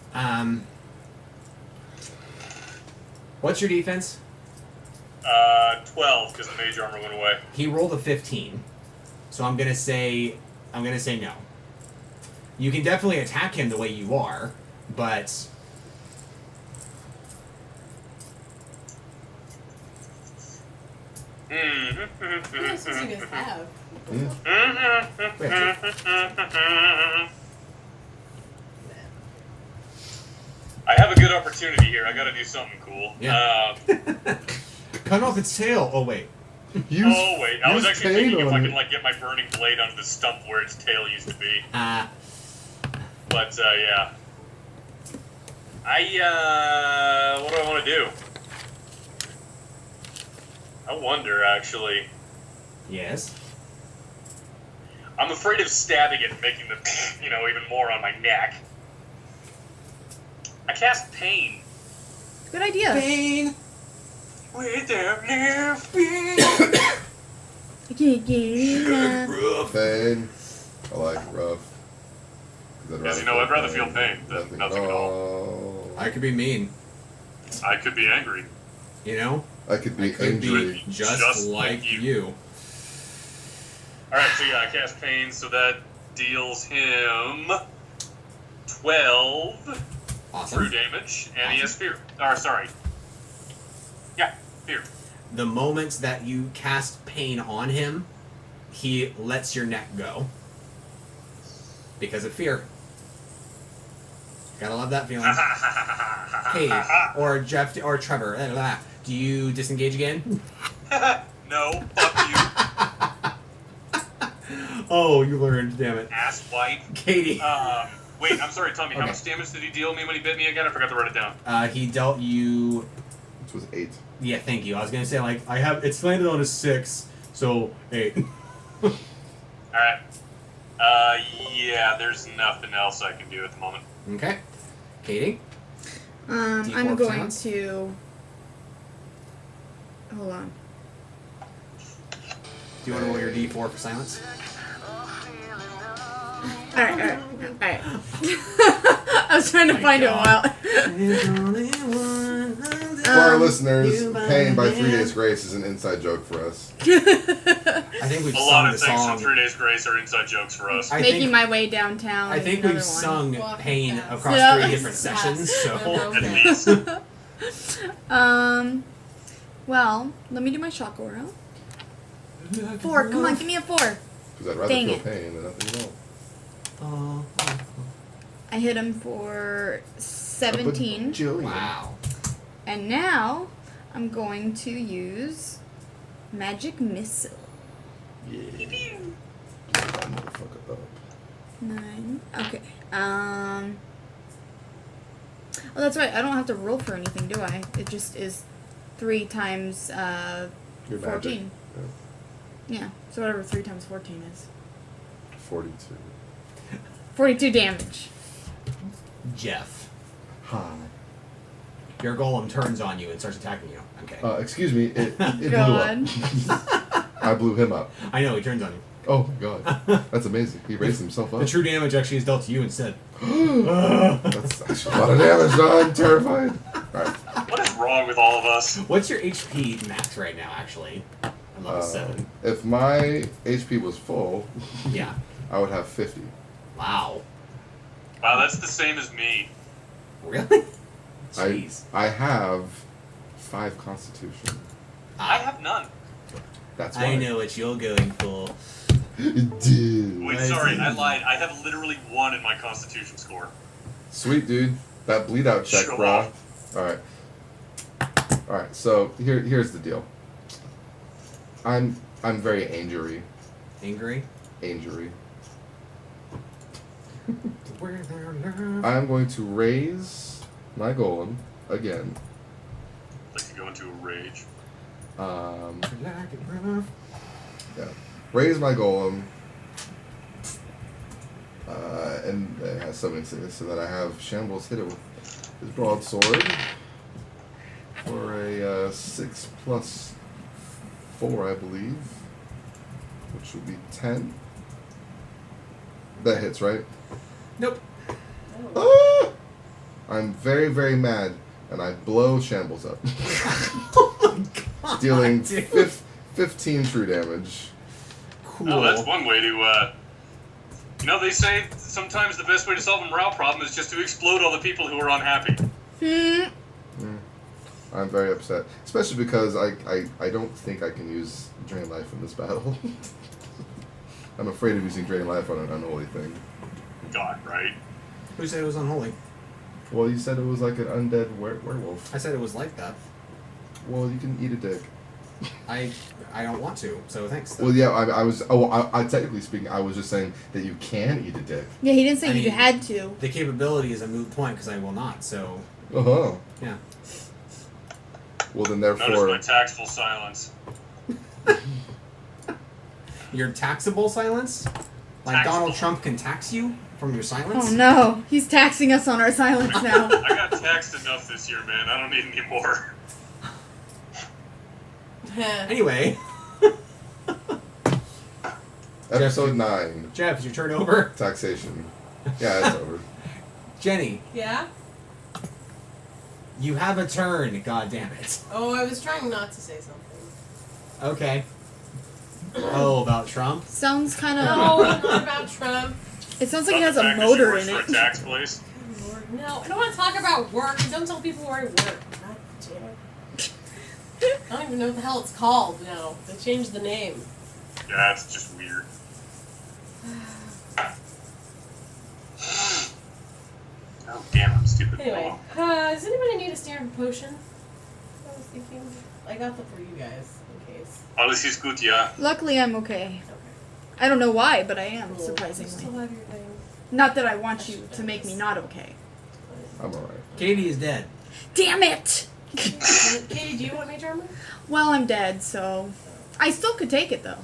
A: What's your defense?
E: 12, because the mage armor went away.
A: He rolled a 15. So I'm gonna say no. You can definitely attack him the way you are, but
D: What else does you guys have?
E: I have a good opportunity here. I gotta do something cool.
A: Yeah. cut off its tail. Oh wait.
E: Oh wait, I was
C: use
E: actually
C: pain
E: thinking if
C: on
E: I
C: it.
E: could like get my burning blade onto the stump where its tail used to be. But yeah. What do I want to do? I wonder actually.
A: Yes.
E: I'm afraid of stabbing it and making the, even more on my neck. I cast pain.
G: Good idea.
A: Pain.
E: Without living.
C: Pain. I like it rough.
E: Yes, I'd rather feel pain than nothing at all.
A: I could be mean.
E: I could be angry.
A: You know?
C: I could be
A: I could be
C: angry.
A: just like you.
E: Alright, so yeah, I cast pain, so that deals him 12
A: Awesome.
E: true damage, and he has fear. Or, sorry. Yeah, fear.
A: The moment that you cast pain on him, he lets your neck go because of fear. Gotta love that feeling. Katie, or Jeff, or Trevor, do you disengage again?
E: No, fuck you,
A: Oh, you learned, damn it.
E: asswipe.
A: Katie.
E: Wait, I'm sorry, Tommy. How
A: Okay.
E: much damage did he deal me when he bit me again? I forgot to write it down.
A: He dealt you.
C: This was 8.
A: Yeah, thank you. I was gonna say like it's landed on a 6, so 8.
E: All right. Yeah. There's nothing else I can do at the moment.
A: Okay. Katie.
G: I'm
A: D4
G: going
A: silence?
G: to. Hold on.
A: Do you want to roll your D4 for silence?
G: Alright. I was trying to
A: My
G: find
A: God.
G: it a while.
C: For our
G: Um,
C: listeners,
A: you
C: paying by
A: by
C: 3 Days Grace is an inside joke for us.
A: I think we've
E: A
A: sung
E: lot
A: the
E: of things
A: song.
E: from 3 Days Grace are inside jokes for us.
A: I
G: Making
A: think
G: my way downtown.
A: I
G: is
A: think
G: another
A: we've
G: one.
A: sung
D: Walking
A: Pain
D: fast.
A: across
G: Yeah.
A: 3 different sessions. So
E: At least.
G: Well, let me do my shock aura. 4. Come on, give me a 4.
C: Because I'd rather
G: Dang
C: feel
G: it.
C: pain than nothing at all.
G: I hit him for 17.
C: Jillian.
A: wow.
G: And now I'm going to use Magic Missile.
C: Yeah. That motherfucker up.
G: 9. Okay. Oh, that's right. I don't have to roll for anything, do I? It just is 3 times
C: Your
G: 14.
C: magic.
G: Yeah. So whatever 3 times 14 is.
C: 42.
G: 42 damage.
A: Jeff,
C: Hi.
A: your golem turns on you and starts attacking you. Okay.
C: Excuse me, it blew
G: God.
C: up. I blew him up.
A: I know he turns on you.
C: Oh my god. That's amazing. He raised himself up.
A: The true damage actually is dealt to you instead.
C: That's actually a lot of damage, though. I'm terrified. Alright.
E: What is wrong with all of us?
A: What's your HP max right now? Actually, I'm level 7.
C: If my HP was full,
A: Yeah.
C: I would have 50.
A: Wow.
E: Wow, that's the same as me.
A: Really? Jeez.
C: I have 5 Constitution.
E: I have none.
C: That's why.
A: I know what you're going for.
C: Dude.
E: Wait, sorry, I lied. I have literally 1 in my Constitution score.
C: Sweet, dude. That bleed out check,
E: Show
C: bro.
E: off.
C: Alright. Alright, so here's the deal. I'm very angry.
A: Angry?
C: Angry.
A: Where there love.
C: I'm going to raise my golem again.
E: Like to go into a rage.
A: Like it rough.
C: Yeah. Raise my golem. And it has something so that I have Shambles hit it with his broadsword for a 6 plus 4, I believe, which would be 10. That hits, right?
A: Nope.
C: Ah! I'm very, very mad, and I blow Shambles up,
A: Oh my god.
C: dealing
A: dude.
C: 15 true damage.
A: Cool.
E: Oh, that's one way to, You know, they say sometimes the best way to solve a morale problem is just to explode all the people who are unhappy.
C: I'm very upset, especially because I don't think I can use Drain Life in this battle. I'm afraid of using Drain Life on an unholy thing.
E: God, right?
A: Who said it was unholy?
C: Well, you said it was like an undead werewolf.
A: I said it was like that.
C: Well, you can eat a dick.
A: I don't want to, so thanks.
C: Well, yeah, I technically speaking, I was just saying that you can eat a dick.
G: Yeah, he didn't say
A: I
G: you
A: mean-
G: had to.
A: The capability is a moot point because I will not, so
C: Uh-huh.
A: yeah.
C: Well, then
E: Notice
C: therefore...
E: my tactful silence.
A: Your taxable silence? Like
E: Taxable.
A: Donald Trump can tax you from your silence?
G: Oh no, he's taxing us on our silence now.
E: I got taxed enough this year, man. I don't need any more.
A: Anyway,
C: Episode 9.
A: Jeff, it's your turn over.
C: Taxation. Yeah, it's over.
A: Jenny,
D: Yeah?
A: you have a turn, god damn it.
D: Oh, I was trying not to say something.
A: Okay. Oh, about Trump?
G: Sounds kind
D: No,
G: of.
D: not about Trump.
G: It sounds like it
E: About
G: has
E: the
G: a
E: fact that she
G: motor
E: works
G: in
E: for
G: it.
E: a tax place.
D: Lord, no, I don't want to talk about work. Don't tell people where I work. God damn it. I don't even know what the hell it's called now. They changed the name.
E: Yeah, it's just weird. Oh, damn, I'm stupid.
D: Anyway,
E: Oh.
D: does anybody need a standard potion? I was thinking. I got them for you guys, in case.
E: Alles ist gut, yeah.
G: Luckily, I'm okay.
D: Okay.
G: I don't know why, but I am,
D: Cool. You
G: surprisingly.
D: still have your thing.
G: Not that I want you to make me not okay.
C: I'm alright.
A: Katie is dead.
G: Damn it!
D: Katie, do you want mage armor?
G: Well, I'm dead, so... I still could take it, though.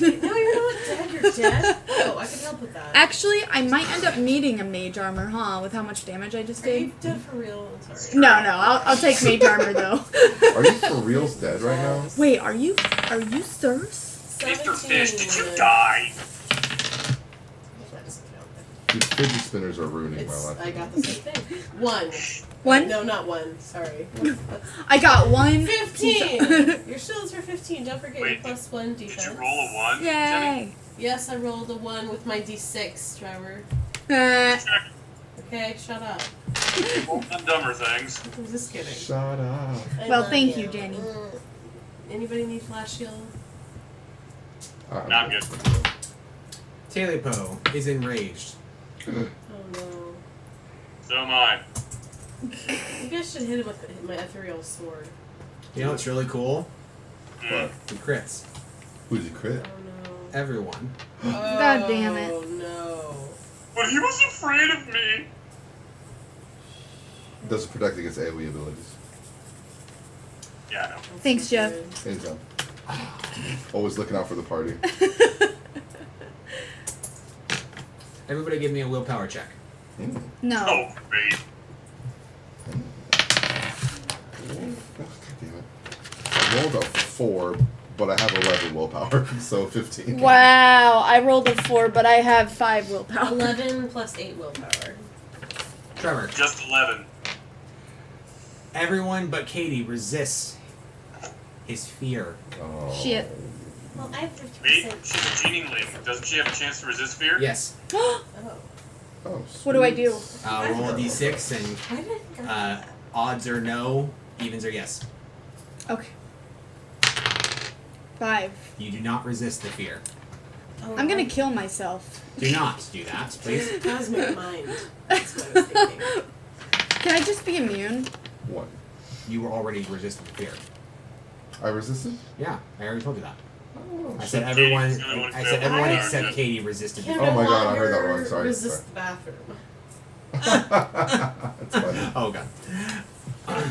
D: No, you're not dead. You're dead. Oh, I can help with that.
G: Actually, I might end up needing a mage armor, huh? With how much damage I just
D: Are you
G: did.
D: dead for real? I'm sorry.
G: No, I'll take mage armor, though.
C: Are you for reals dead right now?
G: Wait, are you Thurs?
E: Mr.
D: 17.
E: Fish, did you die?
D: That doesn't count.
C: These fidget spinners are ruining my
D: It's,
C: life.
D: I got the same thing. 1.
G: One?
D: No, not 1. Sorry.
G: I got one.
D: 15! Your shield's for 15. Don't forget your
E: Wait,
D: plus 1 defense.
E: Did you roll a 1, Jenny?
G: Yay!
D: Yes, I rolled a 1 with my d6, Trevor.
E: Check.
D: Okay, shut up.
E: Roll some dumber things.
D: I'm just kidding.
C: Shut up.
D: I
G: Well,
D: love
G: thank you, Jenny.
D: Anybody need flash shield?
E: Not good.
A: Telepo is enraged.
D: Oh no.
E: So am I.
D: Maybe I should hit him with my ethereal sword.
A: You know what's really cool?
C: What?
A: The crits.
C: Who'd you crit?
D: Oh no.
A: Everyone.
G: God damn it.
D: Oh no.
E: But he was afraid of me.
C: Does it protect against AoE abilities?
E: Yeah, I know.
D: That's
G: Thanks,
D: so
G: Jeff.
D: good.
C: Anytime. Always looking out for the party.
A: Everybody give me a willpower check.
G: No.
E: Oh, great.
C: God damn it. I rolled a 4, but I have 11 willpower, so 15.
G: Wow, I rolled a 4, but I have 5 willpower.
D: 11 plus 8 willpower.
A: Trevor.
E: Just 11.
A: Everyone but Katie resists his fear.
C: Oh.
G: Shit.
D: Well, I have
E: Wait,
D: 50%.
E: she's a genieling. Doesn't she have a chance to resist fear?
A: Yes.
D: Oh.
C: Oh,
G: What do I
C: sweet.
G: do?
A: Roll a d6 and
D: Why did I think I had that?
A: odds are no, evens are yes.
G: Okay. 5.
A: You do not resist the fear.
D: Oh,
G: I'm gonna kill myself.
A: Do not do that, please.
D: Cosmic mind. That's what I was thinking.
G: Can I just be immune?
C: 1.
A: You were already resisting fear.
C: I resisted?
A: Yeah, I already told you that.
C: Oh,
A: I said
C: shit.
A: everyone.
E: Katie's the only one who
A: I said
E: failed.
A: everyone
D: I-
A: except Katie resisted.
D: Can
A: fear.
C: Oh
D: no
C: my God, I heard that
D: longer
C: wrong. Sorry,
D: resist
C: sorry.
D: the bathroom.
C: That's funny.
A: Oh god.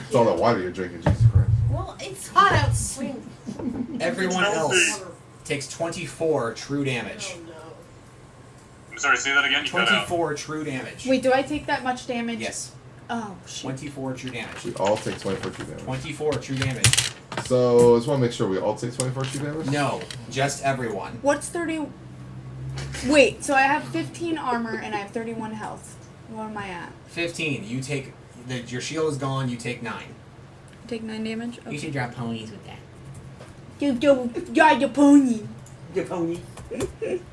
C: It's all that water you're drinking, Jesus Christ.
D: Well, it's hot outside.
A: Everyone
E: It's
A: else
E: healthy.
A: takes 24 true damage.
D: Oh no.
E: I'm sorry, say that again? You cut out.
A: 24 true damage.
G: Wait, do I take that much damage?
A: Yes.
G: Oh, shit.
A: 24 true damage.
C: We all take 24 true damage.
A: 24 true damage.
C: So, I just want to make sure we all take 24 true damage?
A: No, just everyone.
G: What's 30? Wait, so I have 15 armor and I have 31 health. What am I at?
A: 15. You take your shield is gone. You take 9.
G: Take 9 damage?
A: You should drop ponies with that.
G: Yeah, your pony.
A: Your pony.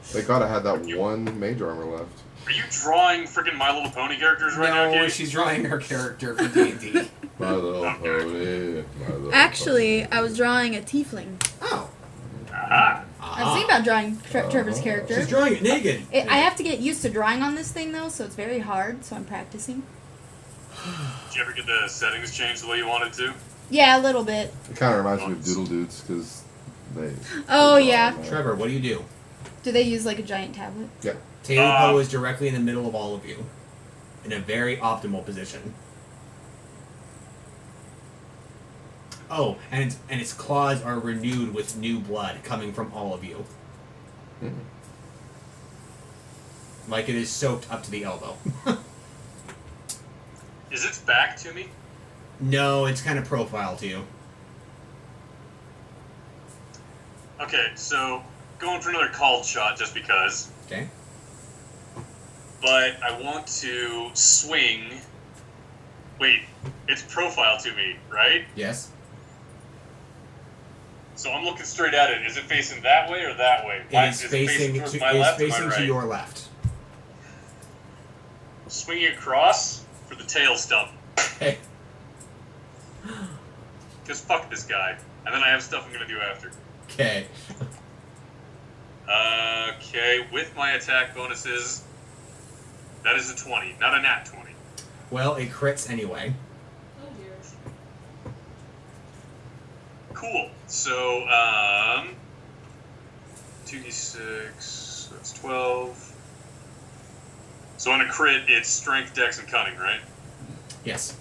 C: Thank God I had that one mage armor left.
E: Are you drawing freaking My Little Pony characters right now,
A: No,
E: Katie?
A: she's drawing her character for D&D.
C: My little pony. My little
G: Actually,
C: pony.
G: I was drawing a tiefling.
A: Oh.
E: Aha.
G: I was thinking about drawing Trevor's character.
A: She's drawing it naked.
G: I have to get used to drawing on this thing though, so it's very hard. So I'm practicing.
E: Did you ever get the settings changed the way you wanted to?
G: Yeah, a little bit.
C: It kind of reminds me of Doodle Dudes because they.
G: Oh,
C: they draw
G: yeah.
C: on that.
A: Trevor, what do you do?
G: Do they use like a giant tablet?
C: Yeah.
A: Taylor Poe is directly in the middle of all of you, in a very optimal position. Oh, and its claws are renewed with new blood coming from all of you.
C: Mhm.
A: Like it is soaked up to the elbow.
E: Is its back to me?
A: No, it's kind of profile to you.
E: Okay, so going for another called shot just because.
A: Okay.
E: But I want to swing. Wait, it's profile to me, right?
A: Yes.
E: So I'm looking straight at it. Is it facing that way or that way?
A: It is
E: Is
A: facing
E: towards
A: to,
E: my
A: it's
E: left or my
A: facing
E: right?
A: to your left.
E: Swinging across for the tail stump.
A: Okay.
E: Because fuck this guy. And then I have stuff I'm gonna do after.
A: Okay.
E: Okay, with my attack bonuses, that is a 20, not a nat 20.
A: Well, it crits anyway.
D: Oh dear.
E: Cool. So, 2d6, that's 12. So on a crit, it's strength, dex, and cunning, right?
A: Yes.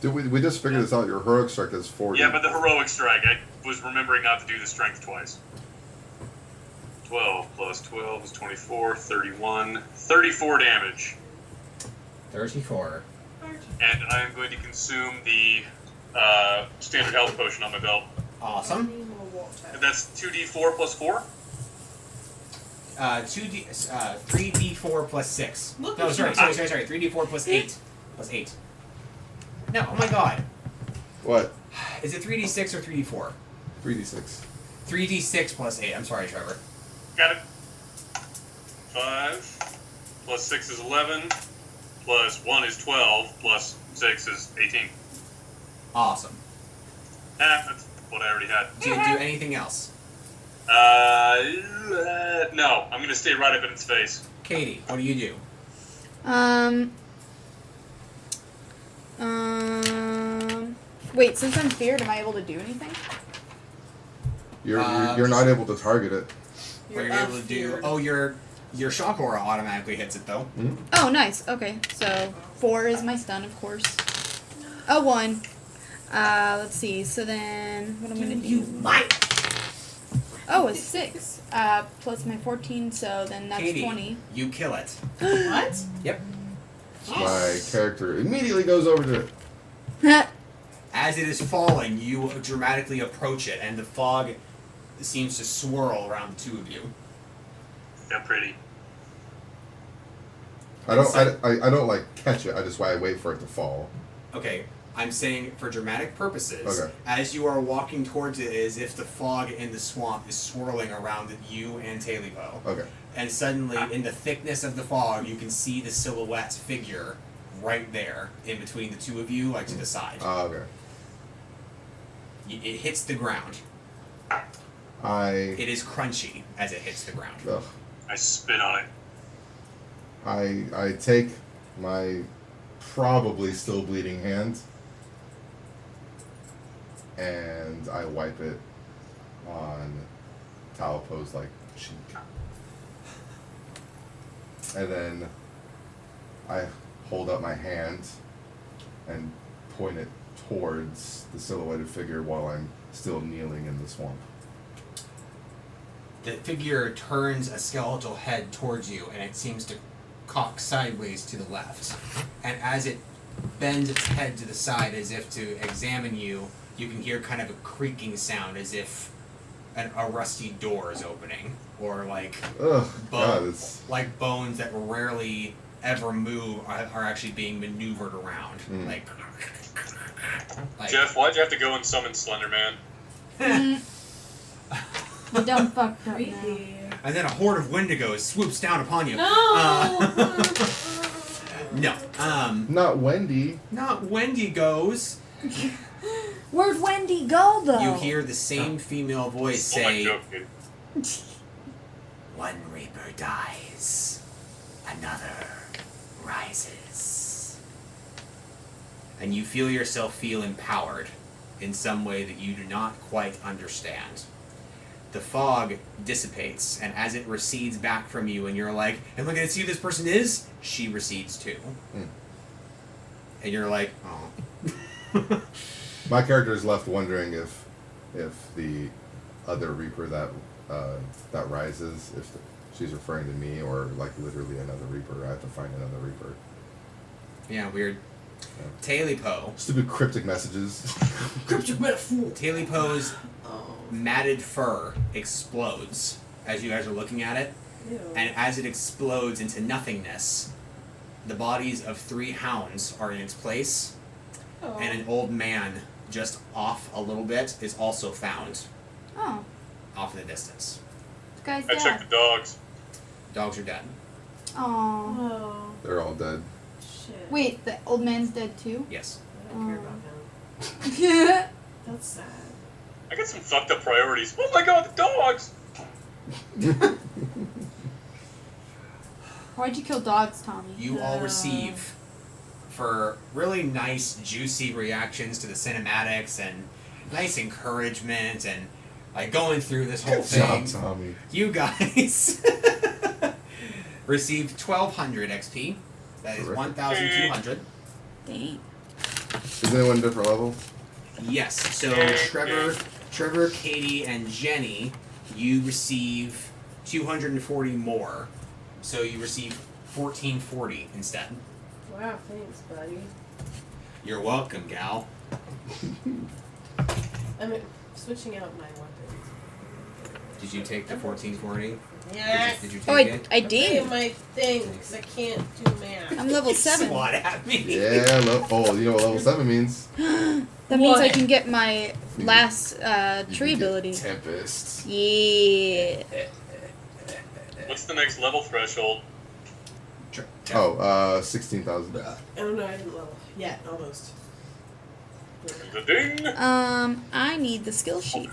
C: Did we just figured this out? Your heroic strike is 40.
E: Yeah, but the heroic strike, I was remembering not to do the strength twice. 12 plus 12 is 24, 31, 34 damage.
A: 34.
E: And I am going to consume the standard health potion on my belt.
A: Awesome.
E: And that's 2d4 plus 4?
A: 3d4 plus 6.
D: Look
A: No,
D: at
A: sorry.
D: you.
A: 3d4 plus 8. Plus 8. No, oh my god.
C: What?
A: Is it 3d6 or 3d4?
C: 3d6.
A: 3d6 plus 8. I'm sorry, Trevor.
E: Got it. 5 plus 6 is 11, plus 1 is 12, plus 6 is 18.
A: Awesome.
E: That's what I already had.
A: Do you do anything else?
E: No. I'm going to stay right up in its face.
A: Katie, what do you do?
G: Wait, since I'm feared, am I able to do anything?
C: You're not able to target it.
A: What you're able to do? Oh, your shock aura automatically hits it though.
C: Mm-hmm.
G: Oh, nice. Okay, so 4 is my stun, of course. A 1. Let's see. So then, what I'm gonna do?
A: might.
G: Oh, a 6. Plus my 14, so then that's
A: Katie,
G: 20.
A: you kill it.
D: What?
A: Yep.
C: My character immediately goes over to it.
A: As it is falling, you dramatically approach it, and the fog seems to swirl around the two of you.
E: They're pretty.
C: I don't like catch it. I just wait for it to fall.
A: Okay, I'm saying for dramatic purposes,
C: Okay.
A: as you are walking towards it, as if the fog in the swamp is swirling around you and Talipo.
C: Okay.
A: And suddenly, in the thickness of the fog, you can see the silhouette figure right there, in between the two of you, like to the side.
C: Okay.
A: It hits the ground.
C: I
A: It is crunchy as it hits the ground.
C: ugh.
E: I spit on it.
C: I take my probably still bleeding hand and I wipe it on Talipo's cheek. And then I hold up my hand and point it towards the silhouetted figure while I'm still kneeling in the swamp.
A: The figure turns a skeletal head towards you, and it seems to cock sideways to the left. And as it bends its head to the side as if to examine you, you can hear kind of a creaking sound as if a rusty door is opening. Or
C: Ugh, God,
A: bones, like bones that rarely ever move are actually being maneuvered around. Like
E: Jeff, why'd you have to go and summon Slender Man?
G: Don't fuck up now.
D: Creepy.
A: And then a horde of Wendigos swoops down upon you.
D: No!
A: No.
C: Not Wendy.
A: Not Wendigos.
G: Where'd Wendy go, though?
A: You hear the same female voice
E: Oh my
A: say,
E: joke, dude.
A: "One Reaper dies, another rises." And you feel yourself feel empowered in some way that you do not quite understand. The fog dissipates, and as it recedes back from you, and you're like, "Am I going to see who this person is?" She recedes too. And you're like, "Oh."
C: My character is left wondering if the other Reaper that rises, if she's referring to me or literally another Reaper. I have to find another Reaper.
A: Yeah, weird. Talipo.
C: Stupid cryptic messages.
D: Cryptic metaphor.
A: Talipo's
D: Oh.
A: matted fur explodes as you guys are looking at it.
D: Ew.
A: And as it explodes into nothingness, the bodies of 3 hounds are in its place,
D: Oh.
A: and an old man just off a little bit is also found
G: Oh,
A: off in the distance.
G: this guy's
E: I checked
G: dead.
E: the dogs.
A: Dogs are dead.
G: Aw.
D: Oh.
C: They're all dead.
D: Shit.
G: Wait, the old man's dead too?
A: Yes.
D: I don't care about him.
G: Yeah.
D: That's sad.
E: I got some fucked up priorities. Oh my god, the dogs!
G: Why'd you kill dogs, Tommy?
A: You all receive for really nice, juicy reactions to the cinematics and nice encouragement and like going through this whole
C: Good
A: thing.
C: job, Tommy.
A: You guys received 1,200 XP. That is
C: Terrific.
A: 1,200.
G: Dang.
C: Is anyone different level?
A: Yes. So Trevor, Katie, and Jenny, you receive 240 more. So you receive 1,440 instead.
D: Wow, thanks, buddy.
A: You're welcome, gal.
D: I'm switching out my weapons.
A: Did you take the 1,440?
D: Yes.
A: Did you take
G: Oh,
A: it?
G: I
D: Say
G: did.
D: my thing, because I can't do math.
G: I'm level 7.
A: Swat at me.
C: Yeah, you know what level 7 means?
G: That means I
D: What?
G: can get my last
C: You
G: tree
C: can get
G: ability.
C: Tempest.
G: Yeah.
E: What's the next level threshold?
C: Oh, 16,000.
D: Oh no, I didn't level. Yet, almost.
E: The ding.
G: I need the skill sheet.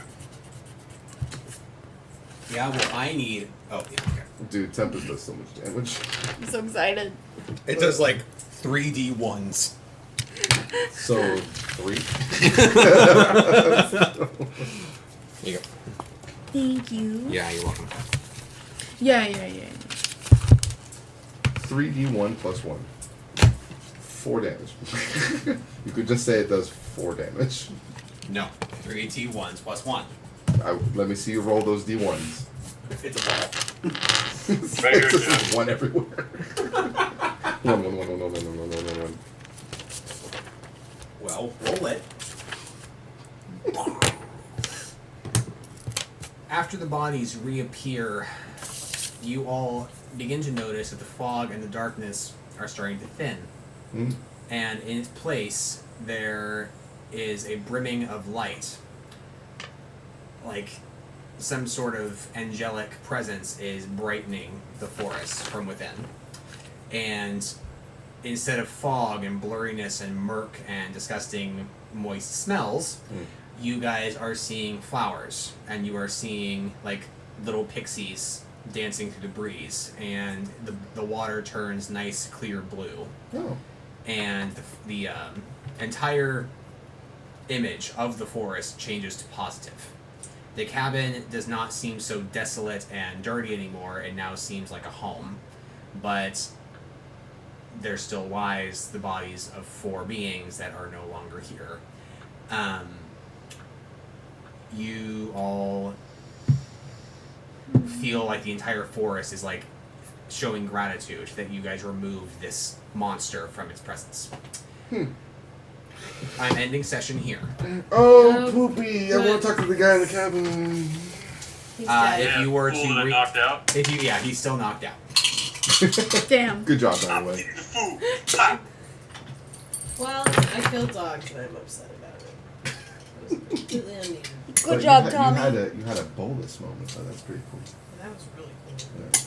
A: Yeah, well, I need. Oh, yeah, okay.
C: Dude, Tempest does so much damage.
G: I'm so excited.
A: It does like 3d1s.
C: So, 3?
A: Here you go.
G: Thank you.
A: Yeah, you're welcome.
G: Yeah.
C: 3d1 plus 1. 4 damage. You could just say it does 4 damage.
A: No, 3d1s plus 1.
C: Let me see you roll those d1s.
A: It's a ball.
E: Right here,
C: This
E: Jeff.
C: is 1 everywhere. 1.
A: Well, roll it. After the bodies reappear, you all begin to notice that the fog and the darkness are starting to thin.
C: Hmm?
A: And in its place, there is a brimming of light. Like some sort of angelic presence is brightening the forest from within. And instead of fog and blurriness and murk and disgusting moist smells, you guys are seeing flowers, and you are seeing like little pixies dancing through the breeze, and the water turns nice clear blue,
C: Oh.
A: and the entire image of the forest changes to positive. The cabin does not seem so desolate and dirty anymore. It now seems like a home, but there still lies the bodies of 4 beings that are no longer here. You all feel like the entire forest is like showing gratitude that you guys removed this monster from its presence. I'm ending session here.
C: Oh, poopy! I want to talk to the guy in the cabin.
D: He's dead.
A: If you were
E: fool
A: to
E: that I knocked out.
A: he's still knocked out.
G: Damn.
C: Good job, by the way.
E: The fool. Ah.
D: Well, I killed dogs, and I'm upset about it. It was completely unneeded.
G: Good
C: But
G: job,
C: you
G: Tommy.
C: You had a bolus moment, so that's pretty cool.
D: That was really cool.
C: Yeah.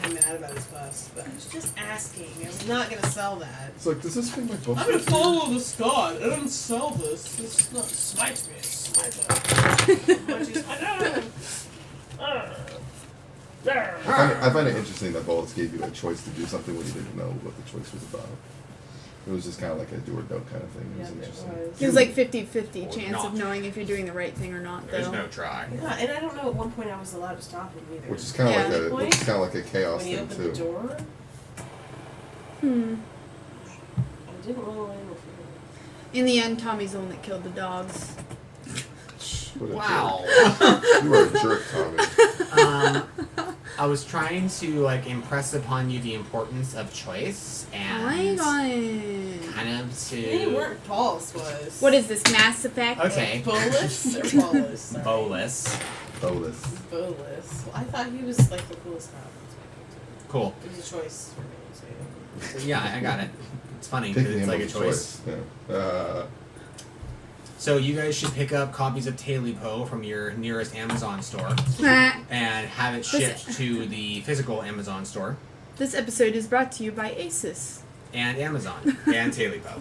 D: He was mad about his bus, but I was just asking. I was not gonna sell that.
C: It's like, does this fit my book?
D: I'm gonna follow this god. I don't sell this. This is not smite me. Smite me.
C: I find it interesting that bolus gave you a choice to do something when you didn't know what the choice was about. It was just kind of like a do or don't kind of thing. It was interesting.
G: It was like 50-50
A: Or
G: chance
A: not.
G: of knowing if you're doing the right thing or not,
A: There's
G: though.
A: no try.
D: Yeah, and I don't know. At one point, I was allowed to stop him either.
C: Which is kind of
G: Yeah.
C: like a chaos
D: when he
C: thing
D: opened
C: too.
D: the door, I didn't roll in with him.
G: In the end, Tommy's the one that killed the dogs.
C: What a
A: Wow.
C: jerk. You were a jerk, Tommy.
A: I was trying to like impress upon you the importance of choice and kind of
D: They
A: to
D: weren't Paul's was.
G: What is this, Mass Effect?
A: okay.
D: Bolus or Bolus? Sorry.
A: Bolus.
C: Bolus.
D: Bolus. Well, I thought he was like the coolest cop.
A: Cool.
D: It was a choice for me. So.
A: Yeah, I got it. It's funny because
C: Picking
A: it's
C: him
A: like a
C: was
A: choice.
C: Yeah.
A: So you guys should pick up copies of Taylipo from your nearest Amazon store and have it shipped to the physical Amazon store
G: This episode is brought to you by Asus.
A: and Amazon and Taylipo.